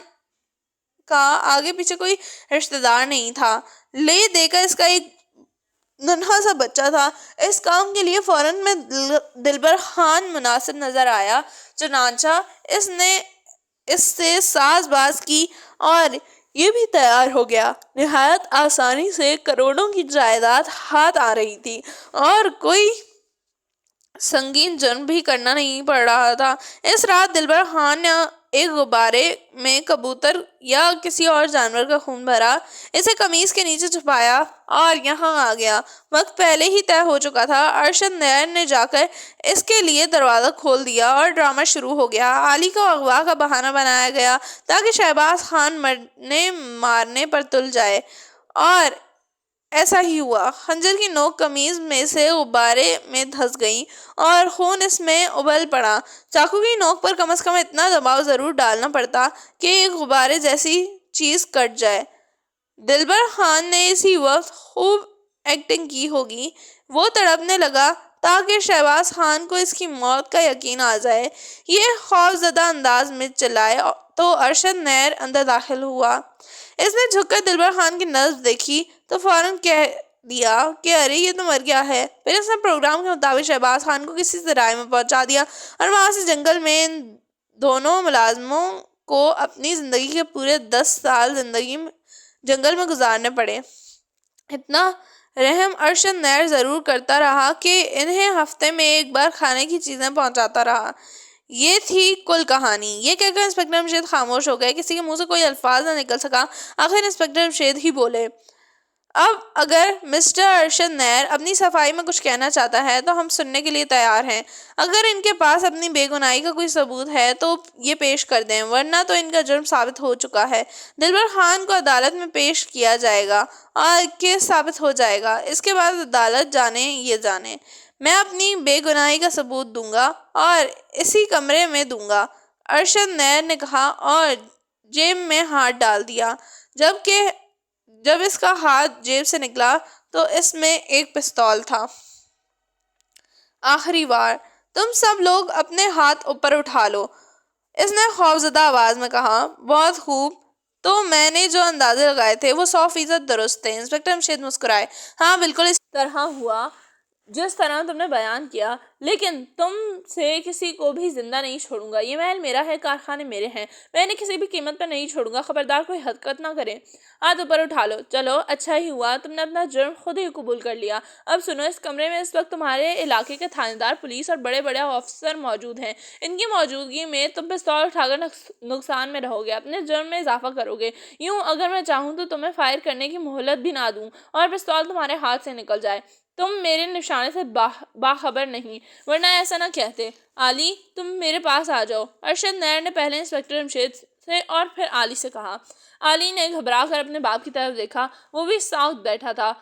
کا آگے پیچھے کوئی رشتہ دار نہیں تھا۔ لے دے کر اس کا ایک ننھا سا بچہ تھا۔ اس کام کے لیے فوراً میں دلبر خان مناسب نظر آیا، چنانچہ اس نے اس سے ساز باز کی اور یہ بھی تیار ہو گیا۔ نہایت آسانی سے کروڑوں کی جائیداد ہاتھ آ رہی تھی اور کوئی سنگین جرم بھی کرنا نہیں پڑ رہا تھا۔ اس رات دلبر خان نے ایک غبارے میں کبوتر یا کسی اور جانور کا خون بھرا، اسے قمیص کے نیچے چھپایا اور یہاں آ گیا۔ وقت پہلے ہی طے ہو چکا تھا۔ ارشد نیر نے جا کر اس کے لیے دروازہ کھول دیا اور ڈرامہ شروع ہو گیا۔ علی کو اغوا کا بہانہ بنایا گیا تاکہ شہباز خان مرنے مارنے پر تل جائے، اور ایسا ہی ہوا۔ خنجر کی نوک قمیض میں سے غبارے میں دھس گئی اور خون اس میں ابل پڑا۔ چاقو کی نوک پر کم از کم اتنا دباؤ ضرور ڈالنا پڑتا کہ ایک غبارے جیسی چیز کٹ جائے۔ دلبر خان نے اسی وقت خوب ایکٹنگ کی ہوگی۔ وہ تڑپنے لگا تاکہ شہباز خان کو اس کی موت کا یقین آ جائے۔ یہ خوف زدہ انداز میں چلائے تو ارشد نیر اندر داخل ہوا۔ اس نے جھک کر دلبر خان کی نبض دیکھی تو فوراً کہہ دیا کہ ارے یہ تو مر گیا ہے۔ پھر اس نے پروگرام کے مطابق شہباز خان کو کسی ذرائع میں پہنچا دیا اور وہاں سے جنگل میں ان دونوں ملازموں کو اپنی زندگی کے پورے 10 سال زندگی جنگل میں گزارنے پڑے۔ اتنا رحم ارشد نیر ضرور کرتا رہا کہ انہیں ہفتے میں ایک بار کھانے کی چیزیں پہنچاتا رہا۔ یہ تھی کل کہانی۔ یہ کہہ کر انسپکٹر جمشید خاموش ہو گئے۔ کسی کے منہ سے کوئی الفاظ نہ نکل سکا۔ آخر انسپکٹر جمشید ہی بولے، اب اگر مسٹر ارشد نیر اپنی صفائی میں کچھ کہنا چاہتا ہے تو ہم سننے کے لیے تیار ہیں۔ اگر ان کے پاس اپنی بے گناہی کا کوئی ثبوت ہے تو یہ پیش کر دیں، ورنہ تو ان کا جرم ثابت ہو چکا ہے۔ دلبر خان کو عدالت میں پیش کیا جائے گا اور کیس ثابت ہو جائے گا۔ اس کے بعد عدالت جانے یہ جانے۔ میں اپنی بے گناہی کا ثبوت دوں گا اور اسی کمرے میں دوں گا، ارشد نیر نے کہا اور جیب میں ہاتھ ڈال دیا۔ جب اس کا ہاتھ جیب سے نکلا تو اس میں ایک پستول تھا۔ آخری وار، تم سب لوگ اپنے ہاتھ اوپر اٹھا لو، اس نے خوفزدہ آواز میں کہا۔ بہت خوب، تو میں نے جو اندازے لگائے تھے وہ 100% درست تھے۔ انسپکٹر جمشید مسکرائے۔ ہاں بالکل اس طرح ہوا جس طرح تم نے بیان کیا، لیکن تم سے کسی کو بھی زندہ نہیں چھوڑوں گا۔ یہ محل میرا ہے، کارخانے میرے ہیں، میں انہیں کسی بھی قیمت پر نہیں چھوڑوں گا۔ خبردار کوئی حرکت نہ کرے۔ ہاتھ اوپر اٹھا لو۔ چلو اچھا ہی ہوا تم نے اپنا جرم خود ہی قبول کر لیا۔ اب سنو، اس کمرے میں اس وقت تمہارے علاقے کے تھانے دار، پولیس اور بڑے بڑے افسر موجود ہیں۔ ان کی موجودگی میں تم پستول اٹھا کر نقصان میں رہو گے، اپنے جرم میں اضافہ کرو گے۔ یوں اگر میں چاہوں تو تمہیں فائر کرنے کی مہلت بھی نہ دوں اور پستول تمہارے ہاتھ سے نکل جائے۔ تم میرے نشانے سے باخبر نہیں، ورنہ ایسا نہ کہتے۔ علی، تم میرے پاس آ جاؤ، ارشد نیر نے پہلے انسپکٹر جمشید سے اور پھر علی سے کہا۔ علی نے گھبرا کر اپنے باپ کی طرف دیکھا، وہ بھی ساکت بیٹھا تھا۔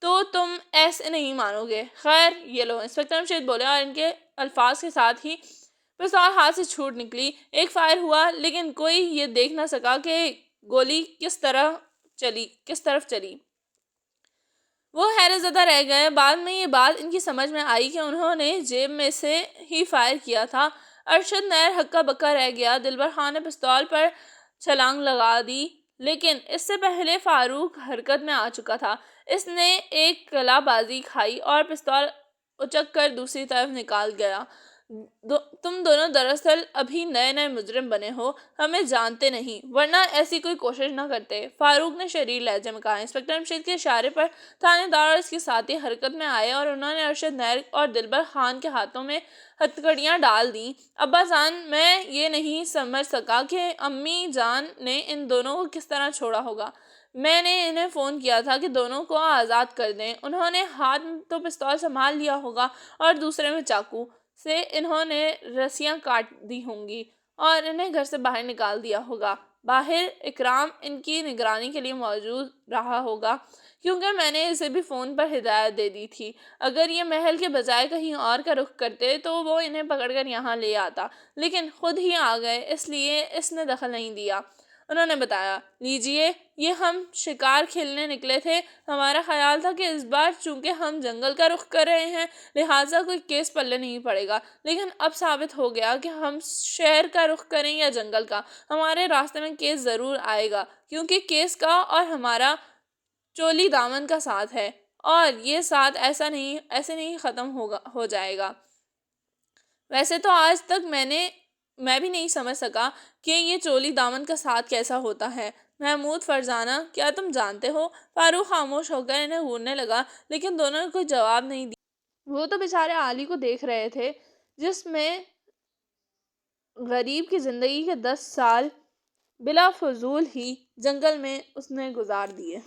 تو تم ایسے نہیں مانو گے۔ خیر یہ لو، انسپکٹر جمشید بولے اور ان کے الفاظ کے ساتھ ہی پستول ہاتھ سے چھوٹ نکلی۔ ایک فائر ہوا، لیکن کوئی یہ دیکھ نہ سکا کہ گولی کس طرف چلی۔ وہ حیرت زدہ رہ گئے۔ بعد میں یہ بات ان کی سمجھ میں آئی کہ انہوں نے جیب میں سے ہی فائر کیا تھا۔ ارشد نیر ہکا بکا رہ گیا۔ دلبر خان نے پستول پر چھلانگ لگا دی، لیکن اس سے پہلے فاروق حرکت میں آ چکا تھا۔ اس نے ایک قلع بازی کھائی اور پستول اچک کر دوسری طرف نکال گیا۔ تم دونوں دراصل ابھی نئے نئے مجرم بنے ہو، ہمیں جانتے نہیں، ورنہ ایسی کوئی کوشش نہ کرتے، فاروق نے شریر لہجے میں کہا۔ انسپکٹر جمشید کے اشارے پر تھانے دار اور اس کے ساتھی حرکت میں آئے اور انہوں نے ارشد نیر اور دلبر خان کے ہاتھوں میں ہتھکڑیاں ڈال دیں۔ ابا جان، میں یہ نہیں سمجھ سکا کہ امی جان نے ان دونوں کو کس طرح چھوڑا ہوگا۔ میں نے انہیں فون کیا تھا کہ دونوں کو آزاد کر دیں۔ انہوں نے ہاتھ میں تو پستول سنبھال لیا ہوگا اور دوسرے میں چاقو سے انہوں نے رسیاں کاٹ دی ہوں گی اور انہیں گھر سے باہر نکال دیا ہوگا۔ باہر اکرام ان کی نگرانی کے لیے موجود رہا ہوگا، کیونکہ میں نے اسے بھی فون پر ہدایت دے دی تھی۔ اگر یہ محل کے بجائے کہیں اور کا رخ کرتے تو وہ انہیں پکڑ کر یہاں لے آتا، لیکن خود ہی آ گئے، اس لیے اس نے دخل نہیں دیا۔ انہوں نے بتایا، لیجئے، یہ ہم شکار کھیلنے نکلے تھے۔ ہمارا خیال تھا کہ اس بار چونکہ ہم جنگل کا رخ کر رہے ہیں لہٰذا کوئی کیس پلے نہیں پڑے گا، لیکن اب ثابت ہو گیا کہ ہم شہر کا رخ کریں یا جنگل کا، ہمارے راستے میں کیس ضرور آئے گا، کیونکہ کیس کا اور ہمارا چولی دامن کا ساتھ ہے، اور یہ ساتھ ایسے نہیں ختم ہو جائے گا۔ ویسے تو آج تک میں بھی نہیں سمجھ سکا کہ یہ چولی دامن کا ساتھ کیسا ہوتا ہے۔ محمود فرزانہ کیا تم جانتے ہو؟ فاروق خاموش ہو کر انہیں گھورنے لگا لیکن دونوں نے کوئی جواب نہیں دیا۔ وہ تو بیچارے علی کو دیکھ رہے تھے جس میں غریب کی زندگی کے 10 سال بلا فضول ہی جنگل میں اس نے گزار دیے۔